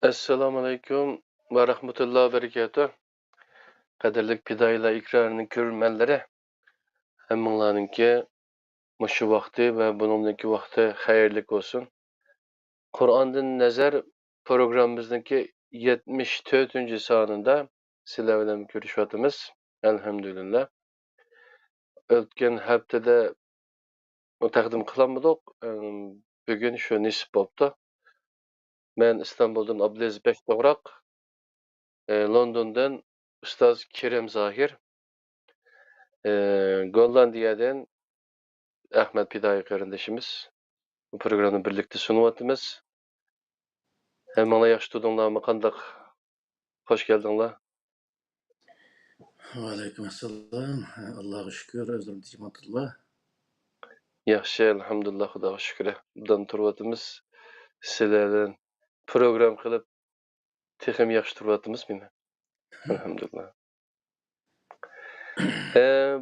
Assalomu alaykum va rahmatullohi va barakatuh. Qadrli Pidoylar ikrorining ko'rmanlari, hammanglarningki mushu vaqti va buningdagi vaqti xayrli bo'lsin. Qur'ondan nazar programmamizningki 74-sonida sizlar bilan ko'rishyapmiz. Alhamdulillah. O'tgan haftada taqdim qilamidik. Bugun shu nisb bo'ldi. Men Istanbuldan Abdulaziz Bek To'g'roq, Londondan ustoz Kerem Zohir, Gollandiyadan Ahmet Piday kardeşimiz. Bu programı birlikte sunuvatımız. Hemen yaxşı tudunlar mı kandak? Hoş geldinler. Aleykümselam. Allah'a şükür. Özür dilerim. Yaxşı, elhamdülillah, Xudoga şükür. Bundan turvatımız. Sizlerden program kılıp texim yaxşı turvatımız mı? Elhamdülillah.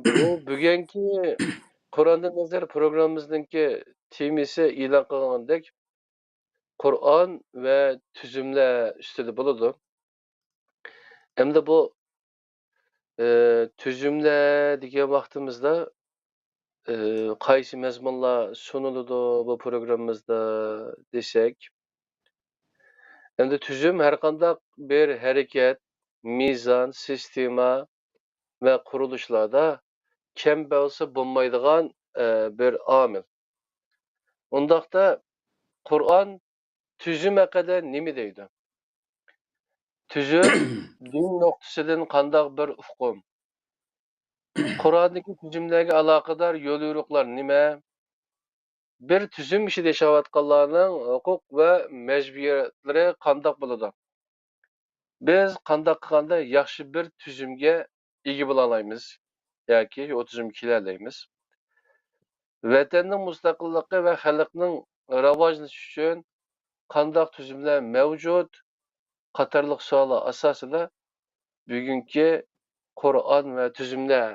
Bu bugünkü Kur'an'dan nazar programımızdaki temisi ilan kılındık. Kur'an ve tüzümler üstüde buludu. Hem de bu tüzümler degan vaqtimizda qaysi mazmunlar sunuladi bu programmamizda desak, endi tüzüm har qanday bir harakat, mizon, sistema va qurilishlarda kam bo'lsa bo'lmaydigan bir omil. Undaqda Qur'on tüzüm haqida nima deydi? Tüzüm din nuqtasidan qanday bir uqum? Qur'ondagi tüzümlərə əlaqədar yol yo'riqlar nima? Bir tüzüm işida yaşayotganlarning huquq va majburiyatlari qanday bo'ladi? Biz qanday qilganda yaxshi bir tüzümga ega bo'la olamiz yoki o tüzümga kela olamiz? Vatanning mustaqilligi va xalqning rivojlanishi uchun qanday tüzümlər mavjud? Qatorliq savollar asosida bugungi Qur'on va tüzümlər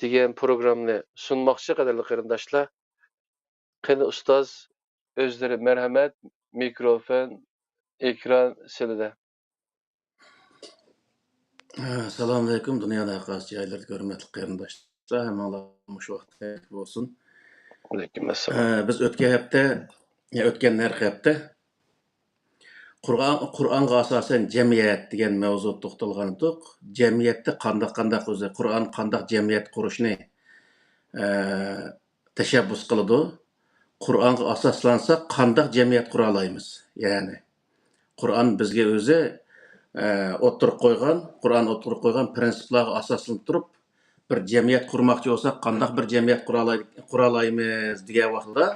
degan programmani sunmoqchi qadrli qarindoshlar. Qani ustoz o'zlari marhamat, mikrofon, ekran sizlarda. Assalamu alaikum. Dünyada qarşı yerlerde hörmətli qarindoshlar, hammalar şu vaqtda olsun. Aleyküm assalam. Biz o'tgan har hafta Qur'onga asosan jamiyat degan mavzu to'xtalgan edik. Jamiyatda qanday o'zi Qur'on qanday jamiyat qurishni tashabbus qiladi. Qur'onga asoslansa qanday jamiyat qura olamiz? Ya'ni Qur'on bizga o'zi o'tirib qo'ygan prinsiplarga asoslanib turib bir jamiyat qurmoqchi bo'lsak qanday bir jamiyat qura olamiz degan vaqtda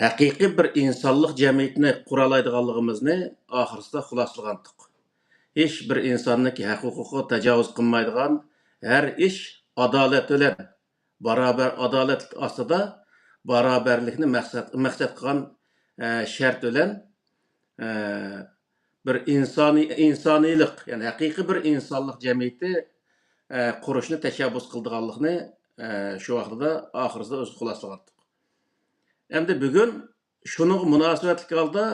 haqiqiy bir insonlik jamiyatini qura oladiganligimizni oxirsida xulosalagandik. Hech bir insonniki haq-huquqiga tajovuz qilmaydigan, har ish adolat bilan barobar adolat ostida barobarlikni maqsad qilgan shart bilan bir insoniylik, ya'ni haqiqiy bir insonlik jamiyati qurishni tashabbus qildiganlikni shu vaqtida oxirsida o'zi xulosalagandik. Endi bugun shunga munosabatli holda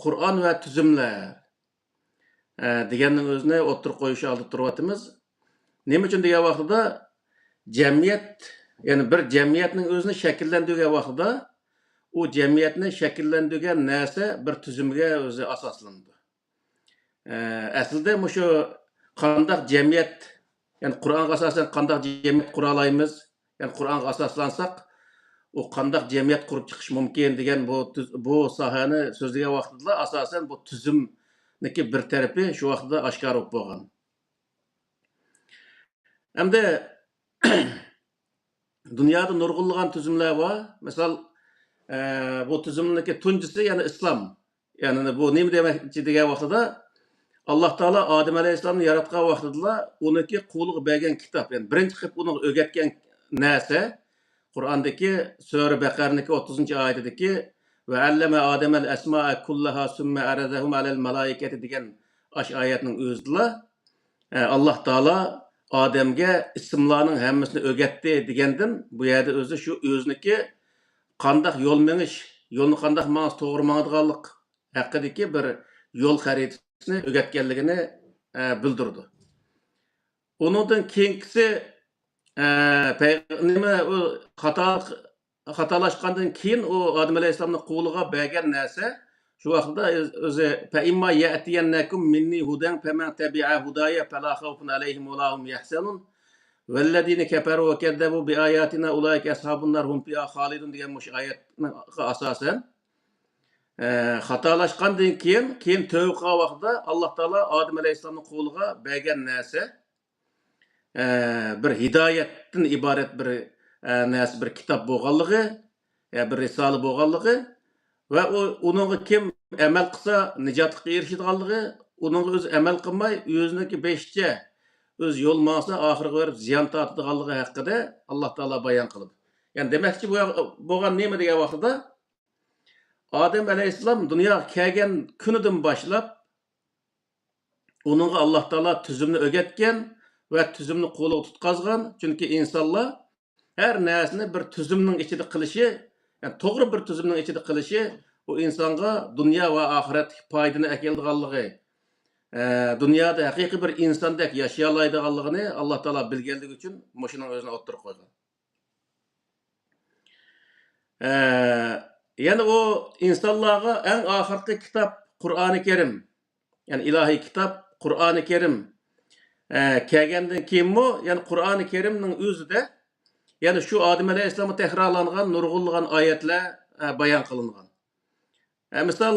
Qur'on va tuzumlar deganning o'zini o'tirib qo'yish oldi turyapmiz. Nima uchun degan vaqtida jamiyat, ya'ni bir jamiyatning o'zini shakllantirgan vaqtida u jamiyatni shakllantirgan narsa bir tuzumga o'zi asoslandi. Aslida shu qanday jamiyat, ya'ni Qur'onga asosan qanday jamiyat qura olamiz? Ya'ni Qur'onga asoslansak o qanday jamiyat qurib chiqish mumkin degan bu sohani so'zlagan vaqtida asosan bu tuzumniki bir tarafi shu vaqtda oshkor bo'lib bo'lgan. Hamda dunyoda nurg'unlagan tuzumlar bor. Misol bu tuzumniki tunjisi ya'ni islom. Ya'ni bu nima demoqchi degan vaqtida Alloh taolo Odam alayhissalomni yaratgan vaqtida uniki qo'liga bergan kitob, ya'ni birinchi qilib uni o'rgatgan narsa Qur'ondagi Sura Baqarniki 30-oyatidagi va allama Odamal asma'a kullaha summa aradahum alal malaikati degan oyatning o'zida Alloh taolo Odamga ismlarning hammasini o'rgatdi degandan bu yerda o'zi shu o'zniki qanday yo'l menish, yo'lni qanday ma'nosi to'g'ri ma'nodaganlik haqidagi bir yo'l xaritasini o'rgatganligini bildirdi. Onundan keyingisi nima u xatolashgandan keyin u Odam alayhissalomning qo'liga bergan narsa shu vaqtda o'zi fa imma ya'tiyannakum minni hudan faman tabi'a hudaya fala khawfun alayhim wa lahum yahzanun vallazina kafaru wa kadzabu bi ayatina ulaika ashabun nar hum fiha khalidun degan mush oyatga asosan xatolashgandan keyin tövbe qilgan vaqtda Alloh taolo Odam alayhissalomning qo'liga bergan narsa bir hidoyatdan iborat bir narsa bir kitob bo'lganligi, bir risola bo'lganligi va uningga kim amal qilsa nijotga erishadiganligi, uningga o'zi amal qilmay o'ziniki beshcha o'z yo'l maqsa oxiriga borib ziyon tortadiganligi haqida Alloh taolo bayon qildi. Ya'ni demakchi bo'lgan nima degan vaqtda Odam alayhissalom dunyoga kelgan kunidan boshlab uningga Alloh taolo tuzumni o'rgatgan ve tüzümünü qo'lga tutqazgan. Çünkü insonlar her narsani bir tüzümning ichida qilishi, yani to'g'ri bir tüzümning ichida qilishi o insonga dunyo va oxiratdagi foydani keltirganligi, dunyoda haqiqiy bir insondek yashay oladiganligini Alloh taolo bilganligi uchun mushuning o'zini o'ttirib qo'ygan. Yani o insonlarga eng oxirgi kitob Qur'oni Karim, yani ilahiy kitob Qur'oni Karim kelgandan keyinmi, yani Qur'oni Karimning o'zida yani şu Odam alayhissalomga takrorlangan nurg'unlagan oyatlar bayon qilingan. Misal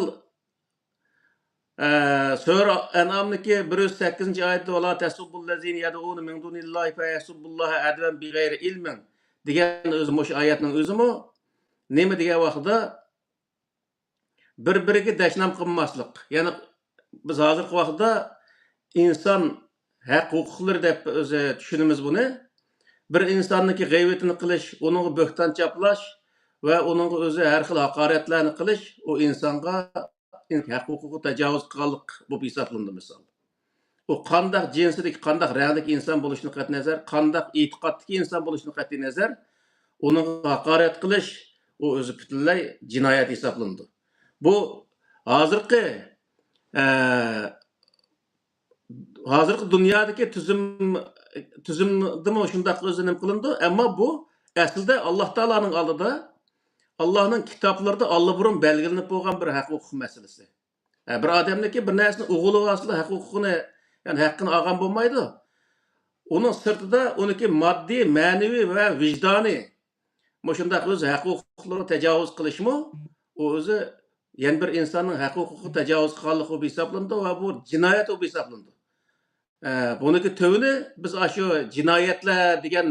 Sura An'am'daki 108. ayette "Tesubbullezine yed'un min dunillahi fe yesubbullaha adven bighayri ilmin" degan o'zi mush oyatning o'zimi nima degan vaqtda bir-biriga dashnam qilmaslik. Ya'ni biz hozirgi vaqtda inson haq huquqlari deb o'zi tushunamiz buni. Bir insonniki g'aybatini qilish, uning bo'xton chaplash va uning o'zi har xil haqoratlarni qilish o insonga haq huquqi tajovuz qilganlik bo'lib hisoblandi misol. O qandoq jinsidagi, qandoq rangdagi inson bo'lishidan qat'iy nazar, qandoq e'tiqoddagi inson bo'lishidan qat'iy nazar, uni haqorat qilish o o'zi butunlay jinoyat hisoblandi. Bu hozirgi dünyadaki tüzümde şundaq o'zi nim qilindi, ammo bu aslida Alloh taolaning oldida Allohning kitoblarida allburun belgilanib bo'lgan bir haq huquq masalasi. Bir odamniki bir narsani o'g'ilib asli haq huquqini, yani haqqini olgan bo'lmaydi. Uning sirtida uniki moddiy, ma'naviy va vijdoniy shundaq o'zi haq huquqlarga tajovuz qilishmi, o'zi yana bir insonning haq huquqi tajovuz qilganlik bo'lib hisoblandi va bu jinoyat bo'lib hisoblandi. Buniki tövünü biz şu cinayetler degan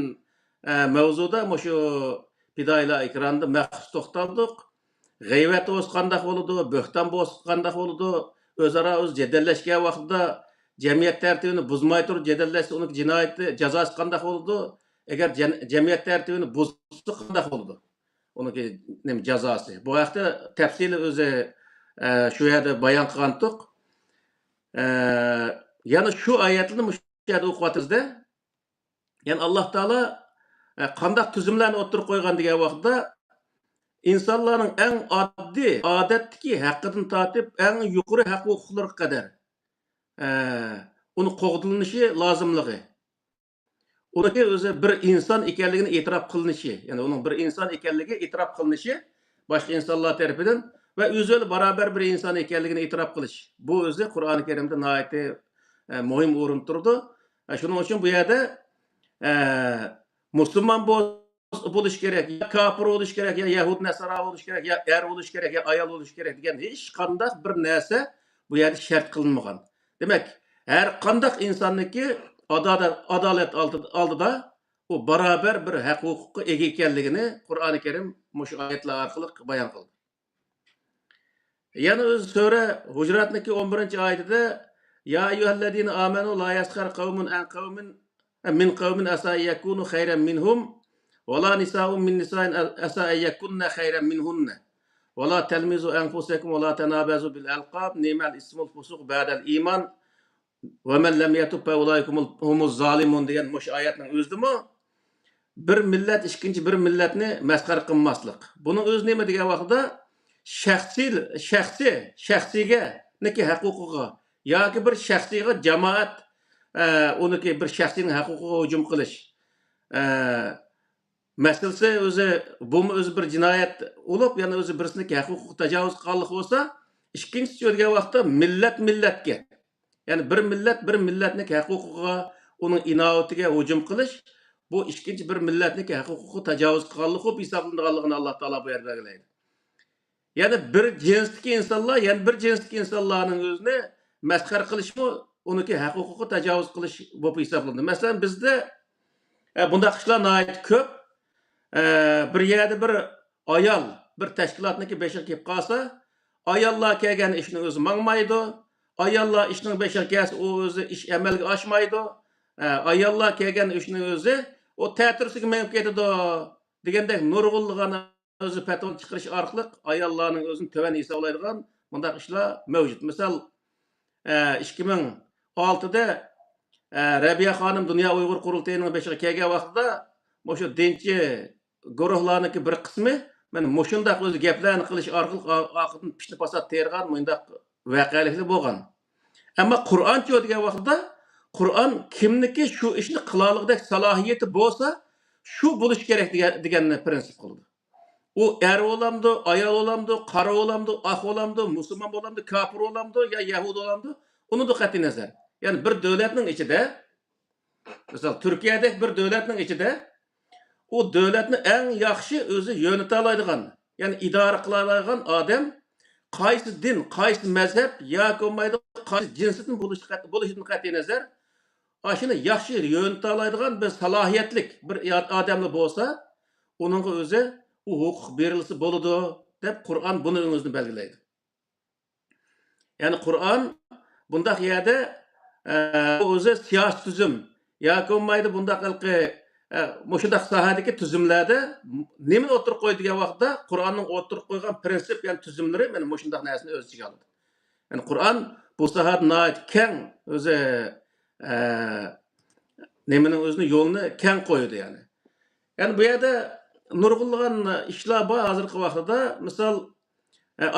mevzuda şu Pidayla ekranda maxsus to'xtaldik. G'ayvat o'z qandaq bo'ladi, bo'xton bo'z qandaq bo'ladi, o'zaro o'z jadallashgan vaqtida jamiyat tartibini buzmay turib jadallashsa uni jinoyati jazosi qandaq bo'ladi. Agar jamiyat tartibini buzsa qandaq bo'ladi. Uniki nima jazosi. Bu haqda tafsili o'zi shu yerda bayon qilgandik. Yani şu ayetini müşahede okuvatızda, yani Allah Teala qandaq tüzümlerini oturup koygan degan vaqtda insanların en addi, adetdeki hakkıdan tatip en yukarı hak huquqlarga kadar onu qo'g'dilinishi lazımlığı. Uniki o'zi bir inson ekanligini e'tirof qilinishi, yani onun bir inson ekanligi e'tirof qilinishi boshqa insonlar tarafidan va o'zi barobar bir inson ekanligini e'tirof qilish. Bu o'zi Qur'oni Karimda nihoyat muhim o'rin turdi. Shuning uchun bu yerda musulmon bo'lish kerak, ya kafir bo'lish kerak, ya yahud nasara bo'lish kerak, ya er bo'lish kerak, ya ayol bo'lish kerak degan hech qanday bir narsa bu yerda shart qilinmagan. Demak, har qanday insonniki adolat oldida o barobar bir haq huquqqa ega ekanligini Qur'oni Karim mush oyatlar orqali bayon qildi. Yana o'z sura Hujratniki 11-oyatida "Ya eyyuhellezine amenu la yaskhar qavmun an qavmin min qavmin asa yakunu khayran minhum ve la nisa'un min nisa'in asa yakunna khayran minhunna ve la telmizu anfusakum ve la tenabazu bil alqab ni'mal ismul fusuq ba'dal iman ve men lem yetub fe ulaikum humuz zalimun" degan mush oyatning o'zidimi bir millat ikkinchi bir millatni masxar qilmaslik. Buning o'zi nima degan vaqtda shaxsiga niki huquqiga yoki bir shaxsiyga jamoat uniki bir shaxsiyning huquqiga hujum qilish masalasi o'zi bu o'zi bir jinoyat bo'lib, yana o'zi birsiniki huquqiga tajovuz qilganlik bo'lsa, ikkinchisi o'lgan vaqtda millatga, ya'ni bir millatning huquqiga, uning inoyatiga hujum qilish, bu ikkinchi bir millatning huquqiga tajovuz qilganlik bo'lib hisoblanganligini Alloh taolo bu yerda belgilaydi. Yani bir cinsdeki insanların özüne meskhar kılış mı, onunki hukuku tecavüz kılış bu hesaplandı. Mesela bizde bunda kışlar ait köp, bir yerde bir ayal, bir teşkilatniki beşik kep kalsa, ayallar kelgen işini özü mangmaydı, ayallar işinin beşik kelsi o özü iş emelge aşmaydı, ayallar kelgen işini özü o teatrısıki menip ketidi degende nurgulluğuna özü patron çıkırış arqılıq ayallarının özünü töven hesaplaydigan bundaq işler mevcut. Misal 2006'da Rabia Hanım Dünya Uygur Kurultayı'nın beşiğe kelgen vaqtida şu dinçi guruhlarniki bir qismi men mushundaq o'zi gaplarni qilish orqali oqibatni pishni pasat tergan mundaq voqealiklar bo'lgan. Ammo Qur'onchi degan vaqtida Qur'on kimniki shu ishni qiloligidek salohiyati bo'lsa, shu bo'lish kerak degan prinsip qildi. O er olamdı, ayal olamdı, qara olamdı, ak olamdı, Müslüman olamdı, kafir olamdı ya Yahudi olamdı. Onu da qat'i nazar. Yani bir devletning içinde, mesela Türkiye'deki bir devletning içinde o devletni en yaxshi o'zi yönete alaydigan, yani idare qiladigan odam qaysi din, qaysi mazhab yoki bo'lmaydi, qaysi jinsdan bo'lishidan qat'iy nazar, ashuni yaxshi yönete alaydigan bir salohiyatlik bir odamni bo'lsa, uning o'zi u huquq berilisi bo'ladi deb Qur'on buni o'zini belgilaydi. Yani Qur'on bundaq yerde o'zi siyosiy tuzum yoki bo'lmaydi bundaq qilqi mushundaq sohadagi tuzumlarda nima o'tirib qo'ydi degan vaqtda Qur'onning o'tirib qo'ygan prinsip, yani tuzumlari mana mushundaq narsani o'z ichiga oladi. Yani Qur'on bu sohada keng o'zi nimaning o'zini yo'lni keng qo'ydi yani. Yani bu yerda nurg'ulg'an ishlar bor hozirgi vaqtda. Misol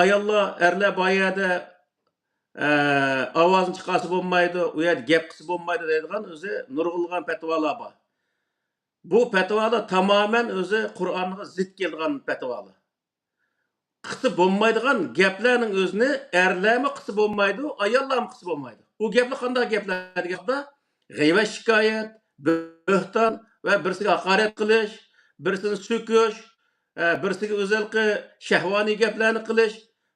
ayollar, erlar bu yerda ovozini chiqarsa bo'lmaydi, u yerda gap qilsa bo'lmaydi deydigan o'zi nurg'ulg'an fatvolar bor. Bu fatvolar tamamen o'zi Qur'onga zid kelgan fatvolar. Qilsa bo'lmaydigan gaplarning o'zini erlarmi qilsa bo'lmaydi, ayollarmi qilsa bo'lmaydi. U gaplar qanday gaplar deganda g'iybat, shikoyat, bo'hton va birisiga haqorat qilish, birisini söküş, birisiga o'zalqi shahvoniy gaplarni qilish.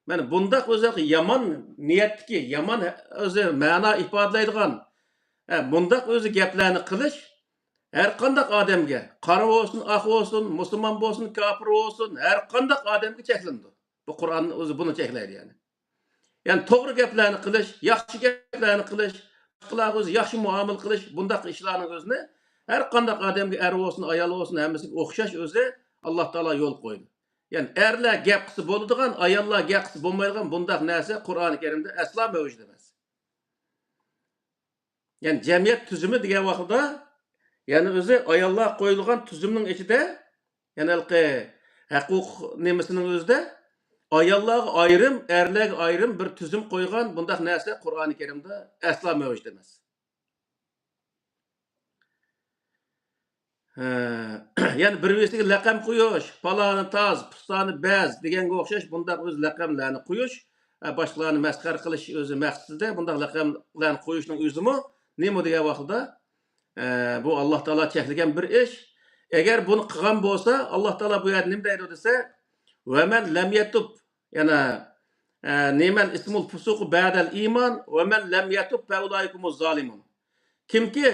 Mana bundaq o'zalqi yomon niyatdagi, yomon o'zi ma'no ifodalaydigan bundaq o'zi gaplarni qilish her qandaq odamga, qora bo'lsin, oq bo'lsin, musulmon bo'lsin, kafir bo'lsin, her qandaq odamga cheklandi. Bu Qur'on o'zi buni cheklaydi yani. Yani to'g'ri gaplarni qilish, yaxshi gaplarni qilish, boshqalarga o'zi yaxshi muomala qilish, bundaq ishlarning o'zini her qandaq odamga, er olsun, ayol olsun, hammasiga o'xshash o'zi Alloh taolo yo'l qo'ydi. Yani erlar gap qilsa bo'ladigan, ayollar gap qilsa bo'lmaydigan bundaq narsa Qur'oni Karimda aslo mavjud emas. Yani jamiyat tuzumi degan vaqtda, yani o'zi ayollar qo'yilgan tuzumning ichida, yani huquq nimasining o'zida ayollarga ayrim, erlarga ayrim bir tuzum qo'ygan bundaq narsa Qur'oni Karimda aslo mavjud emas. Yani birisiga laqam qo'yish, paloni toz, pustoni baz deganga o'xshash bundaq o'z laqamlarni qo'yish, boshqalarni masxar qilish o'zi maqsadida bundaq laqamlarni qo'yishning o'zimi nima degan vaqtda bu Alloh taolo cheklagan bir ish. Agar buni qilgan bo'lsa, Alloh taolo bu yerda nima deydi desa, "Va man lam yatub", yana nimal ismul fusuq ba'dal iman va man lam yatub fa ulaikumuz zalimun. Kimki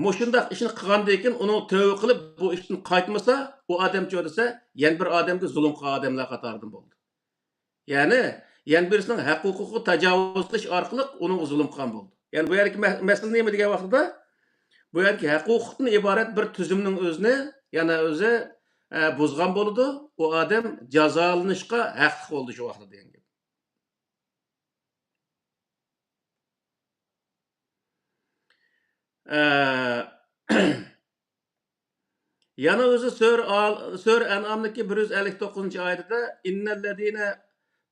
mushundaq ishni qilgandan keyin uni tövbe qilib bu ishdan qaytmasa, u odam desa, yana bir odamga zulm qilgan odamlar qatoridan bo'ldi. Ya'ni yana birisining huquqiga tajovuz qilish orqali uni zulm qilgan bo'ldi. Yani bu yerdagi masala nima degan vaqtda, bu yerdagi huquqdan iborat bir tuzumning o'zini yana o'zi buzgan bo'ldi, u odam jazolanishga haqli bo'ldi shu vaqtda degan gap. Yana o'zi Sur An'amdagi 159-oyatida innallazina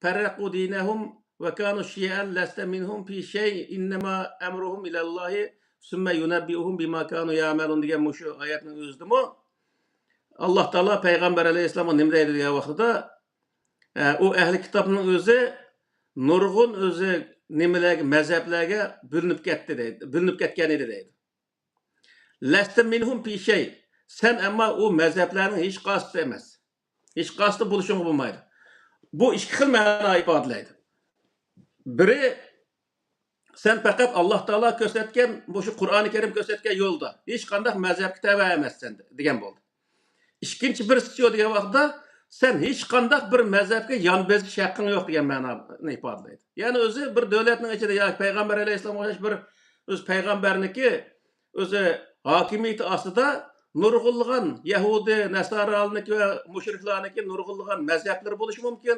فرقوا دينهم وكانوا شيعا لست منهم في شيء إنما أمرهم إلى الله ثم ينبئهم بما كانوا يعملون degan mushu oyatning o'zidimi Alloh taolo payg'ambar alayhissalomga nima deydi degan vaqtida u ahli kitobning o'zi nurg'un o'zi nimalarga mazhablarga bo'linib ketdi deydi, bo'linib ketgan edi deydi. Lasta minhum fi shay. Sen ammo u mazhablarning hech qaysisi emas. Hech qaysisi bo'lishing bo'lmaydi. Bu ikki xil ma'no ifodalaydi. Biri sen faqat Alloh taolo ko'rsatgan bu shu Qur'oni Karim ko'rsatgan yo'lda hech qanday mazhabga tava emassan degan bo'ldi. Ikkinchi birisi degan vaqtda sen hech qanday bir mazhabga yon bezish haqqing yo'q degan ma'noni ifodalaydi. Ya'ni o'zi bir davlatning ichida yoki payg'ambar alayhissalom o'xshash bir o'z payg'ambarniki o'zi hokimiyati ostida nurg'unlagan Yahudi, Nasaralarniki va mushriklarniki nurg'unlagan mazhablar bo'lishi mumkin.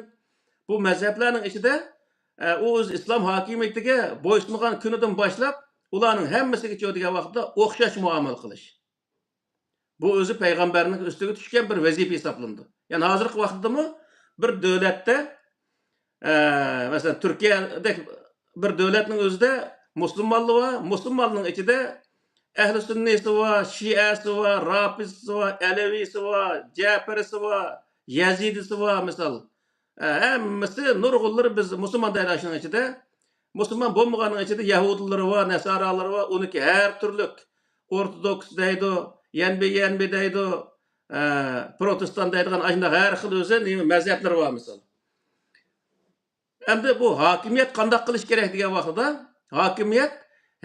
Bu mazhablarning ichida u o'z islom hokimiyatiga bo'ysungan kunidan boshlab ularning hammasiga degan vaqtda o'xshash muomala qilish. Bu o'zi payg'ambarning ustiga tushgan bir vazifa hisoblanadi. Ya'ni hozirgi vaqtdami bir davlatda masalan Turkiyadek bir davlatning o'zida musulmonlar va musulmonning ichida ahli sunnisi va shiasi va rafizisi va alavisi va jafarisi va yazidisi va misol hammasi nurg'unlar biz musulmon dairasining ichida musulmon bo'lmaganning ichida yahudilar va nasaralar va uniki har turli ortodoks deydi, yanbi deydi, protestan deydigan ana har xil o'zi mazhablar var misol. Endi bu hokimiyat qanday qilish kerak degan vaqtida hokimiyat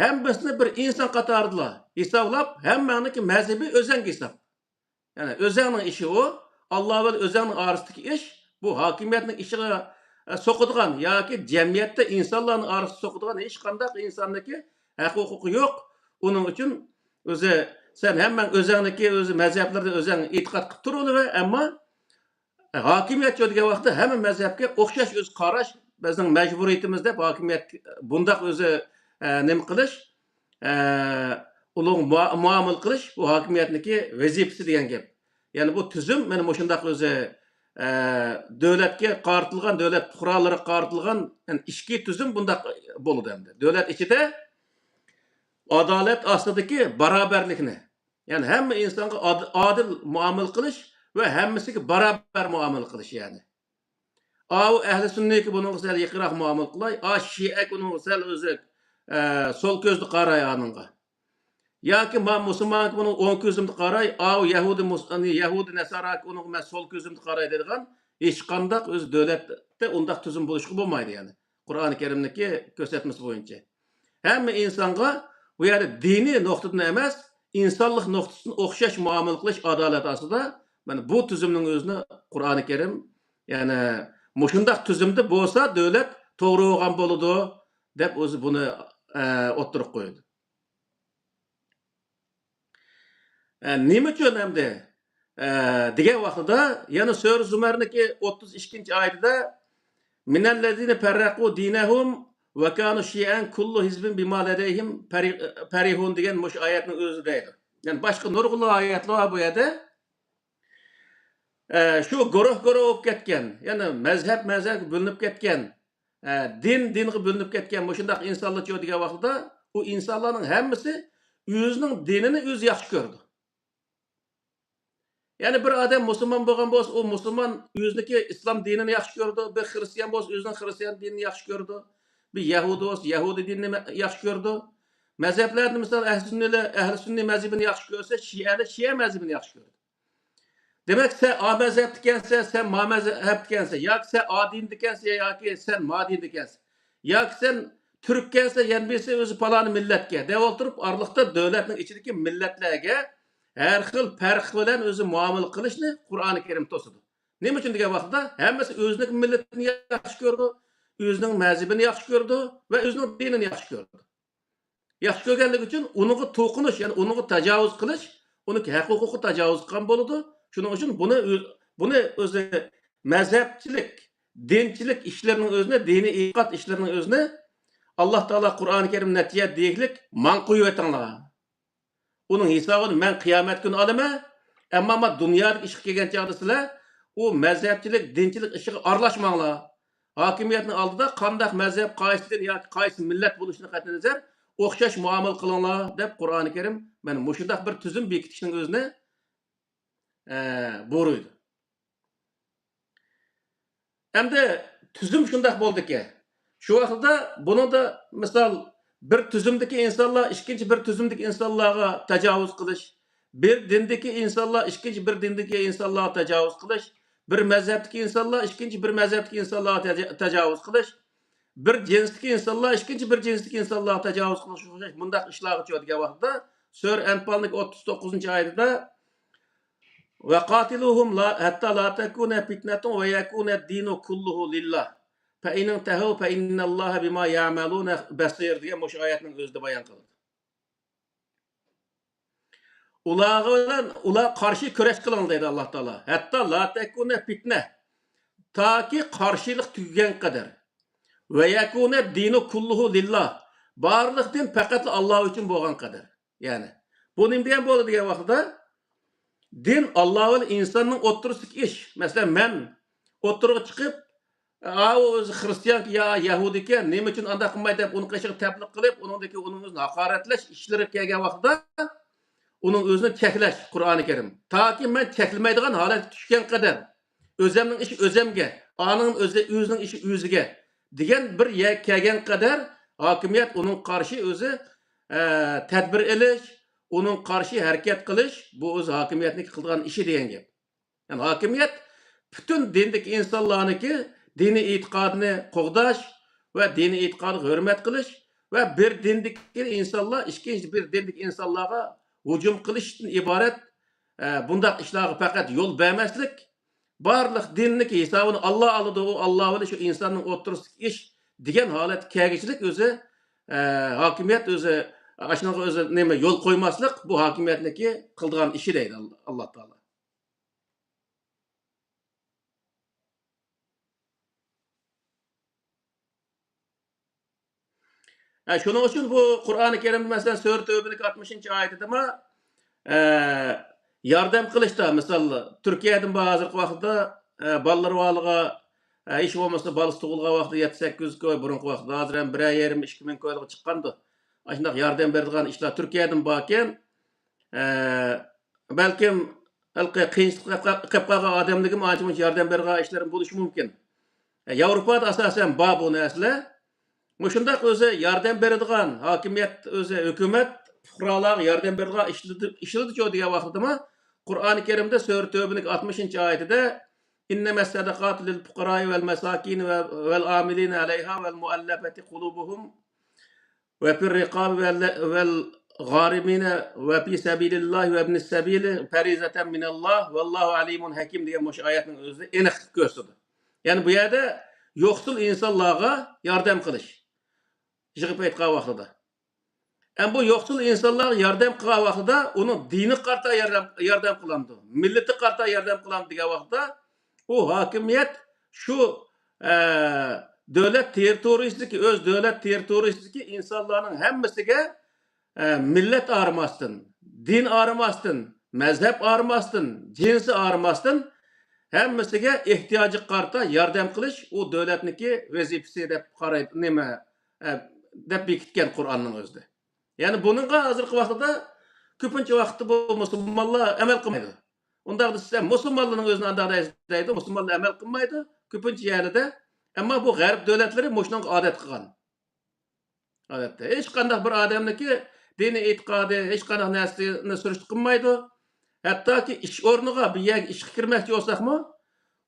hammasini bir inson qatorida hisoblab hammaniki mazhabi o'zang hisob. Ya'ni o'zangning ishi u, Alloh va o'zangning orasidagi ish bu hokimiyatning ishiga so'qadigan yoki jamiyatda insonlarning orasida so'qadigan hech qanday insonniki haq-huquqi yo'q. Uning uchun o'zi sen hamman o'zangniki o'zi mazhablarda o'zang e'tiqod qilib turaver, ammo hokimiyat degan vaqtda hamma mazhabga o'xshash o'z qarash bizning majburiyatimiz deb hokimiyat bundaq o'zi nima qilish, ulug' muomala qilish bu hokimiyatniki vazifasi degan gap. Ya'ni bu tuzum mana shundaq o'zi davlatga qartilgan, davlat fuqarolariga qartilgan ishki tuzum bundaq bo'ladi endi. Davlat ichida adolat ostidagi barobarlikni, ya'ni hamma insonga adil muomala qilish va hammasiga barobar muomala qilish ya'ni. O ahli sunniki bunun sal yaqinroq muomala qilay, shi'a bunun sal o'zi sol ko'zni qaray anınga. Yoki musulmon buni o'ng ko'zimni qaray, Yahudi Nasara uning men sol ko'zimni qaray deydigan hech qanday o'z davlatda undaq tuzum bo'lishga bo'lmaydi ya'ni. Qur'oni Karimniki ko'rsatmasi bo'yicha. Hamma insonga bu yerda diniy nuqtadan emas, insonlik nuqtasidan o'xshash muomala qilish adolat ostida mana bu tuzumning o'zini Qur'oni Karim ya'ni mushundaq tuzumda bo'lsa davlat to'g'ri bo'lgan bo'ladi deb o'zi buni o'ttirib qo'ydi. Nima uchun endi degan vaqtida yana Sura Zumarniki 32-oyatida minallazina farraqu dinahum va kanu shi'an kullu hizbin bima ladayhim farihun degan mush oyatning o'zi deydi. Yani boshqa nurg'un oyatlar bu yerda shu guruh bo'lib ketgan, ya'ni mazhab bo'linib ketgan, dinga bo'linib ketgan mushundaq insonlar degan vaqtida u insonlarning hammasi o'zining dinini o'zi yaxshi ko'rdi. Yani bir adam musulmon bo'lgan bo'lsa, o musulmon o'ziniki islom dinini yaxshi ko'rdi, bir xristian bo'lsa o'zining xristian dinini yaxshi ko'rdi, bir yahudi bo'lsa yahudi dinini yaxshi ko'rdi. Mazhablarni misol ahli sunniy mazhabini yaxshi ko'rsa, shi'a mazhabini yaxshi ko'rdi. Demek sen A mezhep dikense, sen ma mezhep dikense, yoki sen A din dikense, yoki sen ma din dikense, yoki sen Türk dikense, yani birisi özü palanı milletke. Dev oturup aralıkta devletin içindeki milletlerge her xil farq bilan o'zi muomala qilishni Qur'oni Karim to'sidi. Nima uchun degan vaqtda hammasi o'zining millatini yaxshi ko'rdi, o'zining mazhabini yaxshi ko'rdi va o'zining dinini yaxshi ko'rdi. Yaxshi ko'rganligi uchun uniga to'qinish, ya'ni uniga tajovuz qilish, uni haq-huquqi tajovuz qilgan bo'ladi. Shuning uchun buni o'zi mazhabchilik, dinchilik ishlarining o'zini, diniy e'tiqod ishlarining o'zini Alloh taolo Qur'oni Karim natija deylik man qo'yib aytanglar. Onun hesabını ben kıyamet günü alaman, ama dünyadaki işe kelgan chog'da sizlar u mazhabchilik, dinchilik ishiga aralashmanglar. hokimiyatning oldida qanday mazhab, qaysi din yoki qaysi millat bo'lishini qat'iy nazar o'xshash muomala qilinglar deb Qur'oni Karim mana mushundaq bir tuzum bekitishning o'zini buyurdi. Endi tuzum shundoq bo'ldiki, shu vaqtda buni da misol bir tuzumdagi insonlar ikkinchi bir tuzumdagi insonlarga tajovuz qilish, bir dindagi insonlar ikkinchi bir dindagi insonlarga tajovuz qilish, bir mazhabdagi insonlar ikkinchi bir mazhabdagi insonlarga tajovuz qilish, bir jinsdagi insonlar ikkinchi bir jinsdagi insonlarga tajovuz qilish, bundaq ishlarga tushadigan vaqtda Sura Anfalning 39-oyatida وَقَاتِلُوهُمْ حَتَّى لَا تَكُونَ فِتْنَةٌ وَيَكُونَ الدِّينُ كُلُّهُ لِلَّهِ فَإِنْ انْتَهَوْا فَإِنَّ اللّٰهَ بِمَا يَعْمَلُونَ بَصِيرٌ diye muş ayetinin özde bayan kıldı. Ular karşı köreş kılın dedi Allah Teala. Hatta la tekune fitne. Ta ki karşılık tügen kadar. Ve yekune dinu kulluhu lillah. Barlık din fakat Allah için boğan kadar. Yani. Bunun diyen bu diye vaxtda din Allah ve insanın oturusuk iş. Mesela ben oturup çıkıp o Hristiyan ya Yahudi ki ne için anda kılmayı deyip onu kaşık tebliğ kılıp onun özünü hakaretleş işleri kelgen vaxtda onun özünü çekleş Kur'an-ı Kerim. Ta ki ben çekilmeydiğen halet düşken kadar özemnin işi özemge, anın özünün işi özüge diyen bir yer kelgen kadar hakimiyet onun karşı özü tedbir eliş, onun karşı hareket kılış, bu öz hakimiyetini kıldıran işi diyen gibi. Yani hakimiyet bütün dindeki insanlarınki dini itikadını qoğdaş ve dini itikadı hürmet kılış ve bir dindeki insanlar ikinci bir dindeki insanlara hücum kılıştan ibaret bundaq işlerge fakat yol vermezlik barlık dinlik hesabını Allah alıdı o Allah öyle şu insanın oturusuk iş diyen halet kegişlik özü hakimiyet özü aşınağı özü neme yol koymaslık bu hakimiyetindeki kıldığan işi deydi Allah Teala. Şunun için bu Kur'an-ı Kerim'de mesela Sure Tövbe'nin 60. ayetinde ama yardım kılışta mesela Türkiye'den bazı vaxtda balları valığa iş olmasa balısı tuğulga vaxtda 7-8 koy burunqu vaxtda hazır hem 1-20-2000 koyluğa çıqqandı. Aşındaq yardım berdiğen işler Türkiye'den bakken belkim qiyinçilik qapqaga adamligim ançımınç yardım berdiğen işlerin buluşu mümkün. Avrupa'da asasen bu nesle Muşundaq özü yardım berdiğen hakimiyet özü hükümet fuqaralar yardım berdiğen işledi çoğu diye vaxtda mı Kur'an-ı Kerim'de Sure Tövbe'nin 60. ayetinde İnnemes sadaqatu lil fuqarai vel mesakin vel amilin aleyha vel muallafati kulubuhum ve fir riqab vel garimine ve fi sabilillah ve ibnis sabili ferizeten minallah vallahu alimun hakim diye muş ayetin özü enik gösterdi. Yani bu yerde yoksul insanlara yardım kılış. Jığıp etqa vaxtıda. Hem bu yoksul insanlar yardım kılan vaxtıda onun dini karta yardım kılandı. Milleti karta yardım kılandı diye vaxtıda o hakimiyet şu devlet territoriyasındaki öz devlet territoriyasındaki insanların hemmesine millet ağrımasın, din ağrımasın, mezhep ağrımasın, cinsi ağrımasın hemmesine ihtiyacı karta yardım kılış o devletniki vazifesi dep qaraydı neme dep bekitken Kur'an'ın özde. Yani bununla hazırki vaxtıda köpünçe vaxtı bu Müslümanlar emel kılmaydı. Onda da size Müslümanlığın özünü andağda izleydi, Müslümanlar emel kılmaydı, köpünçe yerlide. Ama bu garip devletleri muşunun adet kılgan. Adette. Hiç kandak bir adamdaki dini itikadı, hiç kandak neslini sürüştü kılmaydı. Hatta ki iş ornuğa bir yer iş kirmekçi olsak mı,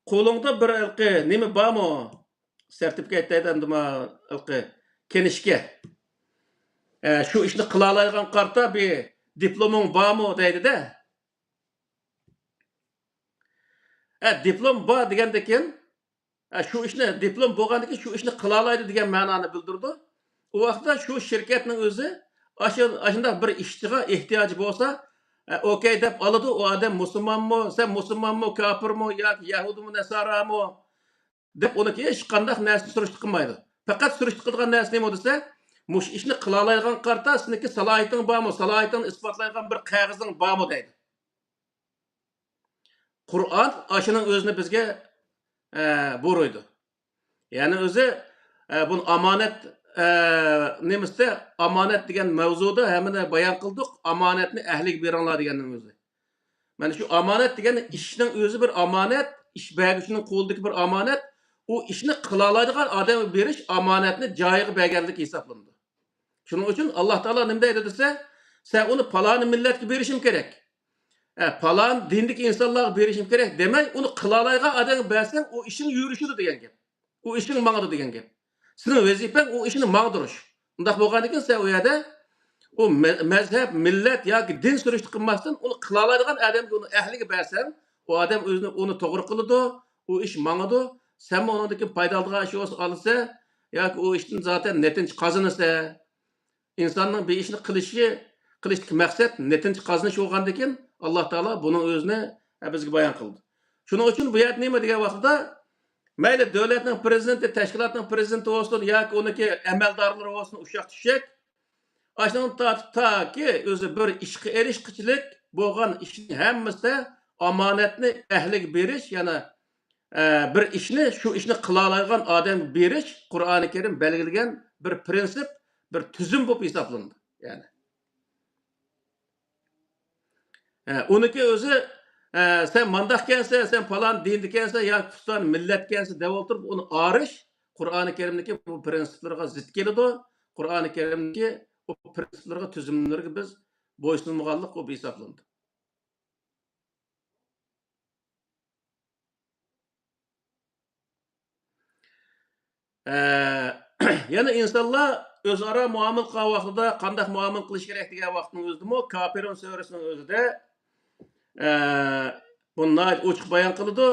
kolunda bir ılkı, nemi var mı? Sertifikataydan dima ılkı, kenişke. Şu işini kılalaygan karta bir diplomun var mı deydi de. Diplom var degendeki şu işini diplom bo'lgandaki şu işini kılalaydı degen ma'noni bildirdi. O vaqtda şu şirketning özü aşında bir işçiga ihtiyacı bo'lsa, okey deb oladi. O adam musulmonmi, sen musulmonmi, kafirmi yoki yahudimi, nasarami deb uniki hech qanday narsa surishti qilmaydi. Faqat surishti qilgan narsa nima desa, mush ishni qilalaydigan qarta sizniki salohiyating bormi, salohiyatingni isbotlaydigan bir qog'ozing bormi deydi. Qur'on aşının özünü bizge buyuruydu. Yani özü bu amanet nemizde amanet degan mavzuda hemen bayan kıldık. Amanetni ehliga beringlar deganning o'zi. Mana shu amanet degan ishning o'zi bir amanet, ish berguvchining qo'lidagi bir amanet. U ishni qila oladigan odamga berish amonatni joyiga berganlik hisoblanadi. Shuning uchun Alloh taolo nima deydi desa, sen uni paloni millatga berishim kerak. Palon dindagi insonlarga berishim kerak demay, uni qila oladigan odamga bersang, u ishing yurishidi degan gap. U ishing mangadi degan gap. Sening vazifang u ishni mangdirish. Undaq bo'lgandan keyin sen u yerda o mezhep, millet yoki din sürüştü qilmasdan uni qila oladigan odamga uni ahliga bersang, o odam o'zini uni to'g'ri qiladi, u ish mangadi. Sen undan foydalangan ish olsa yoki u ishdan zaten netinch qozonasa, insonning bir ishni qilishlik maqsad netinch qozonish bo'lgandan keyin Alloh taolo buning o'zini bizga bayon qildi. Shuning uchun bu yerda nima degan vaqtda mayli davlatning prezidenti, tashkilotning prezidenti bo'lsin yoki uniki amaldorlari bo'lsin, ushaq tushak aşağıdan ta ki özü bir işki erişkiçilik boğan işin hemmisi amanetini ehlik beriş yani bir işini şu işini kılalaygan adam beriş Kur'an-ı Kerim belirlenen bir prensip bir tüzüm bu hesaplandı yani. Onunki özü sen mandak kense sen falan dindi kense ya tutan millet kense devolturup onu arış Kur'an-ı Kerim'deki bu prensiplerine zıt geliyor. Kur'an-ı Kerim'deki o prensiplerine, tüzümlerine biz boysunmaganlık o bir hesaplandı. Yani insanlar özara muamele kılgan vaxtıda qanday muamele qilish kerak degan vaqtning o'zida Kafirun surasining o'zida bunday ochiq bayon qiladi.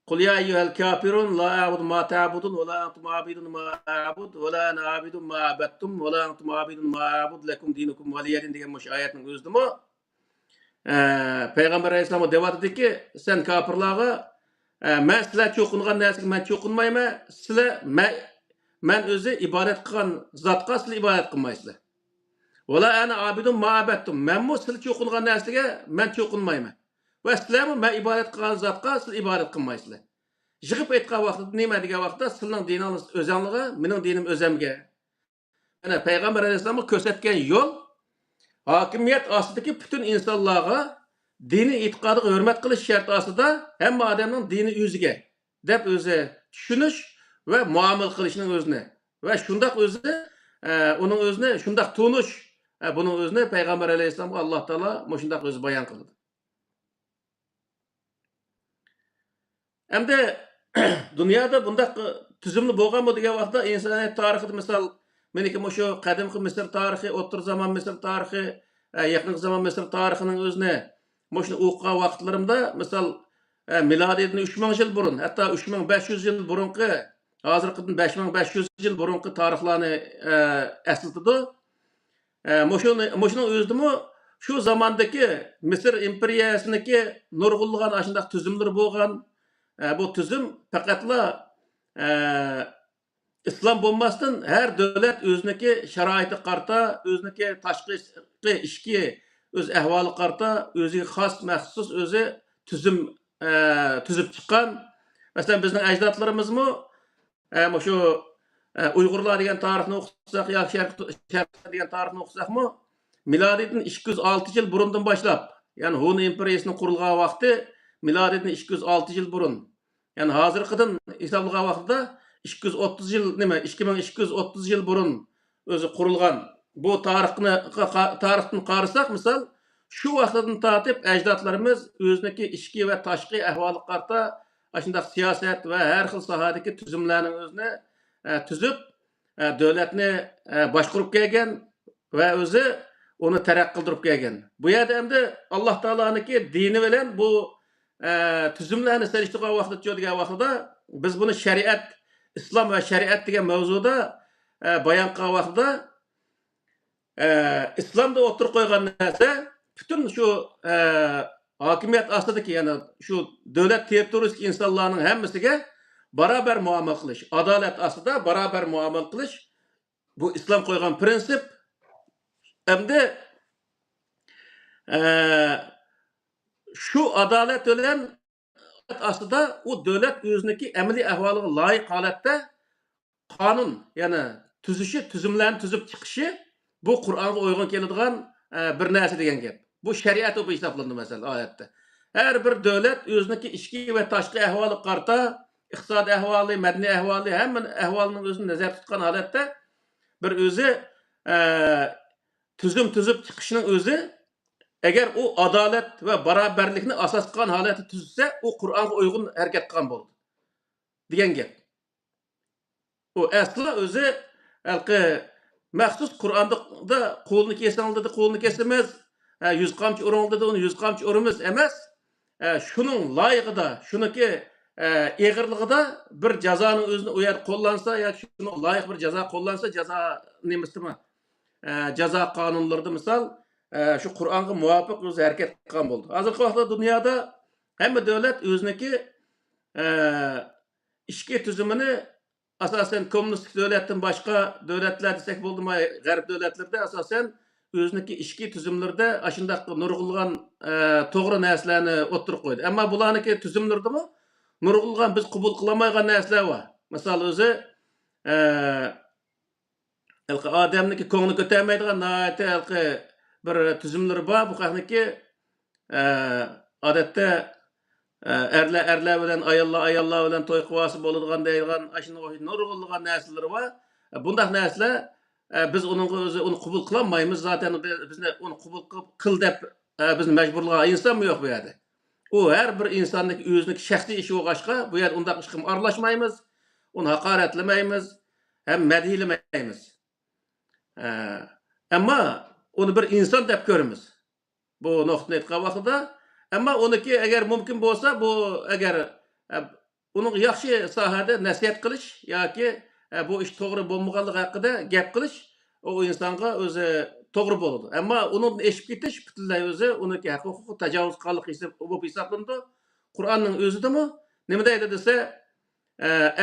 Qul ya eyyuhel kafirun la a'budu ma ta'budun ve la entum abidun ma a'bud ve la ana abidun ma abadtum ve la entum abidun ma a'bud lakum dinukum valiyedin degan mush oyatning o'zida Peygamber Aleyhisselam'a devat dedi ki sen kafirlarga men sizlar cho'qingan narsaga men cho'qinmayman, sizlar men o'zi ibodat qilgan zotga sizlar ibodat qilmaysizlar. Va la ana abidun ma abadtum. Menmi sizlar cho'qingan narsaga men cho'qinmayman. Va sizlarmi men ibodat qilgan zotga sizlar ibodat qilmaysizlar. Yig'ib aytgan vaqtda nima degan vaqtda sizning diningiz o'zanliga, mening dinim o'zamga. Ana Peygamber Aleyhisselam'a ko'rsatgan yo'l hakimiyet ostidagi bütün insonlarga dini e'tiqodiga hurmat qilish sharti ostida hamma odamning dini o'ziga deb o'zi tushunish va muomala qilishning o'zini va shundoq o'zi uning o'zini shundoq tunish buning o'zini Payg'ambar alayhissalomga Alloh taolo shundoq o'zi bayon qildi. Endi dunyoda bundaq tuzumli bo'lganmi degan vaqtda insoniyat tarixida misol meniki shu qadimgi Misr tarixi, o'rta zamon Misr tarixi, yaqin zamon Misr tarixining o'zini shuni o'qigan vaqtlarimda misol milodiydan 3000 yil burun, hatto 3500 yil burungi, hozirgidan 5500 yil burungi tarixlarni eslatadi. Shuning o'zida shu zamondagi Misr imperiyasiniki nurg'unlagan ashundaq tuzumlar bo'lgan. Bu tüzüm faqatla İslam bo'lmasdan her devlet o'ziniki sharoiti qarta, o'ziniki tashqi ishki o'z ahvoli qarta, o'ziga xos maxsus o'zi tüzüm tuzib chiqqan. Masalan bizning ajdodlarimizmi shu Uyg'urlar degan tarixni o'qisak yoki Sharq degan tarixni o'qisakmi, milodiydan 206 yil burundan boshlab, ya'ni Hun imperiyasining qurilgan vaqti milodiydan 206 yil burun. Yani hozirgidan hisoblagan vaqtida 230 yil 2230 yil burun o'zi qurilgan bu tarixdan qarasak misol shu vaqtdan tortib ajdodlarimiz o'ziniki ichki va tashqi ahvoli qarta shunday siyosat va har xil sohadagi tuzumlarning o'zini tuzib davlatni boshqarib kelgan va o'zi uni taraqqiy qildirib kelgan. Bu yerda endi Alloh taoloniki dini bilan bu tüzümlerini seliştirgan vaqtda degan vaqtda biz bunu şeriat, İslam ve şeriat degan mavzuda bayon qilgan vaqtda İslamda o'tirib qo'ygan narsa bütün shu hokimiyat ostidagi ya'ni shu davlat territoriyadagi insonlarning hammasiga barobar muomala qilish, adolat ostida barobar muomala qilish bu islom qo'ygan prinsip. Endi şu adalet bilen aslında o devlet özündeki emeli ahvalıga layık halatda kanun yani tüzüşü, tüzümlerini tüzüp çıkışı bu Kur'an'a uygun keladigan bir narsa degan gap. Bu şeriat bu hesaplandı mesela ayette. Her bir devlet özündeki içki ve taşkı ahvalı qarta, iqtisadi ahvalı, medeni ahvalı, hemen ahvalının özünü nazar tutkan halatda bir özü tüzüm tüzüp çıkışının özü eğer o adalet ve beraberlikni asas kılan haleti tüzse o Kur'an'a uygun hareket kılan boldu. Diyen gap. O aslı özü maxsus Kur'an'da kolunu kesen aldı da kolunu kesemez. Yüz kamçı oraldı da onu yüz kamçı orumuz emez. Şunun layığı da, şununki eğirliği da bir cezanın özünü uyar kullansa ya şunu layık bir ceza kullansa ceza nemesi mi? Ceza kanunlarında misal şu Kur'an'a muvafık özü hareket kılan boldu. Hazırkı vaqtda dünyada hem devlet özündeki işki tüzümünü asasen komünistik devletten başka devletler desek boldu mu garip devletlerde asasen özündeki işki tüzümlerde aşındak nurgulgan toğru narsalarni oturup koydu. Ama bularniki tüzümlerde mi nurgulgan biz kabul kılamaygan narsalar var. Misal özü adamniki ko'ngli ko'tarmaydigan bir tüzümleri var. Bu qaniki odatda erler bilen ayollar bilen toy quvası boladigan deyilgan aşını nurgulgan narsalar var. Bunday narsalar biz onu qabul qilolmaymiz. Zaten bizni onu qabul qil deb bizni majburlagan inson mu yo'q bu yerda? O her bir insonning o'zining shaxsiy ishi bo'lg'achqa bu yer undaq ishga aralashmaymiz, uni haqoratlamaymiz, ham madhiylamaymiz. Ama onu bir insan deb ko'ramiz. Bu nuqtani aytgan vaqtida, ama oniki agar mumkin bo'lsa, bu agar uning yaxshi sohada nasihat qilish yoki bu ish to'g'ri bo'lmaganligi haqida gap qilish o insonga o'zi to'g'ri bo'ladi. Ama onun eşip ketish butunlay o'zi uniki huquqiy tajovuz qilganlik bo'lib hisoblandi. Qur'onning o'zidami nima deydi desa,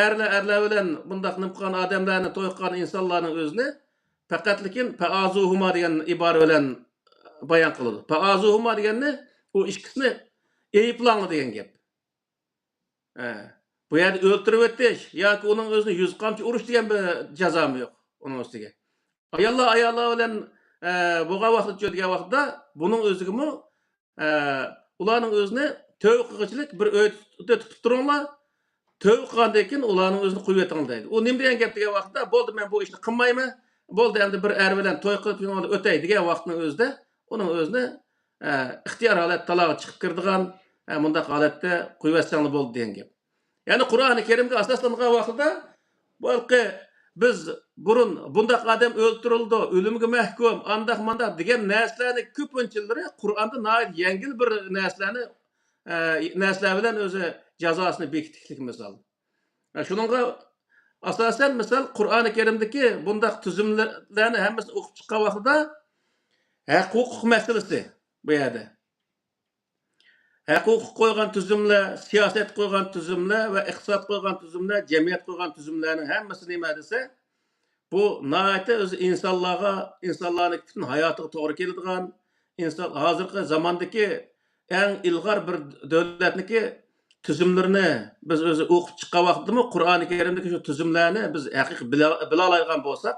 erlar bilan bundaq nimqan odamlarni to'y qilgan insonlarning o'zini faqatlikin faazuhuma degan ibora bilan bayon qiladi. Faazuhuma deganni o ikkisini eyiplanı degan gap. Bu yerda o'ltirib o'tish yoki uning o'zini yuz qamchi urish degan bir jazomi yo'q uning ustiga. Ayollar bilan bo'lgan vaqtda jo'digan vaqtda buning o'zigimi ularning o'zini tövbe qilg'ichlik bir o'yda tutib turinglar. Tövbe qilgandan keyin ularning o'zini qo'yib yetinglar deydi. U nima degan gap degan vaqtda bo'ldi men bu ishni qilmayman. Bo'ldi endi bir er bilan to'y qilib o'tay degan vaqtning o'zida uning o'zini ixtiyor holat taloga chiqib kirdigan bundaq holatda qo'yib yetsanglar bo'ldi degan gap. Ya'ni Qur'oni Karimga asoslangan vaqtida balki biz burun bundaq odam o'ltirildi, o'limga mahkum, andaq mandaq degan narsalarni ko'pinchilari Qur'onda nayt yengil bir narsalar bilan o'zi jazosini bekitishlik misol. Shuningga asosan misol Qur'oni Karimdagi bundaq tuzumlarni hammasini o'qib chiqqan vaqtida huquq masalasi bu yerda. Huquq qo'ygan tuzumlar, siyosat qo'ygan tuzumlar va iqtisod qo'ygan tuzumlar, jamiyat qo'ygan tuzumlarning hammasi nima desa, bu nayta o'zi insonlarning butun hayotiga to'g'ri keladigan, inson hozirgi zamondagi eng ilg'or bir davlatniki tuzumlarini biz o'zi o'qib chiqqan vaqtdami Qur'oni Karimdagi shu tuzumlarni biz haqiqiy bila oladigan bo'lsak,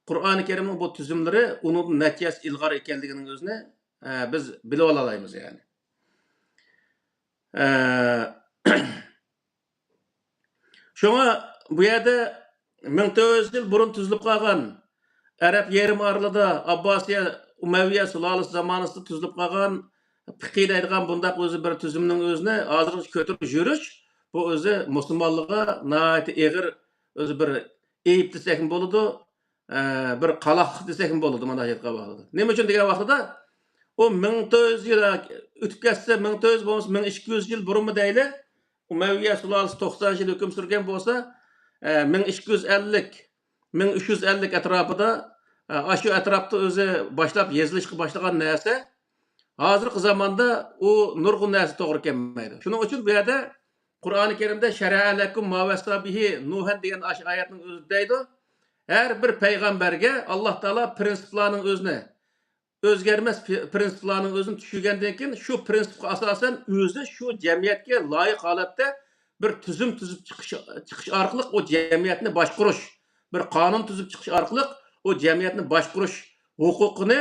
Qur'oni Karimning bu tuzumlari uning natijasi ilg'or ekanligining o'zini biz bila olamiz yani. Şuna bu yerda 1400 yıl burun tuzilib qolgan Arab yerim oralida Abbosiya Umayya sulolasi zamonasida tuzilib qolgan fiqh deydigan bundaq o'zi bir tuzumning o'zini hozir ko'tarib yurish bu o'zi musulmonlarga nihoyat og'ir o'zi bir eyib desak bo'ladi, bir qaloqlik desak bo'ladi mana aytgan vaqtida. Nima uchun degan vaqtida o 1400 yıl ötüp geçse 1400 bo'lmasa 1200 yıl burunmu deyli Umayya sulolasi 90 yıl hüküm sürgen bo'lsa 1250 1350 etrafida aşı etrafda o'zi başlap yezilishga başlagan narsa hozirgi zamonda u nurg'un narsa to'g'ri kelmaydi. Shuning uchun bu yerda Qur'oni Karimda shara'alakum ma wasabihi Nuhan degan oyatning o'zi deydi. Her bir payg'ambarga Alloh taolo prinsiplarning o'zini o'zgarmas prinsiplarning o'zini tushungandan keyin shu prinsipga asosan o'zi shu jamiyatga loyiq holatda bir tuzum tuzib chiqish orqali o jamiyatni boshqarish, bir qonun tuzib chiqish orqali o jamiyatni boshqarish huquqini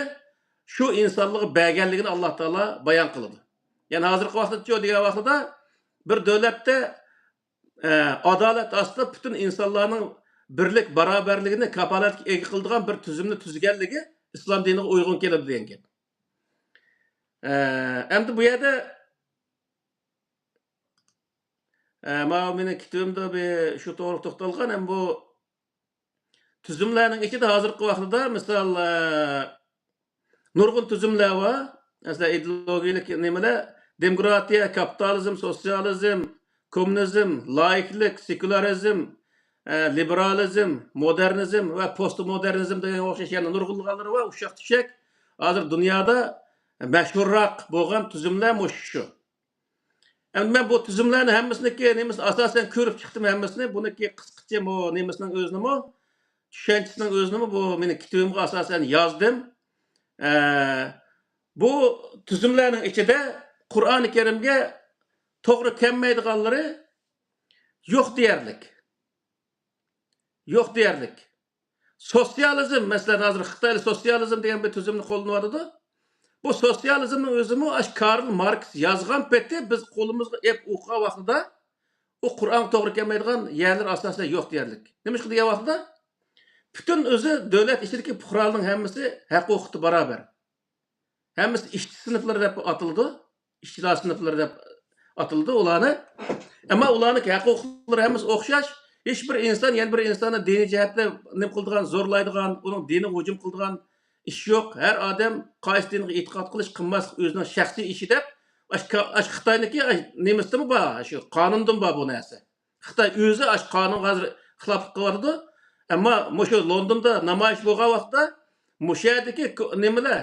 shu insonlarga berganligini Alloh taolo bayon qiladi. Ya'ni hozirgi vaqtda degan vaqtda bir davlatda adolat ostida butun insonlarning birlik barobarligini kapolatga ega qiladigan bir tuzumni tuzganligi islom diniga uyg'un keladi degan gap. Endi bu yerda mana meni kitobimda shu to'g'ri to'xtalgan, ham bu tuzumlarning ichida hozirgi vaqtda misol nurg'un tuzumlar bor. Masalan, ideologiyalik nimalar, demokratiya, kapitalizm, sotsializm, kommunizm, laiklik, sekularizm, liberalizm, modernizm va postmodernizm degan o'xshash yana nurg'unliqlar bor. Ushaq-tushak hozir dunyoda mashhurroq bo'lgan tuzumlar shu. Endi men bu tuzumlarni hammasini asosan ko'rib chiqdim hammasini. Buniki qisqacha bu nimasining o'zini tushunchasining o'zini bu meni kitobimga asosan yozdim. Bu tuzumlarning ichida Qur'oni Karimga to'g'ri kelmaydiganlari yo'q deyarlik. Yo'q deyarlik. Sosyalizm, masalan hozir Xitoy sosyalizm degan bir tuzumni qo'llanyapti. Bu sosyalizmning o'zimi Karl Marx yozgan paytda biz qo'limizga o'qigan vaqtida o Qur'on to'g'ri kelmaydigan yerlar asosida yo'q deyarlik. Nima ish degan vaqtda butun o'zi davlat ichidagi fuqarolarning hammasi haq-huquqi barobar. Hammasi ishchi sinflar deb atildi. İşçiler sınıfları deb atıldı ularni. Ama ularning haq-huquqlari hammasi o'xshash. Hech bir inson, yana bir insonni diniy jihatda nima qiladigan, zo'rlaydigan, uning diniga hujum qiladigan ish yo'q. Har odam qaysi dinga e'tiqod qilish, qilmaslik o'zining shaxsiy ishi deb Xitoyniki nemisdimi bor, shu qonundan bor bu narsa. Xitoy o'zi qonun hozir xiloflik qilyapti. Ammo shu Londonda namoyish bo'lgan vaqtda mushadagi nimalar,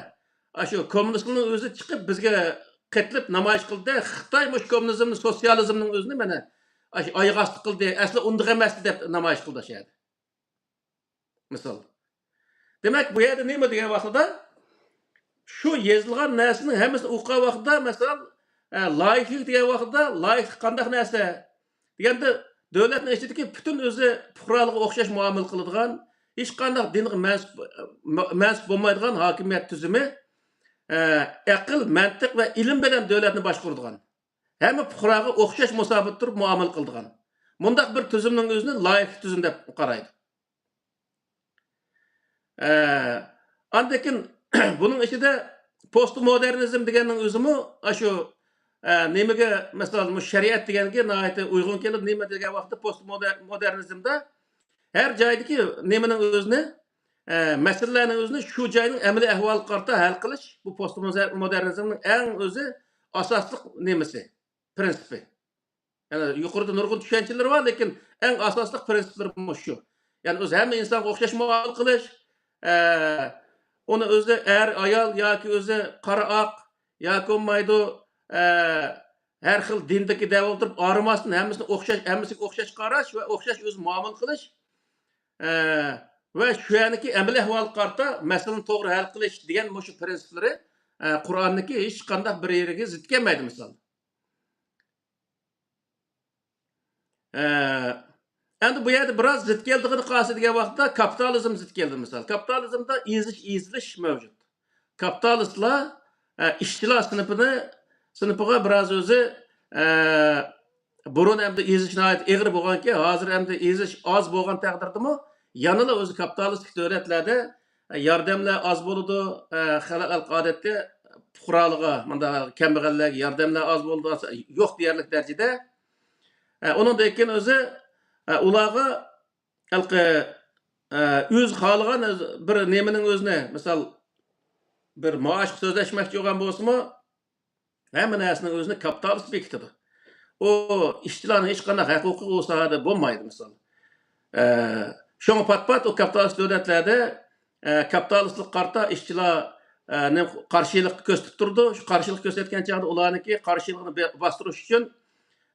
shu kommunistlarning o'zi chiqib bizga qetlib namoyish qildi. Xitoy kommunizmni, sotsializmning o'zini mana oyoq osti qildi. Asli undiq emas deb namoyish qildi shahar. Misol. Demak, bu yerda nima degan vaqtda shu yozilgan narsaning hammasini o'qigan vaqtda, masalan, loyiqlik degan vaqtda loyiq qanday narsa deganda davlatning ichidagi butun o'zi fuqarolarga o'xshash muomala qiladigan, hech qanday dinga mansub bo'lmaydigan hokimiyat tuzumi aql, mantiq va ilm bilan davlatni boshqaradigan. Hamma fuqaroga o'xshash musobat turib muomala qiladigan. Bundaq bir tuzumning o'zini loyiq tuzum deb qaraydi. Andakin buning ichida postmodernizm deganning o'zimi shu nimaga masalan shariat deganga nihoyatda uyg'un keladi. Nima degan vaqtda postmodernizmda har joydagi nimaning o'zini masalalarning o'zini shu joyning amaliy ahvoli qarta hal qilish bu postmodernizmning eng o'zi asosli nimasi, prinsipi. Yani yuqorida nurg'un tushunchalar bor, lekin eng asosli prinsiplar shu. Yani o'zi hamma insonga o'xshash muomala qilish, uni o'zi ayol yoki o'zi qora oq yoki olmaydi har xil dindagi davoltirib arimasdan hammasiga o'xshash qarash va o'xshash o'zi muomala qilish va shu yaniki amaliy ahvol qarta masalani to'g'ri hal qilish degan shu prinsiplari Qur'onniki hech qanday bir yeriga zid kelmaydi misol. Endi bu yerda biroz zid keldigini qasi degan vaqtda kapitalizm zid keldi misol. Kapitalizmda ezilish mavjud. Kapitalistlar ishchilar sinifiga biroz o'zi burun hamda ezish nihoyat og'ir bo'lganki, hozir hamda ezish oz bo'lgan taqdirdami, yanada o'zi kapitalistik davlatlarda yordamlar oz bo'ladi, xalq odatda fuqarolarga, mana kambag'allarga yordamlar oz bo'ldi, yo'q deyarlik darajada. Undan keyin o'zi ularga o'z xohlagan bir nemaning o'zini, misol bir maosh so'zlashmoqchi bo'lgan bo'lsa-mu, hamma narsaning o'zini kapitalist bekitadi. O ishchilarning hech qanday huquqi o sohada bo'lmaydi misol. Şoň pat-pat o kapitalist döwletlerde kapitalistlik qarta işçiler qarşılık gösterip durdu. Şu qarşılık gösterken çağda ularniki qarşılığını bastıruş üçün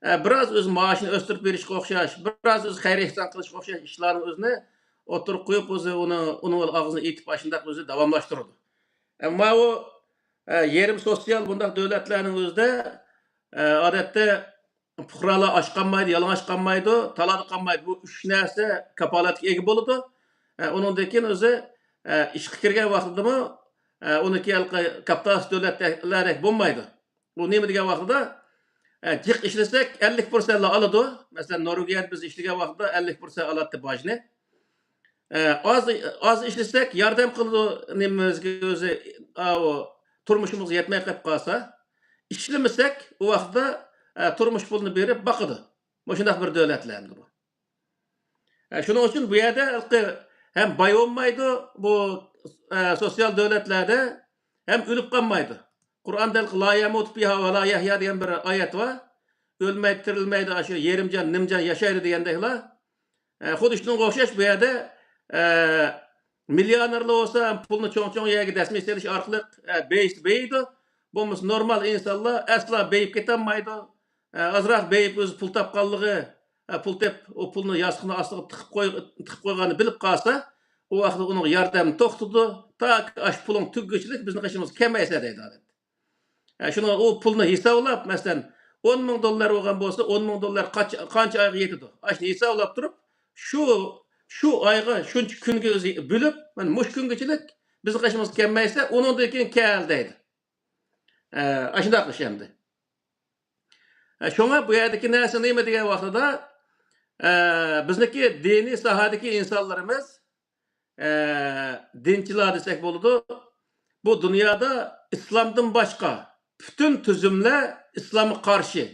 biraz öz maaşını östürüp verişke okşaş, biraz öz xeyri ihsan kılışke okşaş işlerini özüne oturup koyup özü onun ağzını itip başında özü davamlaştırdı. Ama o yerim sosyal bundaq dövlətlərin özdə adətdə fuqaralar aşqanmaydı, yalan aşqanmaydı, taladı qanmaydı. Bu üç нәрсе kapalatga ega bo'ladi. Undan keyin o'zi ishga kirgan vaqtidami uniki kapitalist dövlətlər bo'lmaydi. Bu nima degan vaqtida jiq ishlasak 50% oladi. Masalan, Norvegiyada biz ishlagan vaqtda 50% oladi bojni. Az ishlasak yordam qiladi nimamizga o'zi turmushimiz yetmay qolib qolsa, ishlamasak u vaqtda turmush pulini berib boqadi. Shundaq bir davlatlardir bu. Shuning uchun bu yerda ham boy olmaydi bu sosyal davlatlarda, ham o'lib qolmaydi. Qur'onda la yamut biha va la yahya degan bir oyat bor. O'lmaydi, tirilmaydi, shu yerimjon, nimjon yashaydi degandaylar. Xuddi shunga o'xshash bu yerda millionerlar olsa pulni cho'ng-cho'ng yerga dasmay selish orqali beydi. Bo'lmas normal insonlar asla beyib ketolmaydi. Azroq beyib o'zi pul topganligi, pul tep o pulni yostiqni ostiga tiqib qo'yganini bilib qolsa, u vaqtda uning yordami to'xtadi. Tak ash pulning tuggichilik bizni qishimiz kamaysa deydi. Shuni o pulni hisoblab, masalan, $10,000 bo'lgan bo'lsa, $10,000 qancha oyga yetadi? Ashni hisoblab turib, shu oyga shuncha kunga o'zi bo'lib, mana mush kungachilik bizni qishimiz kamaysa, undan keyin kel deydi. Ashunday qish endi. Şuna bu yerdeki narsa nima degan vaqtida bizniki diniy sohadagi insonlarimiz dinchilar desak bo'ladi. Bu dunyoda islomdan boshqa bütün tuzumlar islomga qarshi,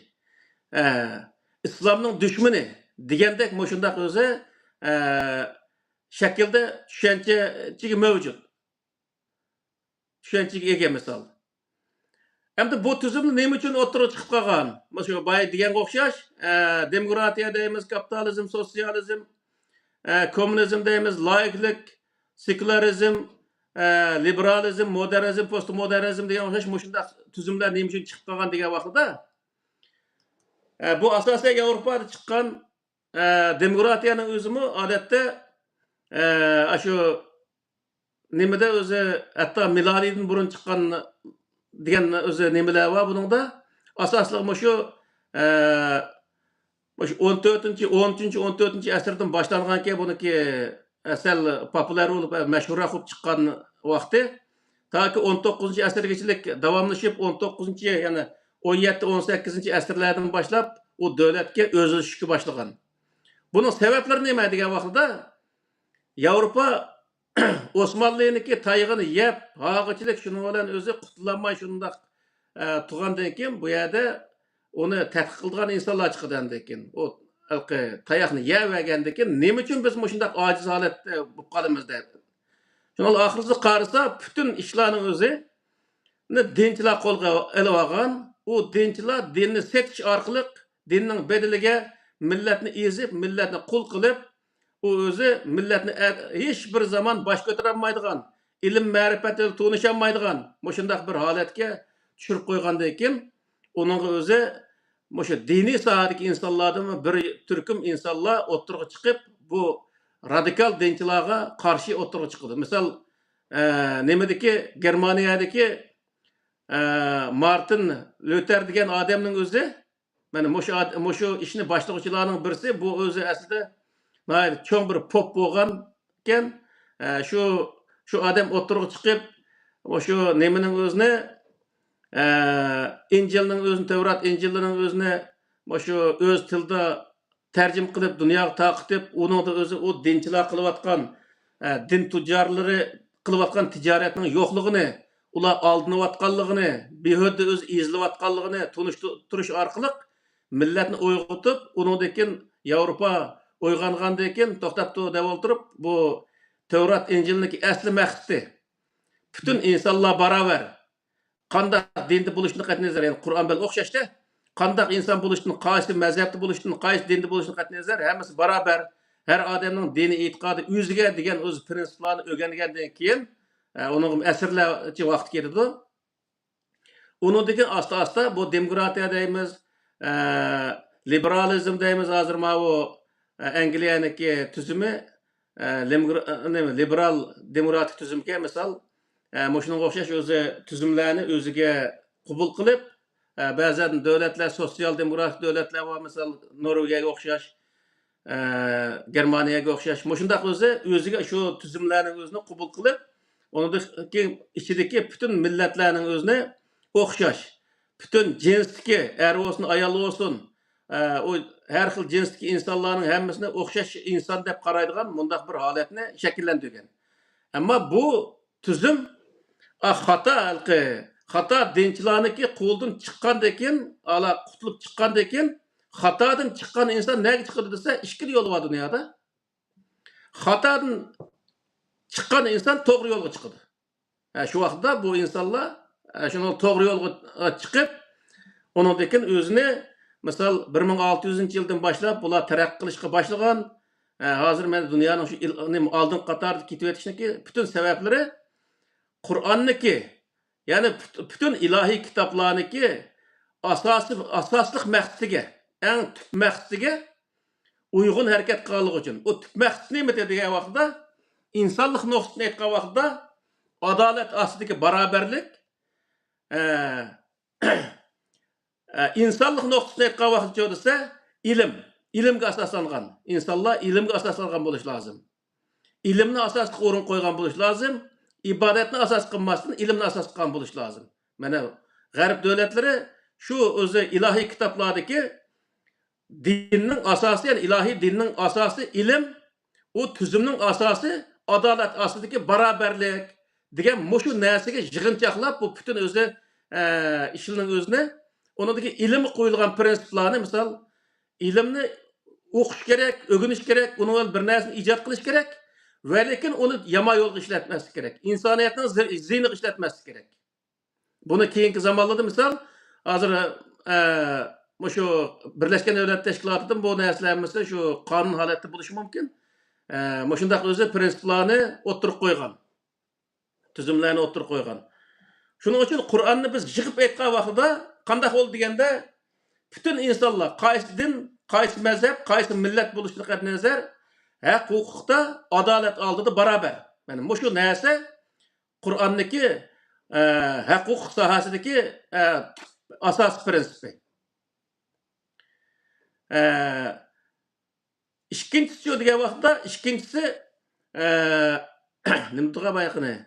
islomning dushmani degandek shundaq o'zi shaklda tushunchaga mavjud. Tushunchaga ega misol. Hem de bu tüzümle neyim için oturup çıkıp kalgan? Mesela bay diyen okşaş, demokratiya deyimiz, kapitalizm, sosyalizm, komünizm deyimiz, laiklik, sekülerizm, liberalizm, modernizm, postmodernizm diyen okşaş, şunda tüzümler neyim için çıkıp kalgan diyen vaxtıda. Bu asasen Avrupa'da çıkan demokratiyanın özümü adette şu nimede özü hatta miladiden burun çıkan degan o'zi nimalar bor buningda asosli shu 13-14 asrdan boshlanganki buniki asal populyar bo'lib mashhurroq bo'lib chiqqan vaqti toki 19 asrgacha davomlashib 19 ya'ni 17-18 asrlardan boshlab u davlatga o'zlashishga boshlagan. Buning sabablari nima degan vaqtda Yevropa Osmanlı'nınki taygını yep, haqıçılık şunun olan özü qutlanmay şundaq tuğandan keyin bu yerde onu tədqiq qılgan insanlar çıqıdan keyin o tayaqni yevergandan keyin nima uchun biz shundaq ojiz holatda bo'lib qolamiz deydi. Şunal axirisi qarasa bütün ishlarning o'zi dinchilar qo'lga olib olgan, u dinchilar dinni setish orqali dinning bedeliga millatni ezib, millatni qul qilib o özü milletini hiçbir zaman baş götüremeydigan, ilim ma'rifatiga tunuşamaydigan, şundaq bir holatga tushirib qo'ygandan keyin uning o'zi shu diniy sohadagi insonlardan bir turkum insonlar o'tirg'i chiqib, bu radikal dinchilarga qarshi o'tirg'i chiqdi. Misol, nimadagi Germaniyadagi Martin Luther degan odamning o'zi, mana shu ishni boshlovchilarning birisi, bu o'zi aslida çoğun bir pop bo'lganken şu adam o'tirg'i chiqib, şu nimaning o'zini İncilning o'zini, Tevrat İncilining o'zini şu o'z tilda tarjim qilib dunyoga taqitib, uningda o'zi o dinchilar qilayotgan din tujjarlari qilayotgan tijoratning yo'qligini, ular aldanayotganligini, behuda o'z izlayotganligini tunishtirish orqali millatni uyg'otib, uningdan keyin Yevropa uyg'ongandan keyin to'xtabdi deb o'tirib, bu Tevrat İncilniki asli maqsadi bütün insonlar barobar qanday dinda bo'lishni qatnazar, ya'ni Qur'on bilan o'xshashda qanday inson bo'lishni, qaysi mazhabda bo'lishni, qaysi dinda bo'lishni qatnazar, hammasi barobar. Har odamning diniy e'tiqodi o'ziga degan o'z prinsiplarni o'rgangandan keyin uning asrlarcha vaqt ketadi. Undan keyin asta-asta bu demokratiya deymiz, liberalizm deymiz, hozir bu Angliyaniki tuzumi liberal demokratik tuzumga misol Şuningga o'xshash o'zi tuzumlarni o'ziga qabul qilib, ba'zan davlatlar sotsial demokratik davlatlar va misol Norvegiyaga o'xshash, Germaniyaga o'xshash, shundaq o'ziga shu tuzumlarni o'zini qabul qilib, unidagi ichidagi butun millatlarning o'zini o'xshash, butun jinsdagi er bo'lsin, ayol bo'lsin, o har xil jinsdagi insonlarning hammasini o'xshash inson deb qaraydigan bundaq bir holatni shakllantirgan. Ammo bu tuzum xato dinchilarniki qo'ldan chiqqandan keyin, ala qutulib chiqqandan keyin xatodan chiqqan inson nega chiqadi desa, ikki yo'l bor dunyoda. Xatodan chiqqan inson to'g'ri yo'lga chiqadi. Shu vaqtda bu insonlar shuni to'g'ri yo'lga chiqib, undan keyin o'zini misol 1600-yildan boshlab bular taraqqiy qilishga boshlagan. Hozir men dunyoning shu oldin qatorida ketib o'tishniki butun sabablari Qur'onniki, ya'ni butun ilohiy kitoblarniki asosli maqsadiga, eng tub maqsadiga uyg'un harakat qilganligi uchun. O tub maqsad nima degan vaqtda, insonlik nuqtasini aytgan vaqtda adolat ostidagi barobarlik, insonlik nuqtasini aytgan vaqtda desa, ilmga asoslangan. İnsanlar ilmga asoslangan bo'lish lozim. İlimni asosga o'rin qo'ygan bo'lish lozim. İbadetni asas qilmasdan ilmni asas qilgan bo'lish lozim. Mana g'arb davlatlari shu o'zi ilohiy kitoblardagi dinning asosi, ya'ni ilohiy dinning asosi ilm, u tuzumning asosi adolat ostidagi barobarlik degan mushu narsaga yig'inchoqlab bu butun o'zi ishning o'zini unidagi ilmga qo'yilgan prinsiplarni, misol ilmni o'qish kerak, o'rganish kerak, uni bir narsani ijod qilish kerak. Ve lekin onu yama yolga işletmesi gerek. İnsaniyetinin zihnini işletmesi gerek. Bunu keyinki zamanlarda misal, hazır şu Birleşken Devletler Teşkilatı'nın bu neslemesi şu kanun haleti buluşu mümkün. Şundaq özü prinsiplerini oturup koygan. Tüzümlerini oturup koygan. Şunun için Kur'an'ı biz yıkıp etken vaxtida qandaq oldu degende bütün insanlar qaysi din, qaysi mezhep, qaysi millet buluşuna nazar haq hukukda adalet aldığı beraber. Yani şu neyse Kur'an'daki haq hukuk sahasındaki asas prensibi. İkincisi diye vaxtda, ikincisi nimtuğa bayaqını.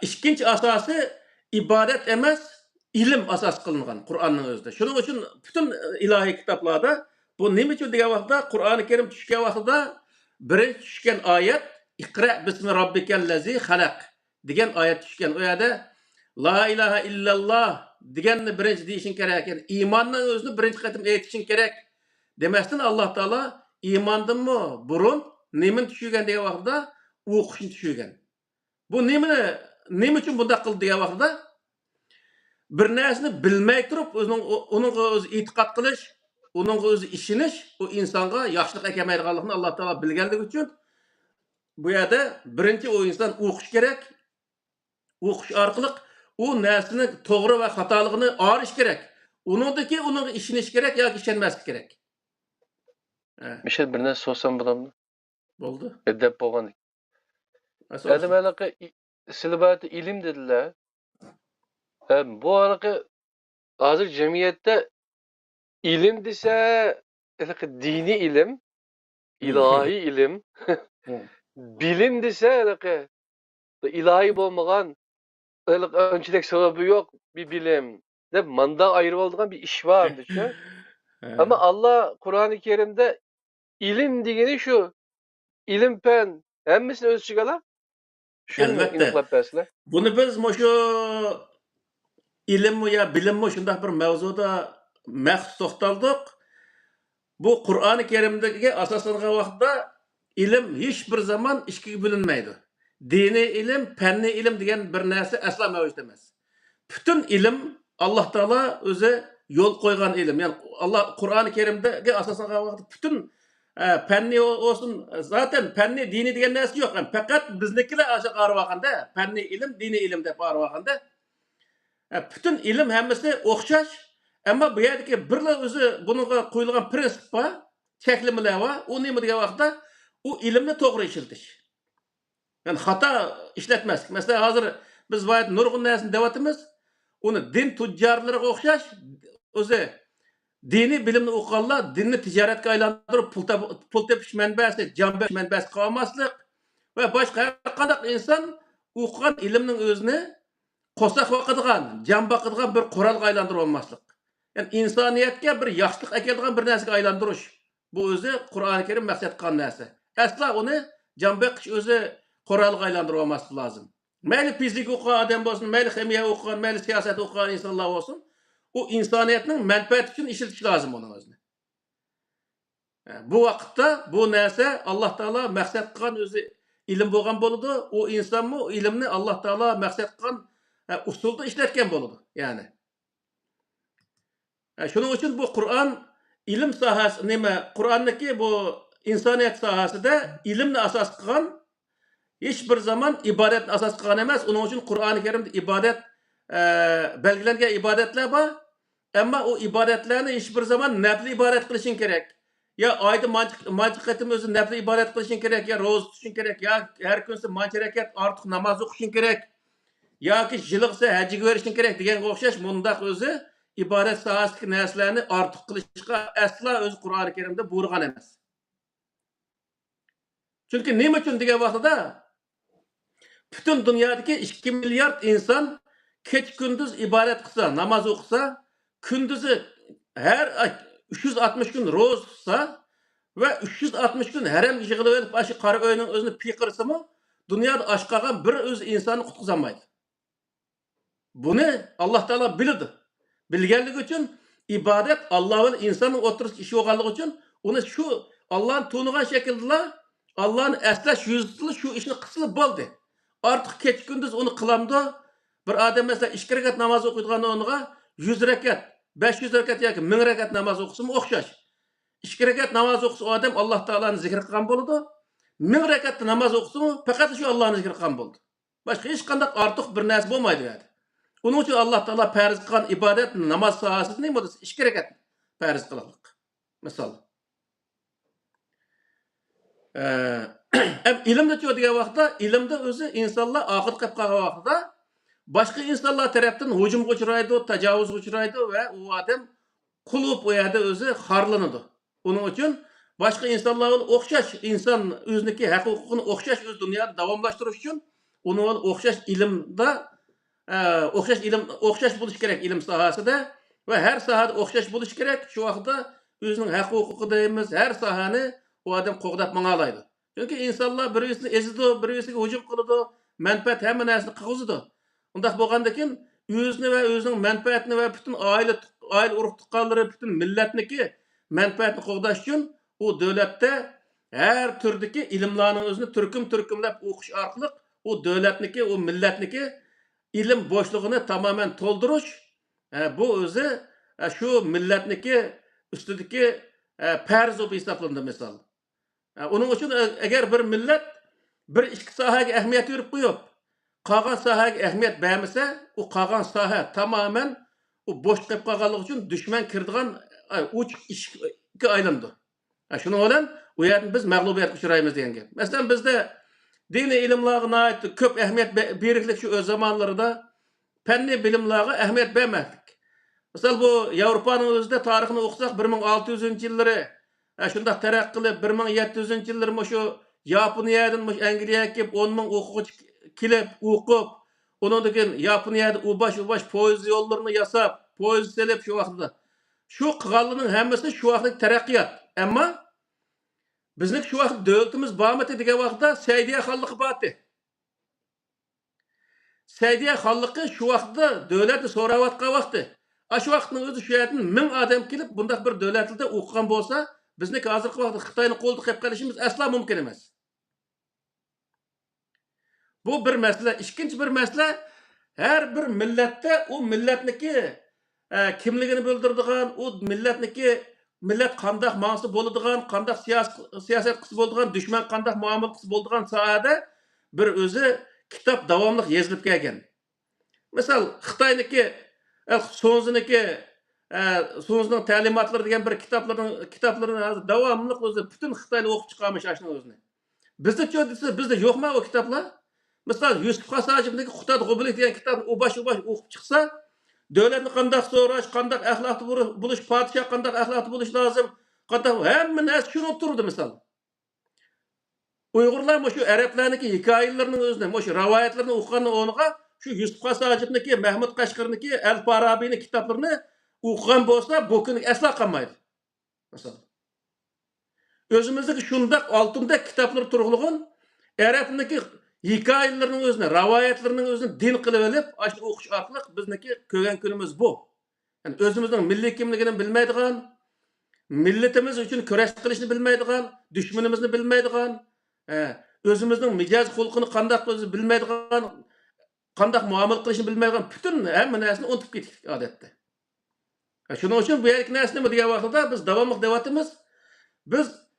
İkinci asası ibadet emas, ilim asas kılıngan Kur'an'ın özünde. Şunun için bütün ilahi kitaplarda bu nima için degan vaqtda Qur'oni Karim tushgan vaqtida birinchi tushgan oyat Iqra bismi robbikallazi xalaq degan oyat tushgan. O yerda la ilaha illalloh deganni birinchi deyishing kerak ekan. Iymonning o'zini birinchi qatim aytishing kerak. Demasdan Alloh taolo iymondanmi burun nimani tushirgan degan vaqtda o'qishni tushirgan. Bu nima uchun bunday qildi degan vaqtda bir narsani bilmay turib uningga o'zi e'tiqod qilish, uningga o'zi ishonish u insonga yaxshilik akamaydiganligini Alloh taolo bilganligi uchun bu yerda birinchi o inson o'qish kerak. O'qish orqali u narsani to'g'ri va xatoligini o'rish kerak. Uningdagi uningga ishonish kerak yoki ishonmaslik kerak. Mishel bir narsa so'rsam bo'ladimi? Bo'ldi. Deb bo'lgan. Adamlarga silbati ilim dedilar. Bu arada hazır cemiyette ilim dese dini ilim, ilahi ilim, bilim dese ilahi olmagan öncelik sebebi yok bir bilim. De manda ayrı olduğun bir iş var düşün. Ama Allah Kur'an-ı Kerim'de ilim diyeni şu, ilim pen, hemmisini öz çıkala. Elbette. Bunu biz şu ilim mi ya bilim mi şunday bir mevzuda mahsus to'xtaldik. Bu Qur'oni Karimdagi asoslangan vaqtda ilim hiçbir zaman ikkiga bo'linmaydi. Dini ilim, fanni ilim degan bir narsa asla mavjud emas. Bütün ilim Alloh taolo o'zi yo'l qo'ygan ilim. Ya'ni Allah Qur'oni Karimdagi asoslangan vaqtda bütün fanni olsun, zaten fanni dini degan narsa yo'q. Faqat biznikilar aşağı qarayvaqanda fanni ilim, dini ilim deb qarayvaqanda bütün ilim hammasi o'xshash, ammo bu yerdagi birla o'zi bunga qo'yilgan prinsip bor. cheklimilar var. U nima degan vaqtda u ilmni to'g'ri ishiltish. Yani hata işletmezlik. Mesela hazır biz vayet nurgun narsani deyapmiz. Uni din tujjarlariga o'xshash o'zi dini bilimni o'qiganlar dinni tijoratga aylantirib pul tepish manbasi, jon berish manbasi qilmaslik va boshqa har qanday inson o'qigan ilmning o'zini qo'saq vaqadigan, jon boqadigan bir qurolga aylantirib olmaslik. Yani insoniyatga bir yaxshilik keladigan bir narsaga aylantirish. Bu o'zi Qur'oni Karim maqsad qilgan narsa. Asla uni jon boqish o'zi qurolga aylantirib olmaslik lozim. Mayli fizik o'qigan odam bo'lsin, mayli ximiya o'qigan, mayli siyosat o'qigan insonlar bo'lsin, u insoniyatning manfaati uchun ishlatish lozim uni o'zini. Bu vaqtda bu narsa Alloh taolo maqsad qilgan o'zi ilm bo'lgan bo'ladi. U insonmi o ilmni Alloh taolo maqsad qilgan usulda ishlatgan bo'ladi. Ya'ni shuning uchun bu Qur'on ilm sohasi nima? Qur'onniki bu insoniyat sohasida ilmni asos qilgan hech bir zaman ibodatni asos qilgan emas. Uning uchun Qur'oni Karimda ibodat belgilangan ibodatlar bor. Ammo u ibodatlarni hech bir zaman nafli ibodat qilishing kerak. Ya oyda mancha qatim o'zi nafli ibodat qilishing kerak, ya ro'za tutishing kerak, ya har kun mancha rakat ortiq namoz o'qishing kerak, yoki yilg'isa hajga berishing kerak deganga o'xshash bundaq o'zi ibodat sohasidagi narsalarni ortiq qilishga aslo o'zi Qur'oni Karimda buyurgan emas. Chunki nima uchun degan vaqtida butun dunyodagi 2 milliard inson kech kunduz ibodat qilsa, namoz o'qisa, kunduzi her 360 gün ro'za tutsa ve 360 gün haremga yig'ilib olib, shu qari o'yning o'zini piqirsimi, dunyoda osh qolgan bir o'z insonni qutqizolmaydi. Buni Alloh taolo biladi. Bilganligi uchun ibodat Alloh va insonning o'tirishga ishi bo'lganligi uchun uni shu Allohni tunigan shaklda Allohni eslash yuzida shu ishni qilib bo'ldi. Ortiq kech kunduz uni qilamdi. Bir odam mesela 2 rakat namoz o'qiydigan o'rniga 100 rakat 500 rakat yoki 1000 rakat namoz o'qisimi o'xshash. 2 rakat namoz o'qisa odam Alloh taoloni zikr qilgan bo'ladi. 1000 rakat namoz o'qisimi faqat shu Allohni zikr qilgan bo'ldi. Boshqa hech qanday ortiq bir narsa bo'lmaydi dedi. Uning uchun Alloh taolo farz qilgan ibodat namoz sohasini nima bo'lsa 2 rakat farz qildik. Misol. İlimde çoğu degan vaqtda ilimde o'zi insonlar oxir qilib qolgan vaqtda boshqa insonlar tarafdan hujumga uchraydi, tajovuzga uchraydi va u odam qulub u yerda o'zi xorlanadi. Uning uchun boshqa insonlar bilan o'xshash inson o'ziniki huquqini o'xshash o'z dunyoda davomlashtirish uchun uni o'xshash ilmda o'xshash bo'lish kerak ilm sohasida va har sohada o'xshash bo'lish kerak. Shu vaqtda o'zining huquqi deymiz, har sohani u odam qo'g'dab mang'alaydi. Chunki insonlar bir-birini ezidi, bir-biriga hujum qiladi, manfaat hamma narsani qilg'izadi. Undaq bo'lgandan keyin o'zini va o'zining manfaatini va butun oila urug' tuqqanlari, butun millatniki manfaatini qo'g'dash uchun u davlatda har turdagi ilmlarning o'zini turkumlab o'qish orqali u davlatniki, u millatniki ilm bo'shlig'ini tamoman to'ldirish bu o'zi shu millatniki ustidagi farz bo'lib hisoblanadi misol. Uning uchun agar bir millat bir ikki sohaga ahamiyat berib qo'yib, qolgan sohaga ahamiyat bermasa, u qolgan soha tamoman u bo'sh qolib qolganligi uchun dushman kirdigan uch ishga aylandi. Shuning bilan u yerda biz mag'lubiyatga uchraymiz degan gap. Masalan, bizda diniy ilmlarga ko'p ahamiyat beriklik shu o'z zamonlarida fanniy bilimlarga ahamiyat bermadik. Misal bu Yevropaning o'zida tarixini o'qisak 1600-yillari shunday taraqqiy qilib 1700-yillar shu Yaponiyadan Angliyaga kelib 10,000 o'quvchi kelib o'qib, undan keyin Yaponiyada u bosh poyezd yo'llarini yasab, poyezd selib shu vaqtda. Shu qilganlarning hammasi shu vaqtdagi taraqqiyot. Ammo bizning shu vaqt davlatimiz bormi degan vaqtda Saudiya xonligi bordi. Saudiya xonligi shu vaqtda davlatni so'rayotgan vaqti. Shu vaqtning o'zi shu yerdan 1000 odam kelib bundaq bir davlatlarda o'qigan bo'lsa, bizni hozirgi vaqtda Xitoyni qo'lda qilib qolishimiz aslo mumkin emas. Bu bir masala. Ikkinchi bir masala, har bir millatda u millatniki kimligini bildiradigan, u millat qanday ma'nosi bo'ladigan, qanday siyosat qilsa bo'ladigan, dushman qanday muomala qilsa bo'ladigan sohada bir o'zi kitob davomli yozilib kelgan. Misol Xitoyniki, So'ziniki So'zning ta'limotlari degan bir kitaplarni hozir davomli o'zi butun Xitoyda o'qib chiqarmish ashuni o'zini. Bizda-chi desa, bizda yo'qmi o kitoblar? Misol Yusuf Xosajevning Xutat G'ublik degan kitobni u bosh o'qib chiqsa, davlatni qanday so'rash, qanday axloqli bo'lish, podshoh qanday axloqli bo'lish lozim, qanday hamma narsa shuni turdi misol. Uyg'urlar shu arablarniki hikoyalarning o'zini, shu rivoyatlarni o'qiganning o'rniga shu Yusuf Xosajevniki, Mahmud Qashqarniki, Al-Farabiyni kitoblarini o'qigan bo'lsa, bu kuni asla qolmaydi. Misol. Özümüzdeki şundak altındaki kitapları turgulğun Arap'ındaki hikayelerinin özüne, rivayetlerinin özüne din kılıp elip, aşırı okuş arkalık bizdeki kögen günümüz bu. Yani özümüzün milli kimliğini bilmeydiğen, milletimiz için köreş kılışını bilmeydiğen, düşmanımızı bilmeydiğen, özümüzün micaz hulkunu kandak bilmeydiğen, kandak muamele kılışını bilmeydiğen, bütün hemen nesini unutup gittik adette. Şunun için bu erkek nesini mi diye vaxtada biz devamlık devatımız, biz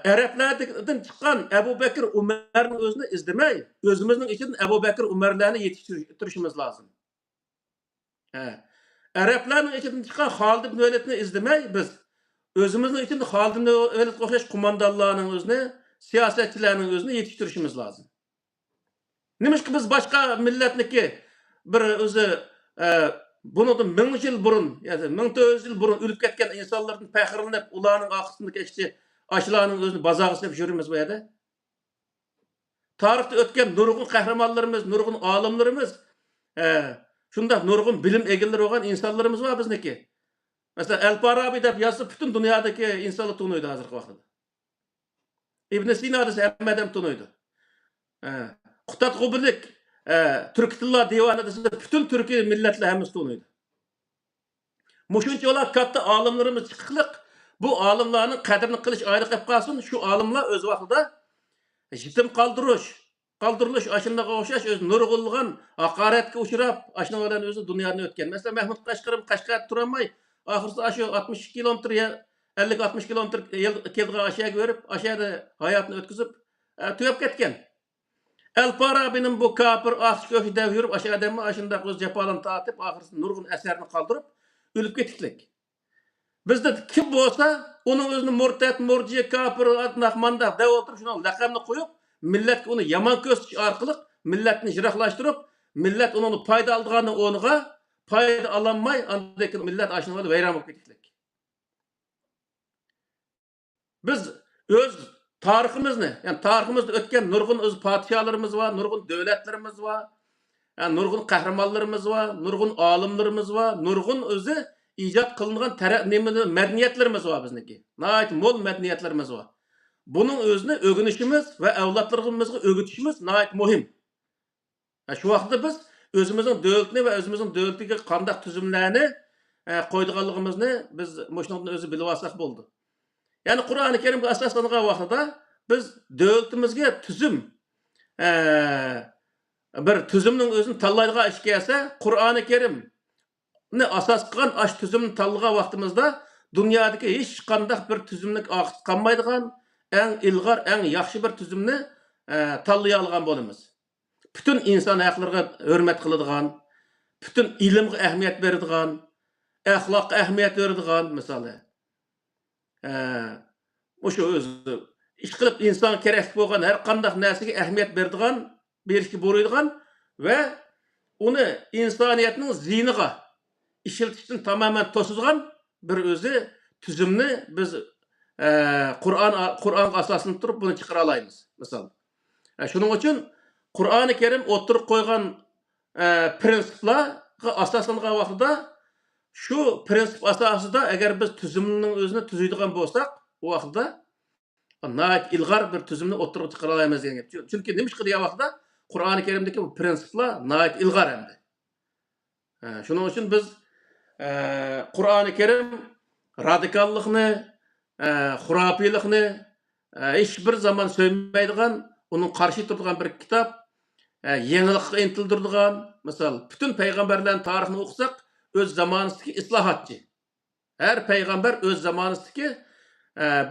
Araplardan çıkan Ebu Bekir Umar'ın özünü izlemey, özümüzün için Ebu Bekir Umar'larını yetiştirişimiz lazım. Arapların içinden çıkan Halid ibn Velid'ni izlemey, biz özümüzün için Halid ibn Velid qo'shash kumandanlarının özünü, siyasetçilerin özünü yetiştirişimiz lazım. Nimiş ki biz başka milletniki bir özü bunu da 1000 yıl burun, yani 1400 yıl burun ölüp ketken insanların pəxirlenip, ularının arkasındaki işte aşılarının özünü bazağısınıp jürümüz bu yerde. Tarihte ötken nurgun kahramanlarımız, nurgun alimlerimiz, şunda nurgun bilim egilleri olan insanlarımız var bizdeki. Mesela El-Farabi dep yazıp bütün dünyadaki insanı tunuydu hazırki vaxtıda. İbn Sina dese Ahmedem tunuydu. Xutat G'ublik, Türk Tilla Divanı dese bütün Türkiye milletli hemiz tunuydu. Muşunca olar katta alimlerimiz çıkıklık, bu alimlerin kadrini kılış ayrı qilib qalsın, şu alimler öz vaqtida jitim qaldırılış aşındaga o'xshash öz nurg'ulg'an haqoratga uchrab, ashnalardan o'zi dunyodan o'tgan. Mesela Mahmud Qashqarim Qashqarda turolmay, oxirida shu 60 kilometr 50-60 kilometr keldiga aşağı verip, aşağıda hayatını o'tkazib, tugab ketgan. El-Farabi'nin bu kafir ahç köşede yürüp aşağıda mı aşında öz japalan tatip, oxirida nurg'un eserini qaldırıp ölüp ketdik. Bizde kim olsa onun özünü murtat, murciye, kafir, nahmanda dev oturup şuna lakabını koyup millet onu yaman köstüş arkalık milletini jiraklaştırıp millet onun payda aldığını onuğa payda alanmay andaki millet aşınıvadı veyran olup kettik. Biz öz tarihimizni, yani tarihimizde ötken nurgun öz padişahlarımız var, nurgun devletlerimiz var, yani nurgun kahramanlarımız var, nurgun alimlerimiz var, nurgun özü icat kılıngan medeniyetlerimiz var bizdeki. Nayet mol medeniyetlerimiz var. Bunun özüne ögünüşümüz ve evlatlarımızı ögütüşümüz nayet muhim. Şu vaxtda biz özümüzün devletini ve özümüzün devletine kandak tüzümlerini koyduğumuzunu biz moşnunun özü bilip alsak buldu. Yani Kur'an-ı Kerim'e asaslanılan vaxtda biz devletimizge tüzüm bir tüzümün özünü tallaydığa iş gelse Kur'an-ı Kerim ne asas kılan aş tüzümünü tallığa vaxtımızda dünyadaki hiç kandak bir tüzümlük ağıt kalmaydıgan en ilgar, en yaxşı bir tüzümünü tallaya algan bolumuz. Bütün insan haklarına hürmet kılıdığan, bütün ilimge ehmiyet verdiğan, ahlak ehmiyet verdiğan misalı. Şu özü iş kılıp insan kerek bolgan her kandak näsige ehmiyet verdiğan, berişki boruydigan ve onu insaniyetinin ziyniga işiltişten tamamen tosuzgan bir özü tüzümünü biz Kur'an asasını tutup bunu çıkara alayımız. Misal. Şunun için Kur'an-ı Kerim oturup koygan prensipler asaslanılan vaxtida şu prensip asasında eğer biz tüzümünün özünü tüzüydüğün bolsak o vaxtida nayet ilgar bir tüzümünü oturup çıkara alayımız. Çünkü demiş ki diye vaxtida Kur'an-ı Kerim'deki bu prensipler nayet ilgar hem de. Şunun için biz Kur'an-ı Kerim radikallıkını, hurafilikni hiçbir zaman söylemeydiğen, onun karşı durduğun bir kitap, yenilikle intildirdiğen, mesela bütün peygamberlerin tarihini okusak, öz zamanındaki islahatçı. Her peygamber öz zamanındaki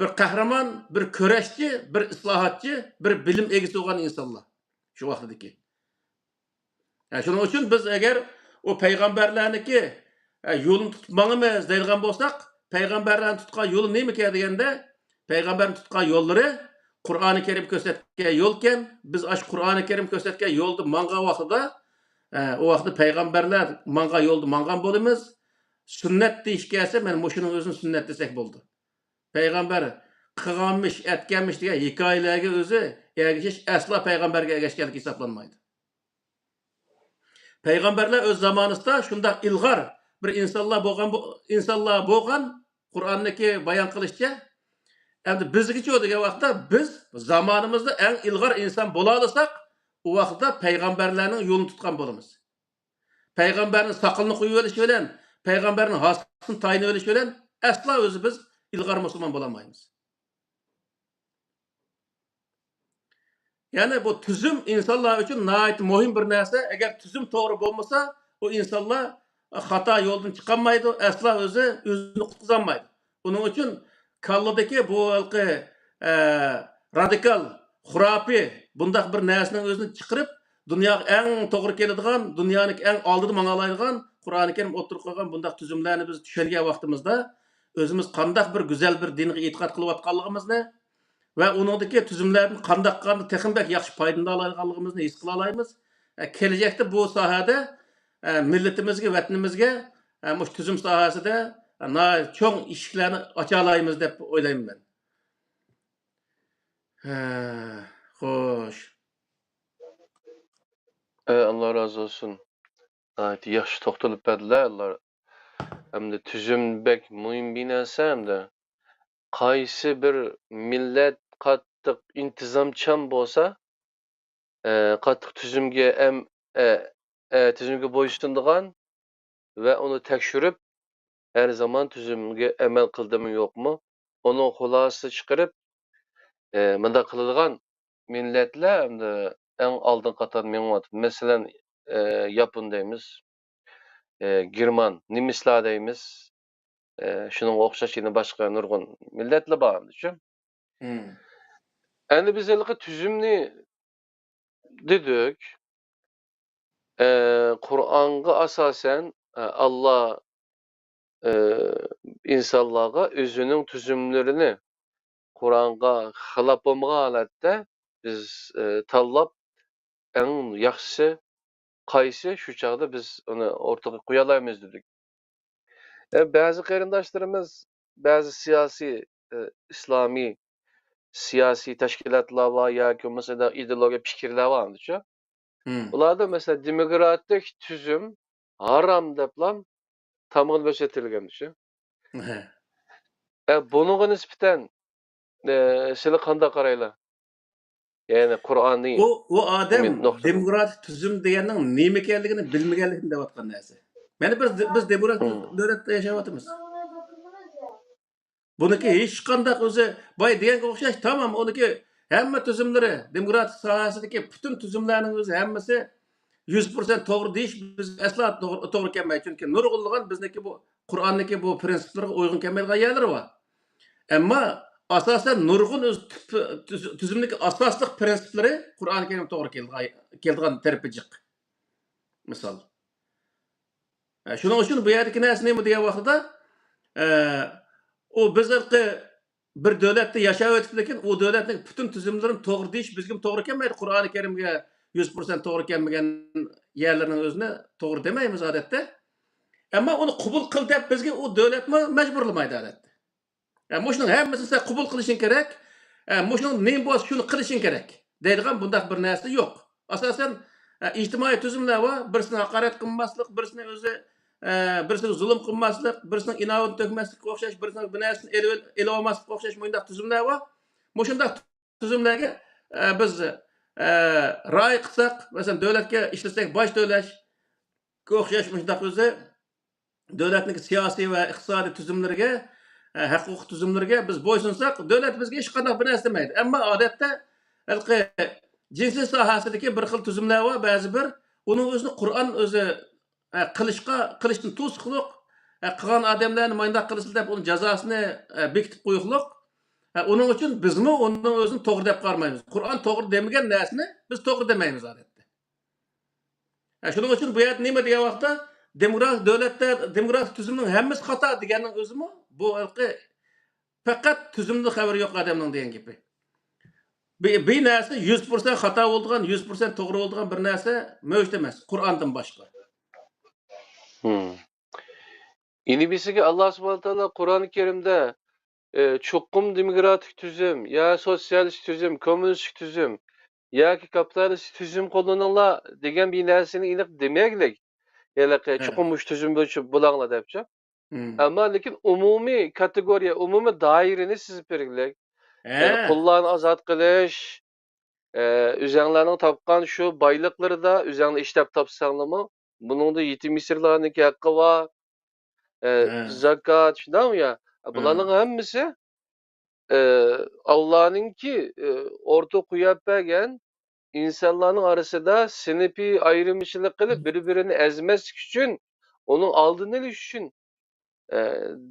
bir kahraman, bir köreşçi, bir islahatçı, bir bilim egisi olan insanlar. Şu vaxtdaki. Şunun için biz eğer o peygamberlerdeki yo'lini tutib mangimiz deydigan bo'lsak, payg'ambarlarning tutgan yo'li nima ekan deganda, payg'ambarning tutgan yo'llari Qur'oni Karim ko'rsatgan yo'l ekan. Biz ash Qur'oni Karim ko'rsatgan yo'lni mangan vaqtida, o vaqtda payg'ambarlar mangan yo'lni mangan bo'lamiz. Sunnat deyish kelsa, men mushuning o'zini sunnat desak bo'ldi. Payg'ambar qilganmish, etganmish degan hikoyalarga o'zi ergashish aslo payg'ambarga ergashganlik hisoblanmaydi. Payg'ambarlar o'z zamonida shunday ilg'or bir insonlar bo'lgan Qur'onniki bayon qilishicha, endi bizgacha degan vaqtda biz zamonimizda eng ilg'or inson bo'la olsak, u vaqtda payg'ambarlarning yo'lini tutgan bo'lamiz. Payg'ambarning soqolini qo'yib olish bilan, payg'ambarning hosini tayinib olish bilan aslo o'zi biz ilg'or musulmon bo'la olmaymiz. Yani bu tüzüm insanlar için nihayet mühim bir narsa. Eğer tüzüm doğru olmasa o insanlar hata yoldan çıkamaydı. Asla özünü kutlanmaydı. Onun için kalladaki bu radikal, hurapi bundak bir narsanın özünü çıkarıp dünyaya en doğru keladigan, dünyanın en aldığı manalaydigan Kur'an-ı Kerim oturup koygan bundak tüzümlerini biz düşergen vaktimizde özümüz kandak bir güzel bir diniga itiqat kılıvatkanlığımızı ve onundaki tüzümlerin kandak texinbek yaxşı paydını alaydiganligimizni his qila olamiz. Kelajakda bu sohada millatimizga, vatanimizga mush tüzüm sohasida cho'ng eshiklarni ocha olamiz deb o'ylayman men. Xo'sh. Allah razı olsun. Gayet yaxşı to'xtalib berdilar. Hem de tüzüm bek mühim bir narsa hem de. Qaysi bir millet qattiq intizamchan bo'lsa, qattiq tüzümge bo'ysundigan ve onu tekshirib her zaman tüzümge amel qildimi yo'qmi, onun xulosasi chiqarib, bunda qiladigan milletler hem de en aldın qator menyapti. Masalan, Yapon deymiz, German, nemislar deymiz. Şunun o'xshash yana boshqa nurg'un millatlar bor dedim. Endi biz halqa tüzümni dedik. Qur'onga asosan Allah insonlarga o'zining tüzümlerini Qur'onga xilof bo'lmagan holatda biz tanlab eng yaxshisi qaysi shu chog'da biz uni o'rtaga qo'ya olamiz dedik. Bazı qarindoshlarimiz, bazı siyosiy, islomiy siyasi teşkilatlar var ya ki mesela ideoloji fikirler var anladın. Ularda mesela demokratik tüzüm haram deplam tamamını beşetilgen düşün. Bununla nispeten seni kanda karayla. Yani Kur'an'ı O adam demokratik tüzüm diyenin neymekenligini bilmegenligini devatkan neyse. Yani biz demokratik devlette yaşavatımız. Buniki hiç kandak o'zi boy deganga o'xshash tamam uniki hamma tuzumlari demokratik sohasidagi butun tuzumlarning o'zi hammasi 100% to'g'ri deyish biz aslo to'g'ri kelmaydi. Chunki nurg'unlagan bizniki bu Qur'onniki bu prinsiplarga uyg'un kelmaydigan yerlari bor. Ammo asosan nurg'un o'z tuzumniki asosli prinsiplari Qur'oni Karim to'g'ri keladigan tarafi jiq. Misol. Shuning uchun bu yerdagi narsa nima degan vaqtida o bizlarga bir devlette yaşayıp ötüplekin o devletin bütün tüzümlerin doğru deyiş bizim doğru kelmeydi. Kur'an-ı Kerim'e 100% doğru kelmegen yerlerinin özüne doğru demeyimiz adette. Ama onu kubul kıl dep bizge o devlet mi mecburlamaydı adette. Yani muşunun hemmesini sen kubul kılışın gerek. Muşunun neyin boğaz şunu kılışın gerek. Deydiğen bundak bir nersi yok. Asasen ictimai tüzümler var. Birisine hakaret kılmaslık, birisine özü birisine zulüm kılmaslık, birisine inavut dökmeslik okşaş, birisine binesini ele olmaslık okşaş muyundak tüzümler var. Muşundak tüzümlerge biz ray kılsak, mesela devletke işlesek baş devlet okşaş muyundak özü devletin siyasi ve iktisadi tüzümlerge, hukuk tüzümlerge biz boysunsak, devlet bizge hiç kadar bir esnemeydi. Ama adette cinsi sahasideki bir xil tüzümler var, bazı bir, onun özünü Kur'an özü qilishdan to'sqiliq qilgan odamlarni mayndaq qilishdi deb uning jazosini bekitib qo'yiqliq. Uning uchun bizmi uning o'zini to'g'ri deb qaramaymiz. Qur'on to'g'ri demagan narsani biz to'g'ri demaymiz odatda. Shuning uchun bu yerda nima degan vaqtda demokratik tüzümün hemmesi hata degenin özü mü? Bu halkı fakat tüzümde haberi yok adamın deyen gibi. Bir narsa 100% hata olduğun, 100% doğru olduğun bir narsa mevcut emas. Kur'an'dan başka. Hmm. İnibisiga Allah subhanahu wa ta'ala Kur'an-ı Kerim'de çokum demokratik tüzüm, ya sosyalist tüzüm, komünist tüzüm, ya ki kapitalist tüzüm kullanıla degen bir narsani iniq demeglik. Yalaqi Evet. çokum uç tüzüm bölüşüp bulangla depçi. Hmm. Ama lekin umumi kategoriya, umumi dairini sizip bergilek. Yani He. kullarını azat qilish, üzerlerinin tapkan şu baylıkları da üzerine işlep tapsanlama. Bunun da yetim misirlarındaki hakkı var. He. Zakat, şundan ya. He. Bunların hemmisi Allah'ınki orta koyup bergen insanların arasında sinipi ayrımcılık kılıp birbirini ezmeslik için onun aldığını eliş için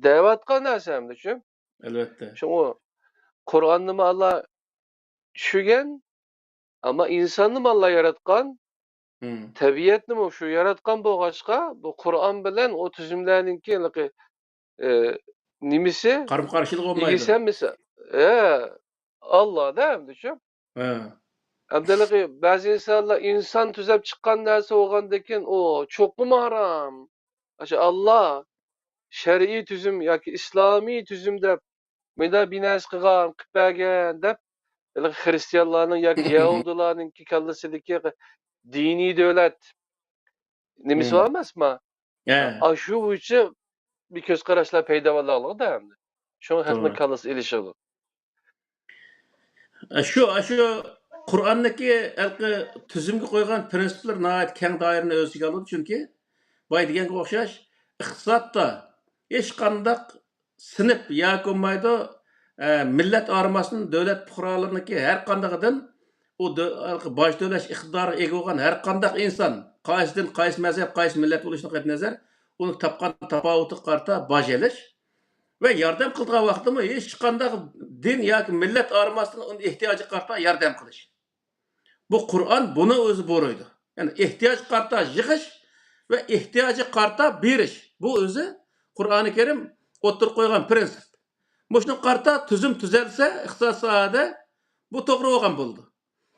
devatkan narsa düşün. Elbette. Şu o Kur'an'ı mı Allah düşügen ama insanı mı Allah yaratkan, Hmm. tabiatını mı şu yaratkan boğaçka bu Kur'an bilen o tüzümlerinki nimisi Karım karşılık olmaydı. ilgisen mesela Allah değil mi düşün? He. Abdülhaki bazı insanlar insan tüzep çıkan derse oğandakin o çok mu haram? Aşağı Allah şer'i tüzüm ya ki İslami tüzüm dep meda binas kıgan kıpagen dep Hristiyanların ya ki Yahudilerin ki kallasıdaki dini devlet nimisi Hmm. olmaz mı? He. Aşı uçu bir göz karışla peyda vallahi da hem de. Şu haklı Doğru. kallası ilişiyor. Şu Kur'an'daki tüzümge koygan prensipler nahayet keng dairini öz içine alır çünkü bay degenge okşaş iqtisatda hech qandaq sinip yoki bo'lmaydi millat armasının davlat fuqarolarniki har qandaqadan u boj to'lash iqtidori ega bo'lgan har qandaq inson qaysi din qaysi mazhab qaysi millat bo'lishidan qat'iy nazar uni topgan tafovuti qarta boj elish ve yardım kıldığı vaxtımı hiç qandaq din yoki millat armasının onun ehtiyacı qarta yardım qilish. Bu Kur'an buni o'zi boruydu. Yani ihtiyaç qarta yig'ish ve ihtiyacı qarta berish. Bu o'zi Qur'oni Kerim o'tirib qo'ygan prinsip. Mushuni qarta tuzum tuzalsa iqtisod sohasida bu to'g'ri bo'lgan bo'ldi.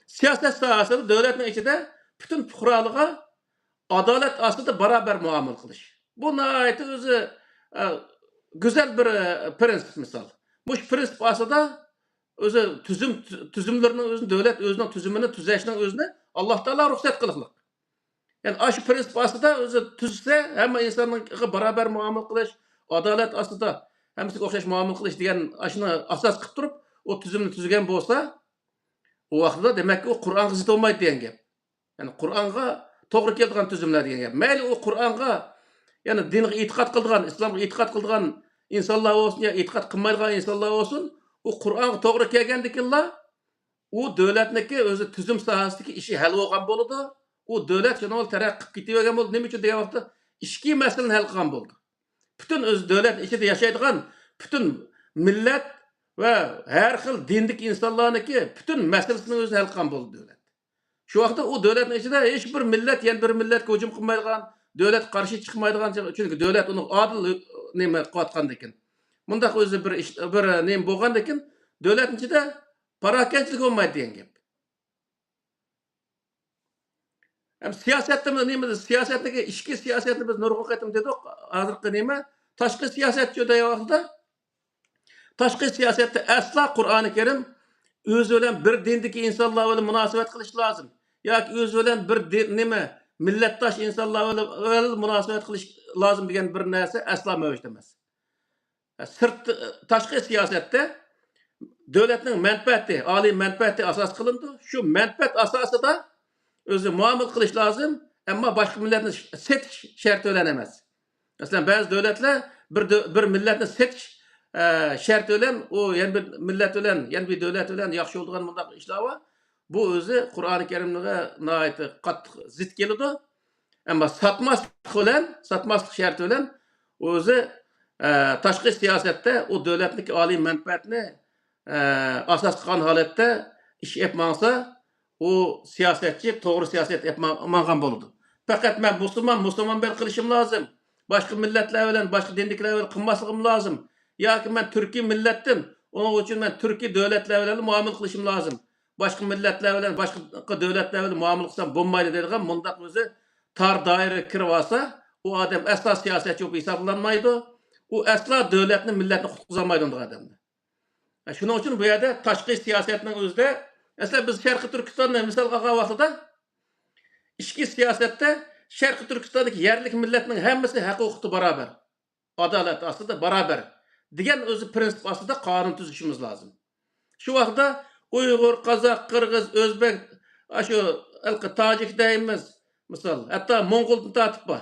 Siyoset sohasida davlatning ichida butun fuqarolarga adolat ostida barobar muomala qilish. Bu nihoyat o'zi güzel bir prensip misal. Mush prinsip aslida o'zi tüzümlerinin özünü devlet özünün tüzümünü tüzeşinin özünü Allah Teala ruhsat kılıqlık. Yani aşı prinsip aslında özü tüzse hem insanın beraber muamele kılış, adalet aslında hemisi okşaş muamele kılış diyen aşını asas kılıp durup o tüzümünü tüzgen bolsa o vaxtda demek ki o Kur'an zıt olmaydı diyen gep. Yani Kur'an'a doğru keldiğin tüzümler diyen gep. Meyli o Kur'an'a yani dinge itikat kıldığan, İslam'a itikat kıldığan insanlar olsun ya itikat kılmaydigan insanlar olsun o Kur'an'a doğru kelgendikilla o devletniki özü tüzüm sahasidagi işi hal bo'lgan bo'ldi. O devlet şunu taraqqi ketavergan bo'ldi. Nima uchun degan vaqtda ichki masalani hal qilgan bo'ldi. Bütün öz devlet ichida yashaydigan bütün millat va har xil dindik insonlarniki bütün masalasini o'zi hal qilgan bo'ldi devlet. Shu vaqtda o devletning ichida hech bir millat yana bir millatga hujum qilmaydigan, devlet qarshi chiqmaydigan chunki devlet uni adil nima qilayotgan ekan. Bundaq o'zi bir nima bo'lgan ekan, devletning ichida parakentlik olmaydi degan gap. Hem siyasetde neyimiz? Siyasetteki içki siyasetini biz nurgul qatim dedik. Hazırkı neymi? Taşkı siyaset jodayağında. Taşkı siyasette asla Kur'an-ı Kerim öz ölen bir dindeki insanlar öyle münasebet kılış lazım. Ya ki öz ölen bir neymi? Millettaş insanlar öyle münasebet kılış lazım diyen bir neyse asla mevcut demez. Taşkı siyasette devletin menfaati, ali menfaati asas kılındı. Şu menfaat asası da özü muamele kılış lazım ama başka milletin setiş şartı öğrenemez. Mesela bazı devletler bir milletin setiş şartı öğren, o yani bir millet öğren, yani bir devlet öğren, yaxşı olduğun bunda işler var. Bu özü Kur'an-ı Kerim'e nait kat zıt geliyordu. Ama satmazlık şartı öğren, o özü taşkı siyasette o devletin ali menfaatini asas kılan halette iş yapmazsa o siyasetçi doğru siyaset yapmagan boludu. Fakat ben Müslüman ben kılışım lazım. Başka milletler bilen, başka dinlikler bilen kılmasligim lazım. Ya ki ben Türkiye millettim. Onun için ben Türkiye devletler bilen muamele kılışım lazım. Başka milletler bilen, başka devletler bilen muamele kılsam bulmaydı dediğim mundaq özü tar daire kirip alsa, o adam asla siyasetçi olup hesaplanmaydı. O asla devletini, milletini kutkuzamaydı ondan adamda. Şunun için bu yerde taşkı siyasetinin özde, mesela biz Şarkı Türkistan'da misal kalkan vaxtıda, İçki siyasette Şarkı Türkistan'daki yerlik milletinin hemmesi hak hukuku beraber. Adalet aslında beraber. Diyen özü prensip aslında kanun tüzüşümüz lazım. Şu vaxtda Uygur, Kazak, Kırgız, Özbek, şu Tacik deyimiz, misal, hatta Mongol'dan tatip var.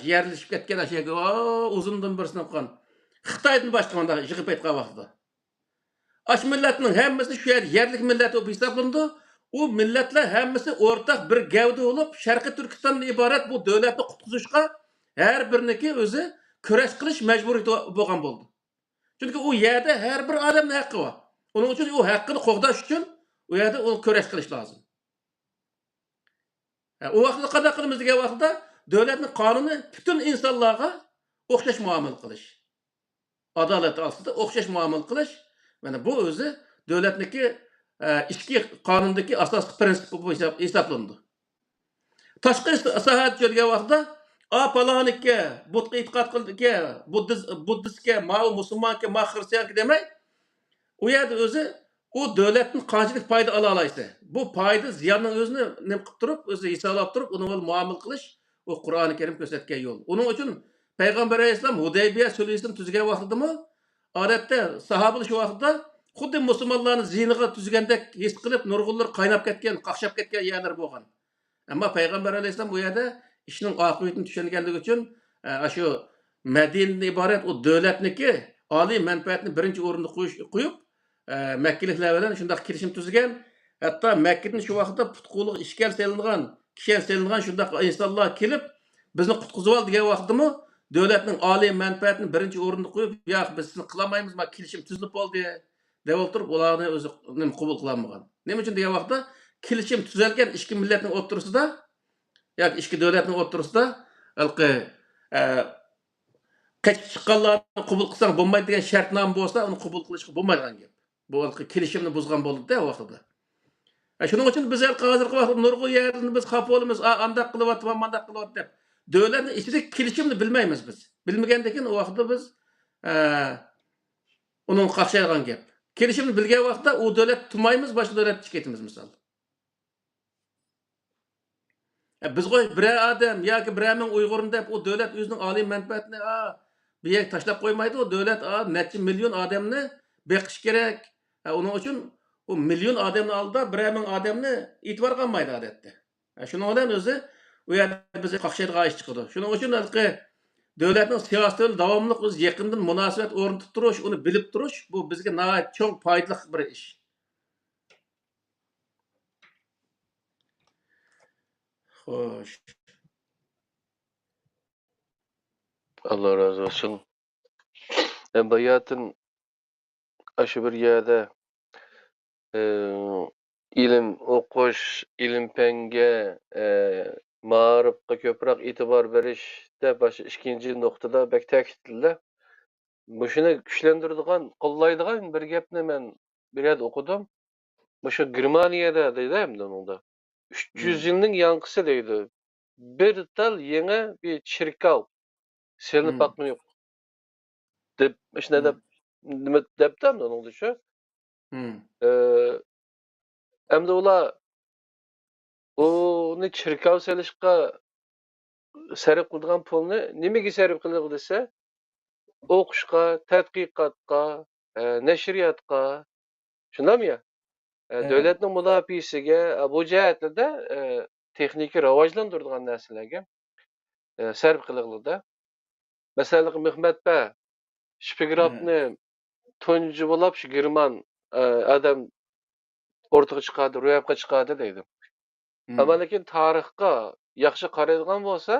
Yerleşip ketken aşağı uzundan birisini okuyan. Xitay'dan başkanında jıgıp etken vaxtda. Aş milletinin hemmesi şu yerlik millet olup hesaplandı. O milletler hemmesi ortak bir gavda olup Şarkı Türkistan'dan ibaret bu devletni kutquzuşqa her biriniki özü köreş qilish mecburi bo'lgan bo'ldi. Çünkü o yerde her bir adamın hakkı var. Onun için o hakkını qo'g'dash uchun o yerde o köreş qilish lazım. O vaqtda qanday qilamiz degan vaqtda davlatning qonuni bütün insonlarga o'xshash muomala qilish. Adalet aslında o'xshash muomala qilish. Mana bu o'zi davlatniki ichki qonundagi asosiy prinsip bo'lib hisoblanadi. Tashqi sahat jo'lgan vaqtda palanikka, butga e'tiqod qildiki, buddistga, musulmonga, xristianga demay, u yerda o'zi u davlatning qanchalik foyda ola olsa, bu foyda ziyonning o'zini nim qilib turib, o'zi hisoblab turib, uni muomala qilish u Qur'oni Karim ko'rsatgan yo'l. Uning uchun Payg'ambar alayhisalom Hudaybiya sulhini tuzgan vaqtidami, odatda sahobalar shu vaqtda xuddi musulmonlarni ziyniga tuzgandek his qilib, nurg'unlar qaynab ketgan, qaqshab ketgan yerlar bo'lgan. Ama Peygamber Aleyhisselam bu yerde işinin akıbetini düşüngenlik için şu Medine'den ibaret o devletniki ali menfaatini birinci orunda koyup Mekkelikler bilen şundak kirişim tüzgen. Hatta Mekke'nin şu vakitte putkuluk işgal selingan, kişen selingan şundak insanlar kelip bizni kutkuzu al diye vakitte mi devletin ali menfaatini birinci orunda koyup ya biz sizni kılamayımız ma kirişim tüzülüp ol diye dev oturup olarını özü kubul kılanmagan. Ne için diye vakitte kilişim tüzelken işki milletin oturusida yoki ishki davlatning o'rtasida qochib chiqqanlarni qabul qilsang bo'lmaydi degan shartnoma bo'lsa, uni qabul qilishga bo'lmaydigan gap. Bu kelishimni buzgan bo'ldi-da o vaqtida. Shuning uchun biz hozirgi vaqtda nurg'un yerni biz xafa bo'lamiz, andaq qilyapti, mandaq qilyapti deb. Davlatning ichidagi kelishimni bilmaymiz biz. Bilmagandan keyin o vaqtda biz uni qarshaydigan gap. Kelishimni bilgan vaqtda u davlat tumaymiz, boshqa davlatga ketamiz misol. Biz qo'y bir odam yoki birning Uyg'urini deb o davlat o'zining oliy manfaatini bu yerga tashlab qo'ymaydi. O davlat necha million odamni beqish kerak. Uning uchun o million odamning oldida birning odamni e'tibor qilmaydi odatda. Shuning bilan o'zi u yerda bizni qaqshaydigan ish chiqadi. Shuning uchun davlatning siyosatini davomli o'z yaqindan munosabat o'rnatib turish, uni bilib turish bu bizga nihoyat cho'ng foydali bir ish. Xo'sh. Allah razı olsun. Bayatın aşı bir yerde ilim okuş, ilim penge, mağrıpka köprak itibar veriş de başı ikinci noktada bek ta'kidledi. Başını güçlendirdiğin, kollaydigan bir gapni men bir yerde okudum. Başı Germaniyada deydi hem de onda. 300 yılın yankısı deydi. Bir tal yeni bir çirkav selinip bakmıyor. Dep, işte deptem de oldu şu. Hem de ola onu çirkav selişka sarf qilgan pulni nimaga sarf qiladi desa, o'qishga, tadqiqotga, nashriyotga, shundaymi ya? Davlatning mudofaasiga bu jihatlarda texnika rivojlantiradigan narsalarga sarf qilinadi. Masalan, Mehmetba Shpigrovni tunji bo'lib shu German odam o'rtaga chiqadi, ro'yobga chiqadi deydi. Ammo lekin tarixga yaxshi qaraydigan bo'lsa,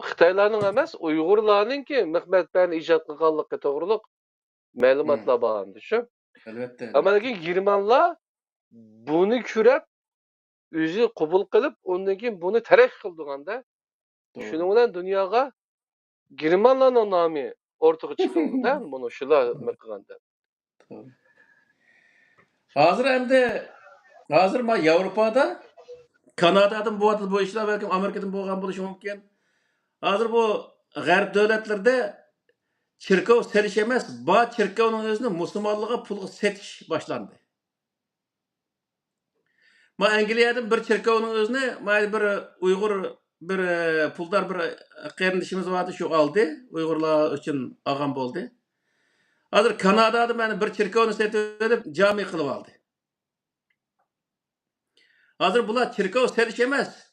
Xitoylarning emas, Uyg'urlarningki Mehmetbani ijod qilganligi to'g'riliq ma'lumotlar bordi shu. Albatta. Ammo lekin Germanlar buni ko'rib özü qabul qilib, ondan keyin buni taraqqiy qildiganda, Doğru. shuning bilan dunyoga Germanlarning nomi ortiga chiqildi-da, buni shular qilganda. Doğru. Hazır ma Avrupa'da Kanada'dan bu işler belki Amerika'dan bo'lgan bo'lishi mumkin. Hazır bu G'arb davlatlarida çirkov selish emas, ba çirkovning o'zini musulmonlarga pulga setish boshlandi. Ma Angliyadan bir çirkovning o'zini bir Uyg'ur bir puldar bir qarindishimiz vardı shu oldi. Uyg'urlar uchun olgan bo'ldi. Hazır Kanada'da mana bir çirkovni setib olib jami qilib oldi. Hazır bular çirkov selish emas.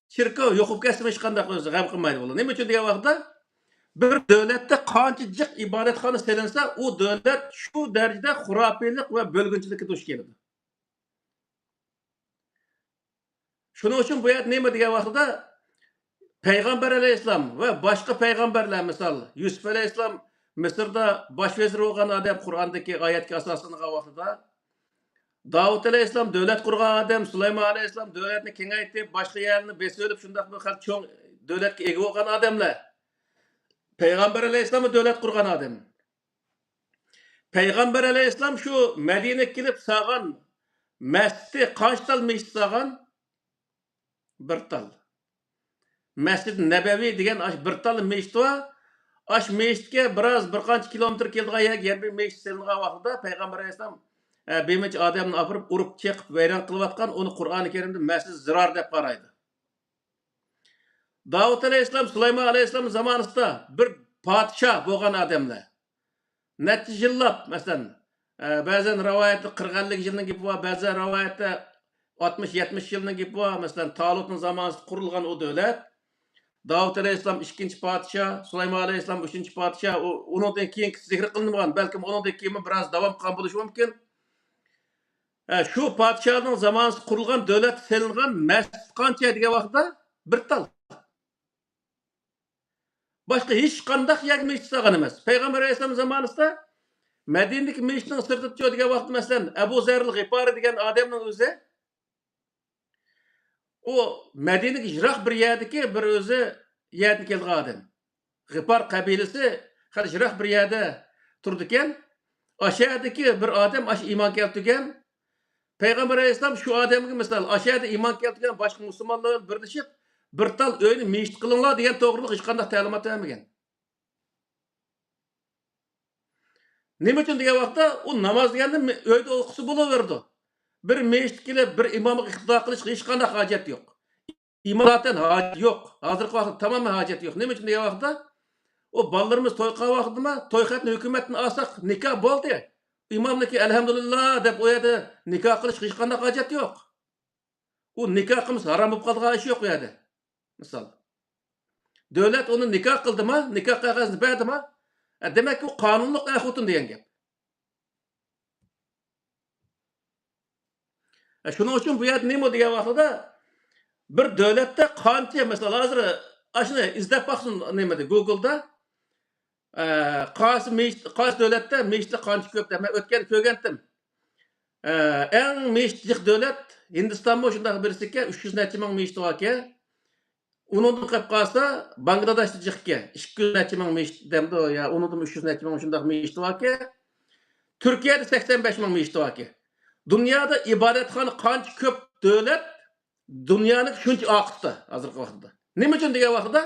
Çirkov yo'qib ketsin hech qanday o'zi g'am qilmaydi bular. Nima uchun degan vaqtda bir davlatda qancha jiq ibodatxona selinsa, u davlat shu darajada xurofiylik va bo'lgunchilikka duch keladi. Shuning uchun bu yer nima degan vaqtda Payg'ambar alayhissalom va boshqa payg'ambarlar misol Yusuf alayhissalom Misrda bosh vazir bo'lgan odam Qur'ondagi oyatga asoslangan vaqtida Davud alayhissalom davlat qurgan odam, Sulaymon alayhissalom davlatni kengaytirib, boshqa yerni besib olib, shundaq bir xil cho'ng davlatga ega bo'lgan odamlar. Payg'ambar alayhissalom davlat qurgan odam. Payg'ambar alayhissalom shu Madinaga kelib sog'an masjidni qanchatal masjid sog'an? Bir tal. Masjid Nabaviy degan bir tal masjid va ash masjidga bir qancha kilometr keldigan yer bir masjid selingan vaqtida Payg'ambar alayhissalom beminch odamni opirib urib cheqib vayron qilayotgan uni Qur'oni Karimda masjid zirar deb qaraydi. Davud alayhissalom, Sulaymon alayhissalom zamonasida bir podshoh bo'lgan odamlar. Necha yillab, masalan, ba'zan rivoyatda 40 yilning gapi bor, ba'zan rivoyatda 60-70 yilning gapi bor. Masalan, Talutning zamonasida qurilgan o davlat. Davud alayhissalom 2-podshoh, Sulaymon alayhissalom 3-podshoh, undan keyin zikr qilinmagan, balkim undan keyin biroz davom qilgan bo'lishi mumkin. Shu podshohning zamonasida qurilgan davlat selingan masjid qancha degan vaqtda bir tal. Başka hiç qandaq yer meclis sağan emas. Peygamber Aleyhisselam zamanında Medine'deki meclisinin sırtı tutuyor degan vaqt mesela Ebu Zer'il G'ifari degan adamның o'zi o Medine'deki jiroq bir yerdeki bir o'zi yerdan kelgan odam. G'ifar qabilasi hali jiroq bir yerda turdi ekan. O'shadagi bir odam ash iymon keltirgan. Peygamber Aleyhisselam shu odamga mesela o'shada iymon keltirgan boshqa musulmonlar birlashib bir tal öyle meclis qılınlar degan to'g'riliq hech qanday ta'limot bermagan. Nima uchun degan vaqtda u namoz deganda uyda o'qisi bo'laverdi. Bir meclis kelib bir imomga iqtido qilish hech qanday hojat yo'q. İmamdan hojat yo'q. Hozirgi vaqtda tamoman hojat yo'q. Nima uchun degan vaqtda o bolalarimiz to'y qilgan vaqtida to'y xatni hukumatdan olsak nikoh bo'ldi. Imomniki alhamdulillah deb u yerda nikoh qilish hech qanday hojat yo'q. U nikoh qilsa harom bo'lib qolgan ish yo'q u yerda. Misal. Devlet onu nikah kıldı mı? Nikah qog'ozini berdi mi? Demek ki o qonunliq xotin degan gap. Shuning uchun bu yerda nima degan vaqtida bir davlatda qancha mesela hozir ashuni izlab baqsin nimada Google'da qaysi davlatda meclislar qancha ko'p deb men o'tgan ko'rgandim. Eng meclislik davlat Hindistonda shunday birsiki 300 necha ming meclis bor ekan. Undan qilib qolsa Bangladeshda jiqqa 200 necha ming meclis demdi ya undan 300 necha ming shunday meclis bor ekan. Turkiyada 85 ming meclis bor ekan. Dunyoda ibodatxona qancha ko'p davlat dunyoni shuncha oqitdi hozirgi vaqtda. Nima uchun degan vaqtda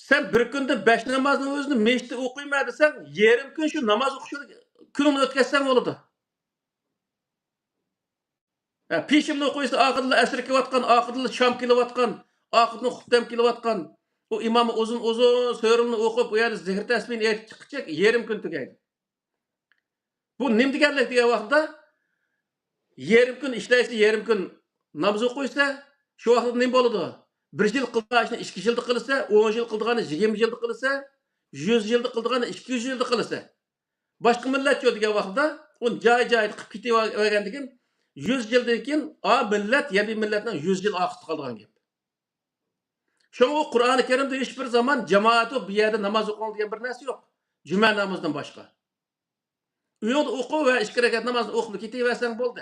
sen bir kunda 5 namozning o'zini meclisda o'qiyman desang, yarim kun shu namoz o'qishni kunini o'tkazsang bo'ladi. Peşimni o'qiysa, oxirda asr kelayotgan, oxirda shom kelayotgan, oxirda xutbam kelayotgan, o imom uzun so'rimni o'qib, u yerda zikr tasbihni aytib chiqacak, yarim kun tugaydi. Bu nima deganlik degan vaqtda yarim kun ishlaysa, yarim kun namoz o'qiysa, shu vaqtda nima bo'ladi? 1 yil qilganini 2 yilda qilsa, 10 yil qilganini 20 yilda qilsa, 100 yilda qilganini 200 yilda qilsa. Boshqa millat yo'q degan vaqtda uni joy-joyida qilib ketavergandan keyin 100 yıldan keyin millet yeni milletden 100 yıl akıt kaldıgan gibi. Şunu o Kur'an-ı Kerim'de hiçbir zaman cemaati bir yerde namaz okuyan diye bir nersi yok. Cuma namazından başka. Uyuyordu oku ve 2 rekat namazını okudu kitiversen boldu.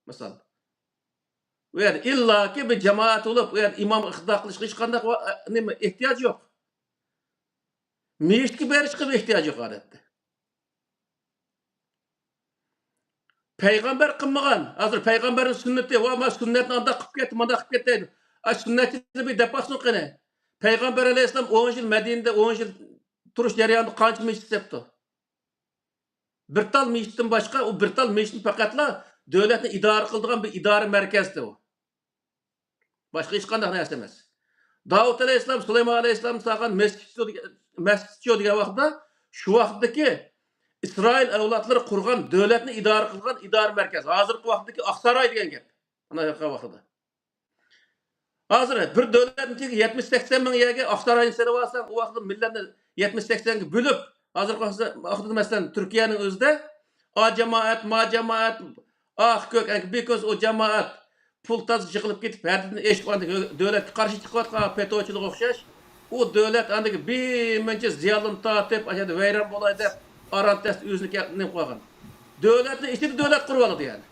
Mesela. Yani illaki bir cemaat olup yani imam iqtida qilishga hech qanday nima ehtiyoj yo'q. Meyitga berishga ehtiyoj yo'q odatda. Payg'ambar qilmagan. Hozir payg'ambarning sunnati va ma sunnatni anda qilib ketdi, manda qilib ketdi deydi. Sunnatni bir depasini qani. Payg'ambar alayhissalom 10 yil Madinada 10 yil turish jarayonida qancha meyit sepdi? Bir tal meyitdan boshqa u bir tal meyitni faqatla davlatni idora qiladigan bir idora markazida u. Boshqa hech qanday narsa emas. Davud alayhissalom, Sulaymon alayhissalom salgan masjid degan vaqtda shu vaqtdagi İsrail avlodlari qurgan davlatni idora qilgan idora markazi. Hozirgi vaqtdagi Oqsaroy degan gap. Ana yoqqa vaqtida. Hozir bir davlatniki 70-80 ming yerga Oqsaroyni serib olsang, u vaqtda millatni 70-80 ga bo'lib, hozirgi vaqtda masalan Turkiyaning o'zida A jamoat, ma jamoat, ah ko'k, because o jamoat pul taz yig'ilib ketib, hadini eshitganda davlatga qarshi chiqayotgan FETÖ'chilarga o'xshash, u davlat andagi bemincha ziyolini tortib, ashada vayron bo'lay deb arantas o'zini nima qo'ygan. Davlatni ichida davlat qurib oladi yani.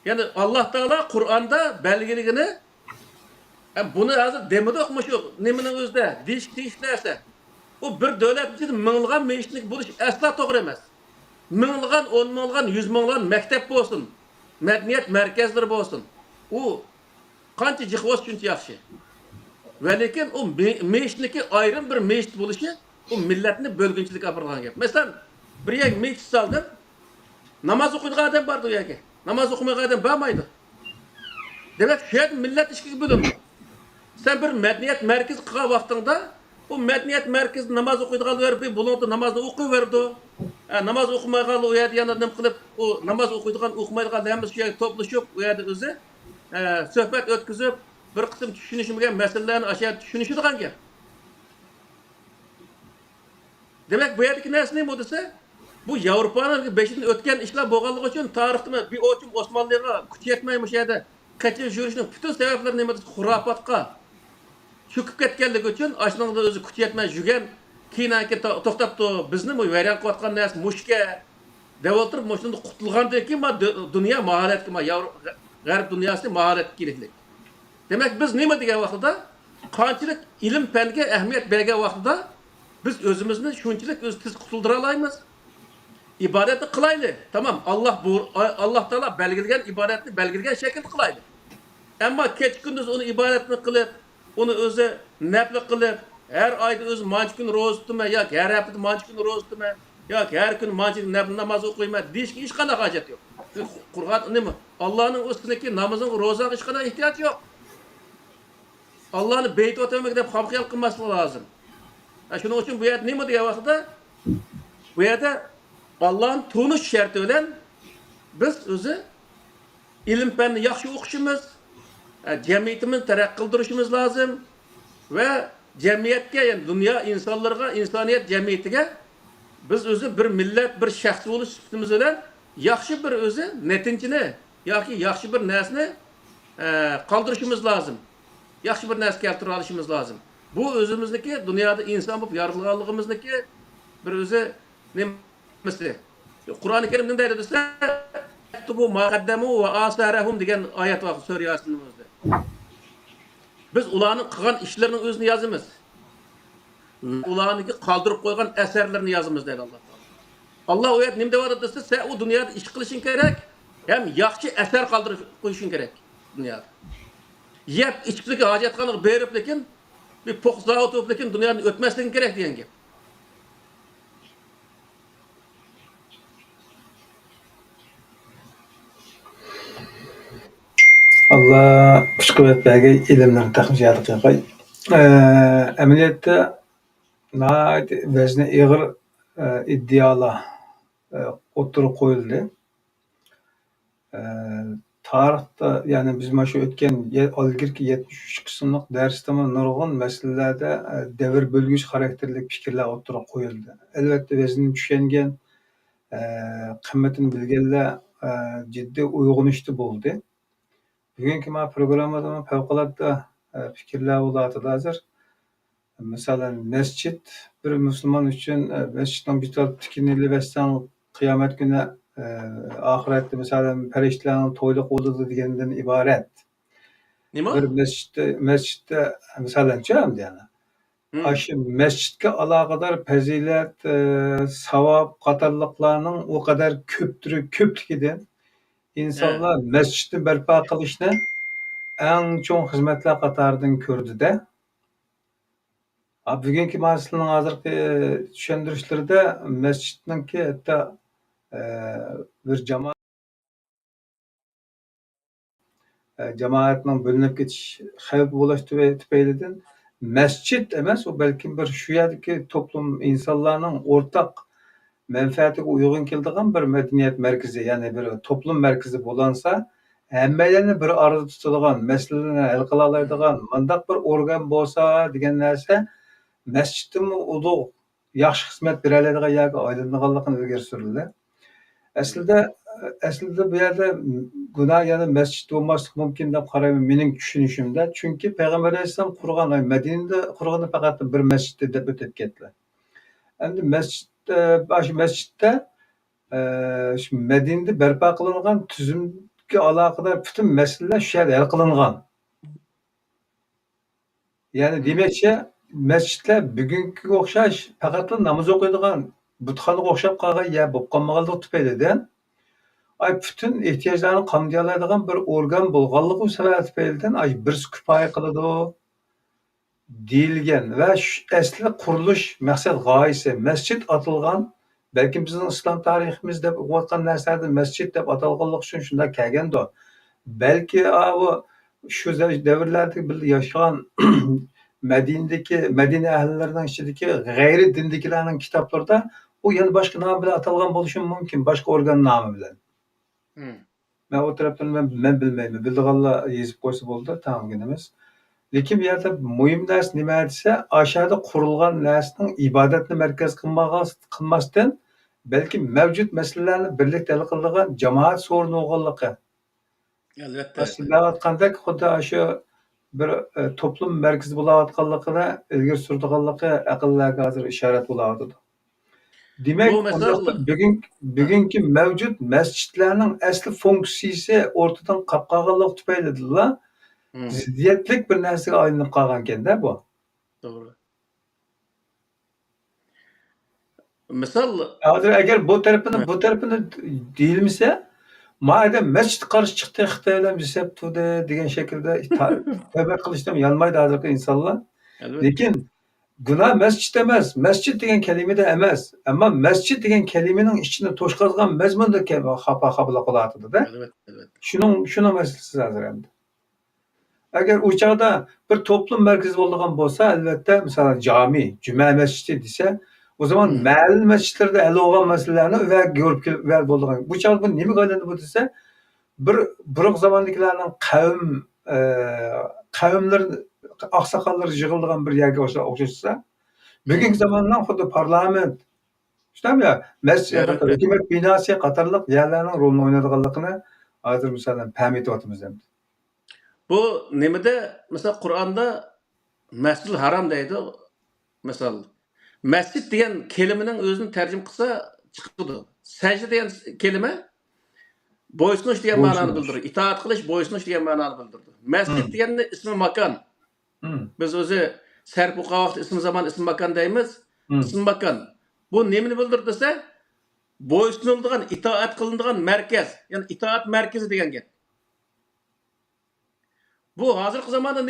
Yani Allah Teala Kur'an'da belgeligini bunu hazır demedik mi şu neminin özde değişik derse o bir devlet için mınılgan meyişlik buluş asla doğru emez. Mınılgan, 10 mınılgan, 100 mınılgan mektep olsun, medeniyet merkezleri olsun. O kança cıkvos çünkü yaxşı. Ve lekin o meyişlik ayrım bir meyişlik buluşu o milletini bölgünçülük yapırılan gibi. Mesela bir yer meyişlik saldın, namaz okuyduğu adam vardı o yerde. Namaz okumaya adam bağmaydı. Demek şu millet işki bölündü. Sen bir medeniyet merkezi kığa vaktinde o medeniyet merkezi namaz okuyduğu verip bulundu namazını okuyuverdi. Namaz okumaya o yerde yanına kılıp o namaz okuyduğu okumaydığı neyimiz şey toplaşıp o yerde özü sohbet ötküzüp bir kısım düşünüşümüge meselelerini aşağı düşünüşüdüğün gibi. Demek bu yerdeki nesne mi odası? Bu Avrupa'nın beşinin ötken işler boğalığı için tarihte bir oçum Osmanlı'ya küçük etmeymiş yerde kaçın jürişinin bütün sebepleri neydi? Hurafatka çöküp ketkenlik için aşınında özü küçük etmey jügen kinayki toktaptı bizni mi veren kıvatkan nes muşke devolturup muşunda kutulgan ki ma dünya maharet ki ma garip dünyası maharet kiriklik. Demek biz neyme diye vaxtıda kançılık ilim penge ehmiyet belge vaxtıda biz özümüzün şunçılık öz tiz kutuldura alayımız. İbadeti kılaylı. Tamam Allah Teala belgilgen ibadetini belgilgen şekilde kılaylı. Ama keç gündüz onu ibadetini kılıp, onu özü nefli kılıp, her ayda özü manç gün roz tutma, ya her hafta manç gün roz tutma, ya her gün manç gün nefli namaz okuyma, diş ki hiç kadar hacet yok. Kur'an ne mi? Allah'ın üstündeki namazın rozana hiç kadar ihtiyaç yok. Allah'ın beyti oturmak da hamkıyal kılması lazım. Şunun için bu yerde ne mi diye vaxtıda? Bu yerde Allah'ın tunuş şartı bilen biz özü ilim fenni yaxşı oquşumuz, cemiyetimiz terakki kıldırışımız lazım ve cemiyetke yani dünya insanlarga, insaniyet cemiyetiga biz özü bir millet, bir şahs oluş sütümüz bilen yaxşı bir özü netincini, yaxşı bir nesni kaldırışımız lazım. Yaxşı bir nes keltirip alışımız lazım. Bu özümüzdeki dünyada insan bulup yarılganlığımızdaki bir özü nemesi. Kur'an-ı Kerim ne der dese bu maqaddamu ve asarahum degan ayet var Sure Yasin'imizde. Biz ularning qilgan işlerinin özünü yazımız. Ularniki kaldırıp koygan eserlerini yazımız dedi Allah. Allah o ayet nimde var dese sen o dünyada iş kılışın gerek hem yaxşı eser kaldırıp koyuşun gerek dünyada. Yep içkilik hacetkanlık berip lekin bir pokzağı oturup lekin dünyanın ötmesliğin gerek diyen gibi. Allah kuş kuvvetlerge ilimlerini takmışyardık yapay. Emniyette vezne ağır iddialar oturup koyuldu. Tarihte yani bizim şu ötken algirki 73 kısımlık derste nurgun meselelerde devir bölgüç karakterlik fikirler oturup koyuldu. Elbette veznin düşengen kıymetini bilgenler ciddi uygunuştu buldu. Bugünkü programmada fevkalade fikirler oladı hazır. Mesela mescit bir Müslüman için mescitin bir taraf tikinili ve sen kıyamet günü ahiretde mesela periştelerin toyluk oludu degenden ibaret. Nima? Bir mescitte mesela çağım yani. Aşı mescitke alakadar fazilet, savap, qatarlıklarının o kadar köplükiden insanlar mescitti berpa kılışını en çok hizmetler qatardan kördü-de. Bugünkü masalaning hozirgi tushuntirishlarida mescitninki hatta bir cemaatning bo'linib ketish xavfi bo'lish tufaylidan masjid emas, u balkim bir shu yerdagi to'plum insonlarning o'rtaq manfaatiga uyg'un keladigan bir madaniyat markazi, ya'ni bir to'plum markazi bo'lansa, hammalarni bir arada tutadigan, masalalarni hal qila oladigan mandaq bir organ bo'lsa degan narsa masjidmi ulug' yaxshi xizmat bera oladigan yerga aylanganligini ilgari surildi. Aslida bu yerda gunoh yana masjid bo'lmasligi mumkin deb qarayman mening tushunishimda. Chunki Payg'ambar alayhissalom qurgan, Madinada qurganda faqat bir masjid deb o'tib ketdi. Endi masjidda shu Madinada barpo qilingan tuzumga aloqador butun masalalar shu yerda hal qilingan. Ya'ni demakchi, masjidlar bugungiga o'xshash faqat namoz o'qiydigan, butxonaga o'xshab qolgan yer bo'lib qolmaganligi tufaylidan bütün ehtiyojlarni qamday oladigan bir organ bo'lganligi sababi tufaylidan birisi kifoya qiladi deyilgan va asli qurilish maqsad g'oyasi masjid atilgan, balkim bizning islom tariximizda o'qiyotgan narsalardan masjid deb atalganligi uchun shunday kelgandi. Balki shu davrlarda birga yashagan Madina ahlilarining ichidagi g'ayri dindikilarning kitoblarida u yana boshqa nom bilan atalgan bo'lishi mumkin, boshqa organ nomi bilan. Ben o taraftan ben bilmeyim. Bildiğinler yazıp koysa bo'ldi, tamam emas. Lekin bu yerda muhim narsa nima desa, aşağıda kurulgan narsaning ibodatni markaz qilmasdan, balki mavjud masalalarni birlikda hal qiladigan jamoat so'rini bo'lganligi. Albatta. Aslida aytganda xuddi shu bir to'plum markazi bo'layotganligini ilgari suradiganligi aqllarga hozir ishorat bo'layotdi. Demek Bu mesela bugünkü mevcut mescitlerinin asli fonksiyasi ortadan qolganligi tufaylidir. Ziddiyetlik bir narsaga aylanib qolgan-da bu. Doğru. Misal Hozir agar bu tarafini deyilmasa, madem masjid qarshi chiqdi Xitoy bilan bisabdi degan shaklda tavba qilishdan yalmaydi hozirgi insonlar. Lekin Günah mescid emas. Mescid degan kalimada emas. Ammo masjid degan kalimaning ichini to'shqazgan mazmunda xafa qilyapti-da. Evet. Shuni masalasi hozir endi. Agar u chog'da bir to'plum markazi bo'lgan bo'lsa, albatta, masalan, jami, juma masjidi desa, o zaman mahalla masjidlarda hal bo'lgan masalalarni ular ko'rib kelib bo'lgan. Bu chog'da bu nimaga aylandi bu desa, bir zamondagilarning qavmlar oqsoqollar yig'ilgan bir yerga o'xshasa, bugungi zamondan xuddi parlament, shunday masjid, hukumat binosi qatorliq yerlarning rolini o'ynaydiganligini hozir masalan pamityapmiz endi. Bu nimada mesela Qur'onda Masjidul Haram deydi. Misal masjid degan kelimening o'zini tarjima qilsa chiqadi. Sajda degan kelime bo'ysunish degan ma'noni bildiradi. Itoat qilish, bo'ysunish degan ma'noni bildiradi. Masjid deganni ismi makon. Biz o'zi sarf o'qigan vaqt ism zamon, ism makon deymiz. Ism makon. Bu nimani bildiradi desa, bo'ysuniladigan, itoat qilinadigan markaz, ya'ni itoat markazi degan gap. Bu hozirgi zamonda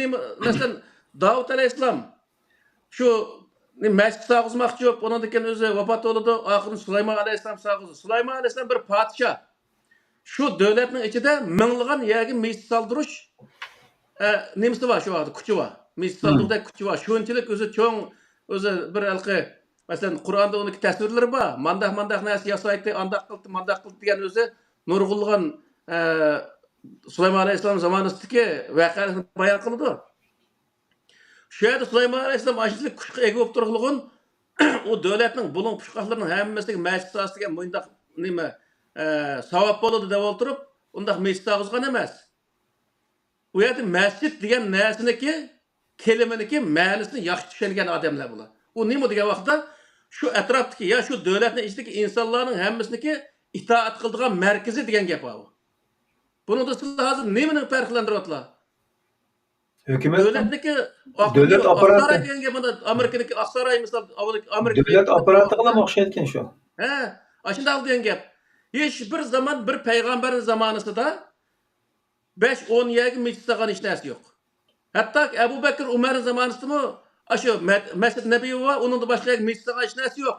masalan Davud alayhissalom shu masjid sog'izmoqchi bo'lib, undan keyin o'zi vafot bo'ldi. Oxirida Sulaymon alayhissalom sog'izdi. Sulaymon alayhissalom bir podshoh. Shu davlatning ichida minglagan yerga masjid soldirish nimasi bor shu vaqtda, kuchi bor. Masjid soldirda kuchi bor. Shunchalik o'zi cho'ng, o'zi bir alqi masalan Qur'onda uning tasvirlari bor. Mandaq narsa yasaydi, andaq qildi degan o'zi nurg'ulg'an Sulaymon alayhissalom zamonasidagi voqealarni bayon qildi. Shu yerda Sulaymon alayhissalom ashlilik kuchga ega bo'lib turganligin u davlatning buning pushqaqlarining hammasiga masjid so'zga mundaq nima savob bo'ladi deb o'tirib, undaq masjid so'zgan emas. U yerda masjid degan narsaniki, kelimaniki ma'nosini yaxshi tushungan odamlar bular. U nima degan vaqtda shu atrofdagi ya shu davlatning ichidagi insonlarning hammasiniki itoat qiladigan markazi degan gap bu. Buni da siz hozir nimani farqlantiryapsizlar? Hükümet Davlatniki devlet Aqsaray aparatı degan gapni Amerikaniki Aqsaray misol Amerika devlet aparatına mı okşayetken şu? He, aşındaq degan gap. Hiç bir zaman bir peygamberin zamanısında 5-10 yerga meclis saqan hech narsa yo'q. Hatto Abu Bakr Umarning zamonasida shu Masjid Nabaviy va uning boshqa meclis saqan hech narsa yo'q.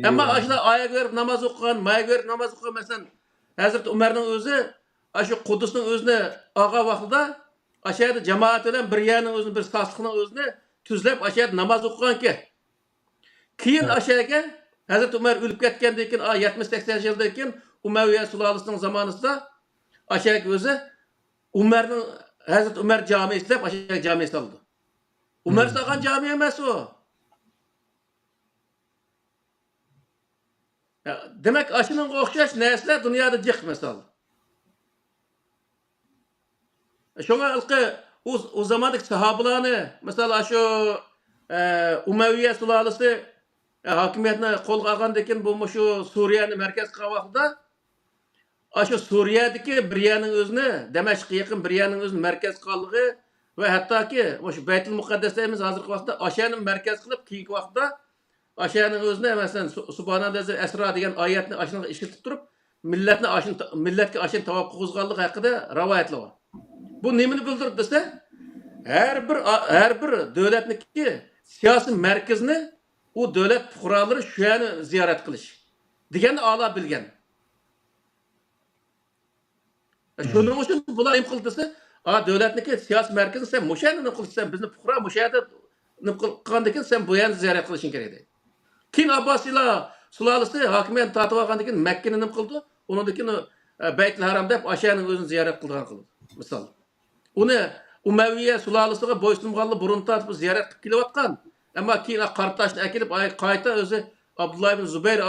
Ammo ashlar oyoq berib namoz o'qigan, mayoq berib namoz o'qigan masalan Hazrat Umarning o'zi shu Qudusning o'zini og'a vaqtida ashada jamoat bilan bir yerning o'zini bir sasliqning o'zini tuzlab ashada namoz o'qigan-ki. Keyin ashaga Hazrat Umar o'lib ketgandan keyin 70-80 yildan keyin Umayya sulolasining zamonasida ashaga o'zi Umarning Hazrat Umar jami istab ashaga jami soldi. Umar solgan jami emas u. Demek aşının o'xshash narsalar dunyoda jiq misol. Şoňa ilqi o zamandaki sahabalarni, mesela şu Umayya sulalası hakimiyetini qo'lga olgandan keyin bu şu Suriyani markaz qilgan vaqtida shu Suriyadagi bir yerning o'zini Damashqqa yaqin bir yerning o'zini markaz qilganligi va hattoki shu Baytul Muqaddas deymiz hozirgi vaqtda o'shani markaz qilib keyingi vaqtda o'shaning o'zini masalan Subhanallazi asra degan oyatni ashunga ishlatib turib millatga ashun tavob qo'zg'anligi haqida rivoyatlar bor. Bu nimani bildirib desa, her bir davlatniki siyosiy markazni u davlat fuqarolari shu yerni ziyorat qilish deganni a'lo bilgan. Shuning uchun bular nima qildi desa, davlatniki siyosiy markazni sen mushani nima qilsan, bizni fuqaro mushada nima qilgandan keyin sen bu yerni ziyorat qilishing kerak deydi. Keyin Abbosiylar sulolasi hokimiyatni tortib olgandan keyin Makkani nima qildi? Undan keyin Baytul Haram deb o'shaning o'zini ziyorat qilgan qildi. Misol. Uni Umayya sulolasiga bo'ysunganlar burun tortib ziyorat qilib kelayotgan. Ammo keyin Qartoshni akilib qayta o'zi Abdullah ibn Zubayr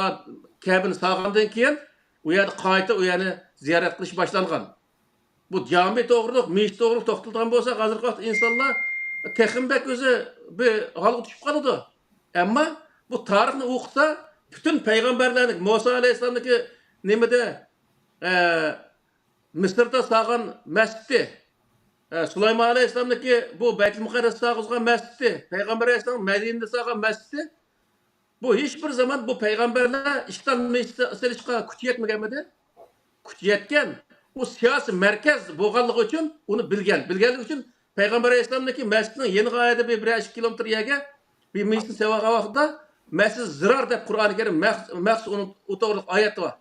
Kabini sog'gandan keyin u yerda qayta u yerni ziyorat qilish boshlangan. Bu jami to'g'riliq, mesh to'g'riliq to'xtatilgan bo'lsa, hozirgi vaqt insonlar texmbek o'zi bir holga tushib qoladi. Ammo bu tarixni o'qisa, bütün payg'ambarlarning Musa alayhisolamniki nimada Misrda sog'gan masjidi, Sulaymon alayhisolamniki bu Baytul Muqaddas sog'izgan masjidi, payg'ambar alayhisolam Madinada sog'gan masjidi bu hech bir zaman bu payg'ambarlar ishdan silishga kuch yetmaganmidi? Kuch yetgan. O siyasi merkez bo'lganligi uchun uni bilganligi uchun payg'ambar alayhisolamniki masjidning yeniga ayda bir 1 kilometr yerga bir masjid sevaga vaqtida masjid zirar deb Qur'oni Karim mahsus uni to'g'ri oyati bor.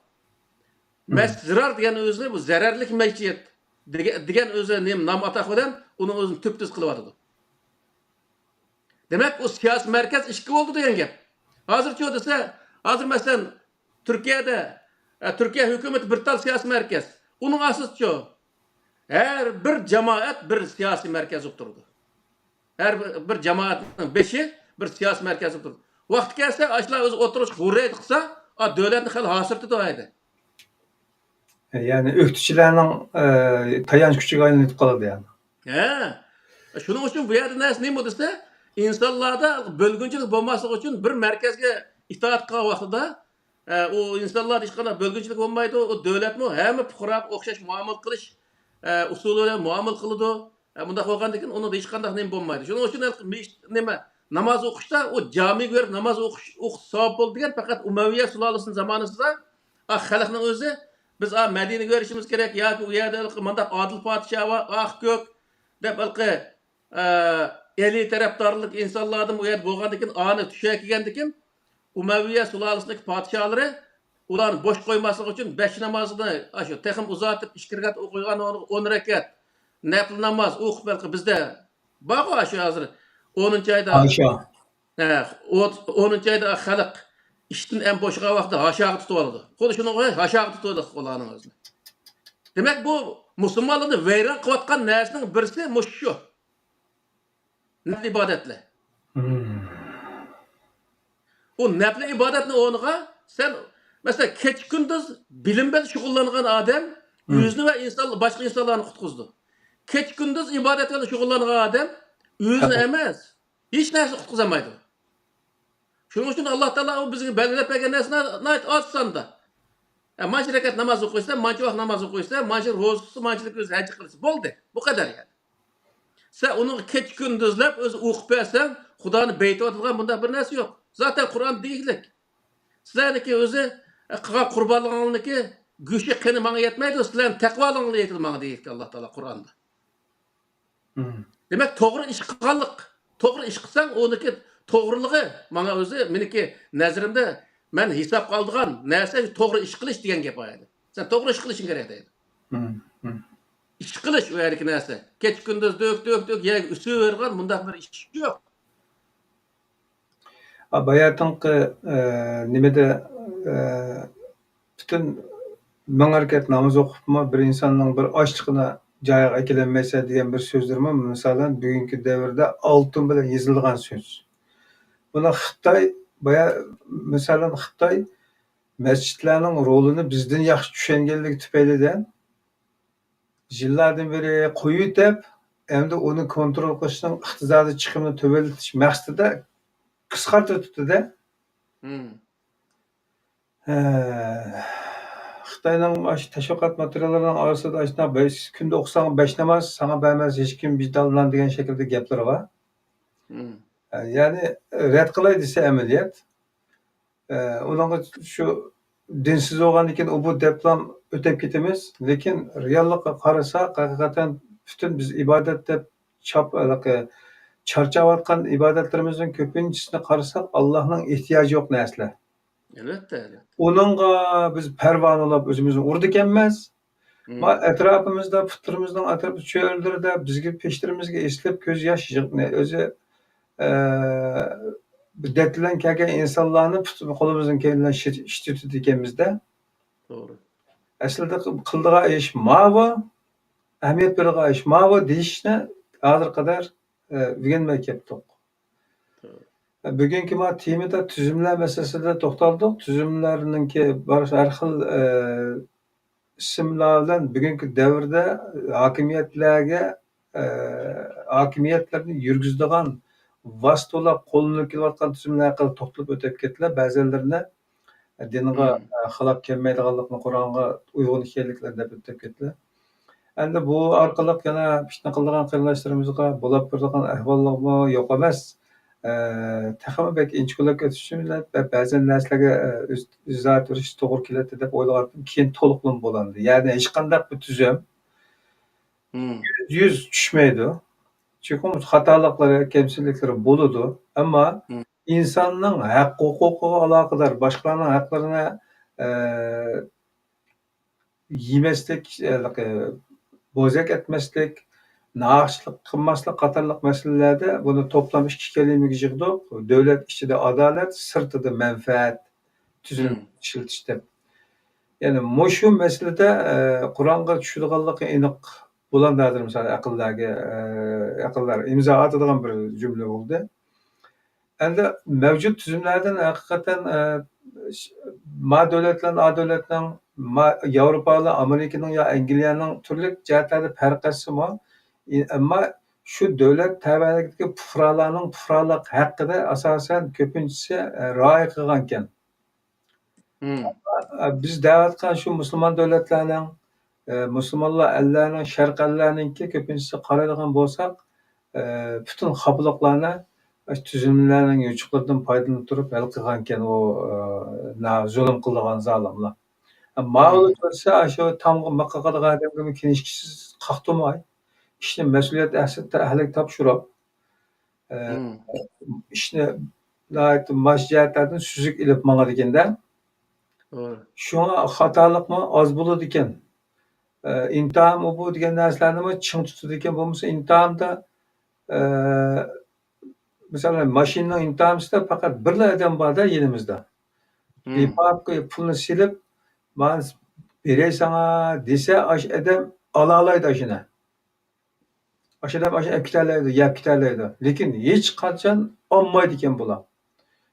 Masjid zirar degan o'zi bu zararlik masjid degan o'zi nom ataq bilan uni o'zini tüptüz qilib atadi. Demak o siyasi merkez ishki bo'ldi degan gap. Hozircha desa, hozir masalan Turkiyada Türkiye hükümeti bir tal siyasi merkez. Onun asısı her bir cemaat bir siyasi merkez oturdu. Her bir cemaatin beşi bir siyasi merkez oturdu. Vakti gelse açlar öz oturuş hürriyet kısa, devletin hal hasırtı da aydı. Yani öktüçülerinin tayanç küçük aylanıp kaladı yani. Şunun için bu yerde ne dese, insanlarda bölgünçülük olması için bir merkezge itaat kılan vaxtıda o insanlar hiç kadar bölgünçülük olmaydı, o devlet mi hem fuqaroga o'xshash muomala qilish usuliyle muomala qiladi. Bunda qo'ygandan keyin uni hech qanday nima bo'lmaydi. Shuning uchun nima namoz o'qishda o jamiga berib namoz o'qish savob bo'ldi degan faqat Umayya sulolasining zamonasida xalqning o'zi biz Madinaga berishimiz kerak yoki u yerda mandaq odil podsho va ko'k deb eli tarafdorlik insonlardan u yerda bo'lgandan keyin ani tusha kelgandan keyin Umayya sulolasining podsholari ularni bosh qo'ymaslik uchun 5 namozini shu texim uzatib 2 rakat o'qigan 10 rakat nafl namoz o'qib balki bizda bor shu hozir 10-oyda 10-oyda xalq ishdan ham bo'shgan vaqtda hashog'i tutib oladi. Xuddi shuni hashog'i tutib oladi ularning o'zini. Demak bu musulmonlarni vayron qilayotgan narsaning birisi shu. Nafl ibodatlar. O nafl ibodatni o'rniga sen mesela keç gündüz bilim bilan shug'ullangan odam o'zini va boshqa insonlarni qutqizdi. Keç gündüz ibodat bilan shug'ullangan odam o'zini emas, hech narsa qutqizamaydi. Shuning uchun Alloh taolo bizga belgilab bergan narsani osonda. Mançı rekat namaz okuysa, mançı vakt namaz okuysa, mançı rozusu, mançılık öz hacı kılsa. Boldu. Bu kadar yani. Sen onu keç gündüzlep öz okup versen, Xudanın beyti atılgan bunda bir narsa yok. Zaten Kur'an deyiklik. Sizlerdeki özü kurbanlığındaki güçlü kını bana yetmeydi. Sizlerin tekvalığını yetilmana deyikti Allah Teala Kur'an'da. Demek doğru iş kılganlık. Doğru iş kılsan onunki doğruluğu bana özü meniki nazarimde men hesap kaldırgan narsa doğru iş kılış degan gap aydı. Sen doğru iş kılışın gerek deydi. İş kılış o yerki narsa. Keç gündüz dök ya üsü vergan bunda bir iş yok. Bayatınki nimede bütün min hareket namaz okupma bir insanın bir açlığına jayaga ekelenmese degan bir sözlerimi misalan bugünkü devirde altın bilen yazılgan söz. Buna Xitay misalan Xitay mescitlerinin rolunu bizden yaxşı düşengenligi tüpeyli'den yıllardan beri koyu dep endi onu kontrol qilishning iqtisodiy chiqimini töveletish maqsadida qisqartirib tutdi-da. Xitayning aş teşviqat materiallarining orasida aşna 5 kunda o'qisan 5 namoz sana bermez hech kim vijdonlan degan şekilde gaplar var. Yani red qilay desa amaliyat. Ularga şu dinsiz olgan ekan u bu deplam ötep ketemiz. Lekin reallikqa qarasak haqiqatan bütün biz ibodat deb charchayotgan ibodatlarimizning ko'pinchisini qarasak Allohning ehtiyoji yo'q narsalar. Elbette. Onunla biz pervan olup özümüzü urdu emas. Etrafımızda, fıtırımızdan atıp çöldürde bizgi peşlerimizge eslep göz yaş özü detilen kelgen insanlarını kolumuzun kendine şiştirdi dikemizde. Doğru. Aslında kıldığa iş mava, ehemmiyet berdiği iş mava deyişine hazır kadar öğrenmek yaptık. Bugünkü ma temada tüzümler meselesinde toxtaldık. Tüzümlerininki her xil isimlerden bugünkü devirde hakimiyetlerini yürgüzdiğen vasıtalar қолына kelayotgan tüzümler haqida to'xtalib o'tib ketdilar. Ba'zilarine dinga xilaf kelmaydiganligini, Qur'onga uyg'un ekanliklarini deb o'tib ketdilar. Endi bu orqali yana fitna qiladigan qarindoshlarimizga bo'lib turadigan ahvollarmi yo'q emas. Texmi belki inchkulab ketish uchun ba'zan narsalarga izoh berish to'g'ri keladi deb o'ylagandim. Keyin to'liqlam bo'ladi. Ya'ni hech qanday bir tuzum yüz tushmaydi. Çünkü hatalıkları, kemsillikleri boludu. Ama insanın hak hukuku alakadar başkalarının haklarına yemeslik, bozak etmeslik, naaşlık, kılmaslık, katarlık meselelerde bunu toplamış kişilerimi yığdık. Devlet içinde adalet, sırtıda menfaat, tüzüm işiltişti. Yani şu meselede Kur'an'a düşüdüğanlığı eniq bulandadır mesela akıllar imza atıdığan bir cümle oldu. Endi mevcut tüzümlerden hakikaten ma devletlerin, a devletlerin, Avrupalı, Amerika'nın ya İngiltere'nin türlü cihetleri farkı mı? Ama şu devlet tabiatındaki pufralık hakkında asasen köpüncüsü raya kılganken. Biz davetkan şu Müslüman devletlerinin Müslümanlar ellerinin, şark ellerininki köpüncüsü qaraydigan bolsak, bütün xapılıklarını tüzümlerinin yoçuklardan faydalanıp durup el kılganken o zulüm kıldıgan zalimler. Mağlup olsa şu tam makakada adamın kinişkisiz qaxtımay. İşte mesuliyet ahlik tapşırıp işte maşciyatlardan süzük ilip mağa degende. Şuna hatalık mı az buladı eken. İntiham bu degan narsalarni ching tutadi ekan bo'lmasa intihomda masalan mashinaning intihomida faqat birla odam borda yerimizda. Pulni silib man beray sana desa ash odam ola oladi ashuni. Ash odam ashuni olib ketaoladi, yeb ketaoladi. Lekin hech qachon olmaydi ekan bular.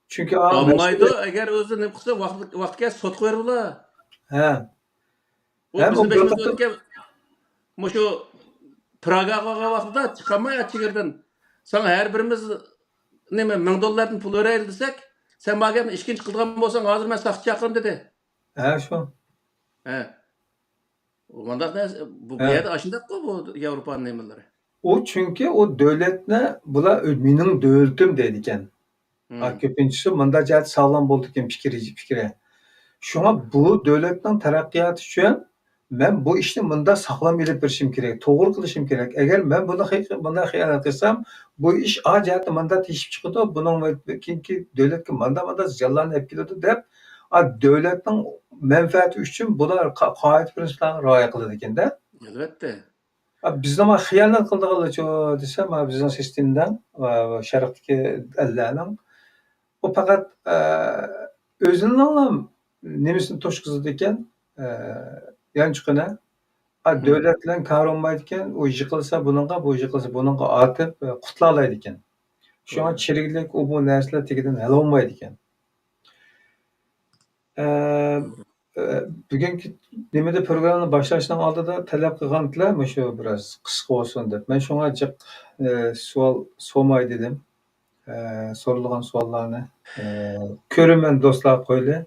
Chunki olmaydi agar o'zi nima qilsa vaqtga sot qo'yar bular. Ha. Bizim başımızda ötken şu Praga'ya qo'ygan vaqtida chiqamay chegirdan. Sana her birimiz nima $1000 pul öreyle desek, sen bana ikkinchi qilgan bo'lsang, hozir men saqchi chaqirim dedi. Ha, shu. He. Ondan da bu He. yerde aşındak bu Avrupa'nın nemeleri. O çünkü o devletne bular mening devletim deydiken. Köpüncüsü mında cəhət sağlam boldiken fikri. Şuna bu devletning taraqqiyoti uchun men bu ishni mında saqlam elib berishim kerak, to'g'ri qilishim kerak. Agar men bunda xiyonat qilsam, bu ish a jihatda manda teshib chiqadi, buning keyingi davlatga manda ziyonlarni olib keladi deb, davlatning manfaati uchun bular qoida prinsiplarga rioya qiladi ekanda. Elbette. Bizde ama xiyonat qildiganlar desam, bizning sistemda sharqdagi ellarning o faqat o'zining nemisini to'shqizadi ekan, yanchiqini. Davlat bilan kavrolmaydi ekan, u yiqilsa buningga, bu yiqilsa buningga ortib qutula oladi ekan. Shunga chiriklik u bu narsalar tegidan hal olmaydi ekan. Bugungi nimada programmani boshlashdan oldida talab qilgandilar, shu biroz qisqa bo'lsin deb. Men shunga jiq savol so'may dedim. So'ralgan savollarni ko'raman do'stlar qo'yli.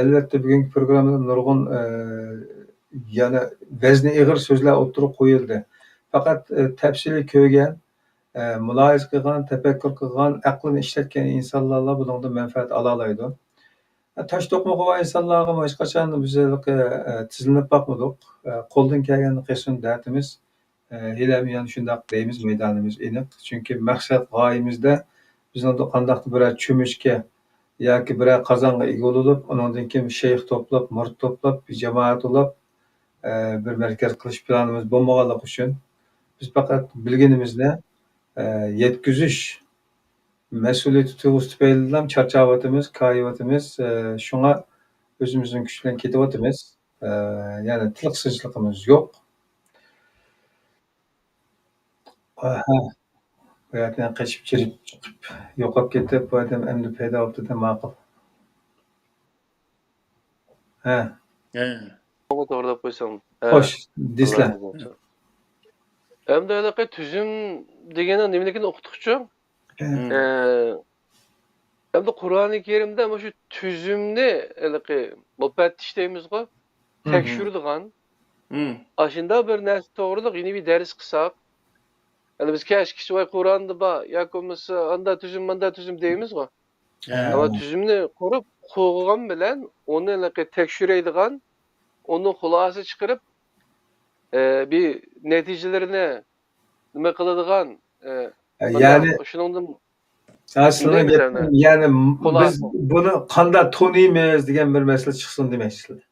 Albatta bugungi programmada nurg'un yana vazni ig'ir so'zlar o'tirib qo'yildi. Faqat tafsiliy ko'rgan, mulohiza qilgan, tafakkur qilgan, aqlini ishlatgan insonlar bundan manfaat ola oladi. Taş to'qmoq qilgan insonlarga hech qachon biz tizilib boqmadik. Qo'ldan kelganini qilsin dardimiz. Hali yana shundoq deymiz, maydonimiz aniq. Chunki maqsad g'oyamizda bizning qandaqdir bir cho'mishga yoki bir qozonga ega bo'lib, undan keyin shayx to'plab, murid to'plab, bir jamoat bo'lib, bir markaz qilish planimiz bo'lmaganligi uchun biz faqat bilganimizni yetkazish mas'uliyati tuyg'usi tufayli charchavatimiz, kayvatimiz, shunga o'zimizning kuch bilan ketyapmiz. Ya'ni tiliqsizligimiz yo'q. Bu yerdan qochib chirib chiqib yo'qolib ketib, bu odam endi paydo bo'ldi ma'qul. He. Onu to'g'rilab qo'ysam. Xo'sh, deslar. Endi anaqa tuzum degani nimaligini o'qituvchi. Endi Qur'oni Karimda mana shu tuzumni anaqa mufattish deymizku, tekshiradigan. Ashunda bir narsa to'g'riliq yeni bir ders qilsak, yani biz keşke voy Qur'onda bor yoki bo'lmasa anda tuzum, manda tuzum deymizku. Ama tuzumni qurib qo'ygan bilan uni anaqa tekshiradigan, onu xulosasi chiqarib bir neticelerini nima qiladigan Yani shuningdan aslında yani biz bunu qanday tanıymayız degan bir masala chiqsin demoqchisizlar.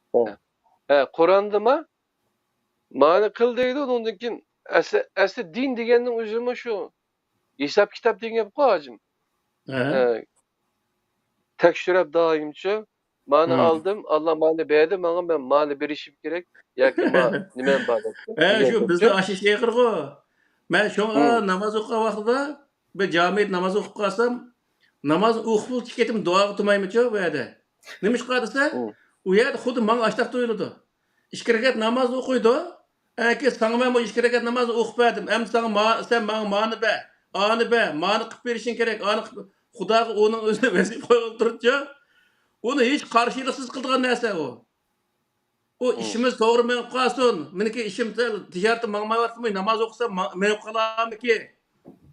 Qur'onda ma'ni qil deydi, undan keyin asli din deganning o'zi shu hisob kitob degan gap hojim. Tekshirib doimchi ma'ni oldim, Alloh ma'ni berdi, menga men ma'ni berishim kerak yoki nima bor deb. Shu bizda ashish yaqirg'u. Men shunga namoz o'qigan vaqtida bir jamiyat namoz o'qib qolsam, namoz o'qib ketim duoga turmaymichu bu yerda. Nima ish qilsa, u yerda xuddi menga ashtaq tuyuladi. 2 rakat namoz o'qiydi. Aka sana men bu 2 rakat namoz o'qib berdim. Endi sen menga ma'ni ber. Ani ber, ma'ni qilib berishing kerak. Ani Xudoga uning o'zini vazifa qo'yib turibdi. Uni hech qarshiliksiz qilgan narsa u. O işimiz to'g'ri menib qolsin. Meniki ishim tijoratda mangmayaptimi, namoz o'qisam menib qolamiki?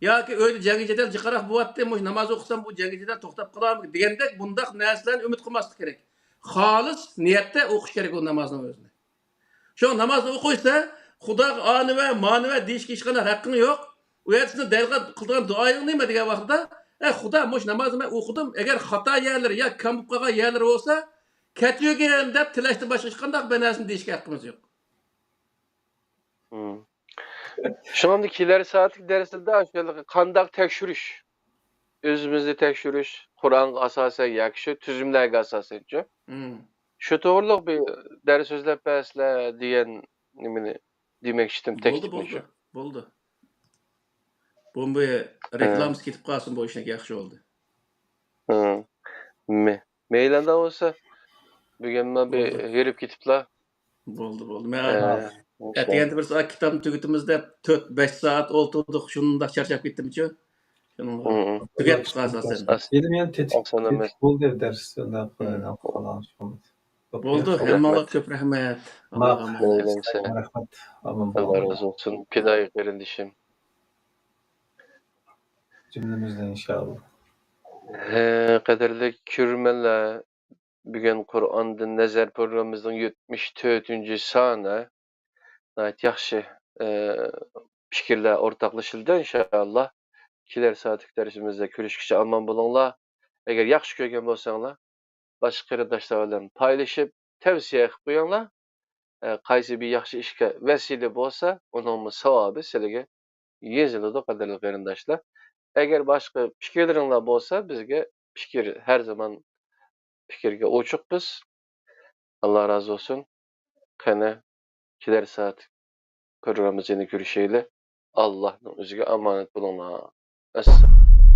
Yoki o'yda jangi jadal jiqaroq bo'lyapti, namoz o'qisam bu jangi jadal to'xtab qolamiki degandek bundaq narsalarni umid qilmaslik kerak. Xolis niyatda o'qish kerak o namozni o'zini. Shu namozni o'qiysa, Xudoga ani va ma'ni va deyishga hech qanday haqqing yo'q. U yerda dalga qilgan duoying nima degan vaqtda, Xudo mush namozni men o'qidim, agar xato yerlari yoki kam bo'lib qolgan yerlari bo'lsa, ketiyog'in deb tilashdan boshqa hech qanday bir narsani deyishga haqqimiz yo'q. Shuningdek kelar soatlik darslarda qanday tekshirish, o'zimizni tekshirish, Qur'onga asosan yoki shu tuzumlarga asosanchi. Shu to'g'riliq bir dars so'zlab bersizlar degan nimani demoqchidim teklifni. Bo'ldi. Bu reklamasi ketib qolsin bu ishga yaxshi bo'ldi. Meylanda olsa bugun men bir herib ketiblar. Bo'ldi. Men atganda bir soat kitobni tugatamiz deb 4-5 soat o'tirdik, shundoq charchab ketdim-ku. Tugatdik asosan. Benim yani tetik oldu dersinde falan. Bo'ldi, Rahmat. hammaga ko'p rahmat. Allohga Mak. emanet. Neyse. Rahmat. Aman Allah bağlı. razı olsun. Pidayı kardeşim. Cümlemizden inşallah. Kaderli kürmeler. Bugün Kur'an'dan Nezer programımızın 74. sanı. Nayet yaxşı fikirler ortaklaşıldı inşallah. Kiler saatlik dersimizde görüşküçe aman bulunla. Eğer yaxşı görgen bolsaňlar, başka arkadaşlar bilen paylaşıp tavsiye qilib qo'yinglar. Qaysi bir yaxşı işe vesile bolsa, onun savabı sizlarga yeziladi qadarli qarindoshlar. Eğer başka fikirleriňlar bolsa, bizge fikir her zaman fikirge oçukbuz. Allah razı olsun. Qana kiler saat programımızda görüşeyle. Allah'ın özüge emanet bulunlar. Assalamu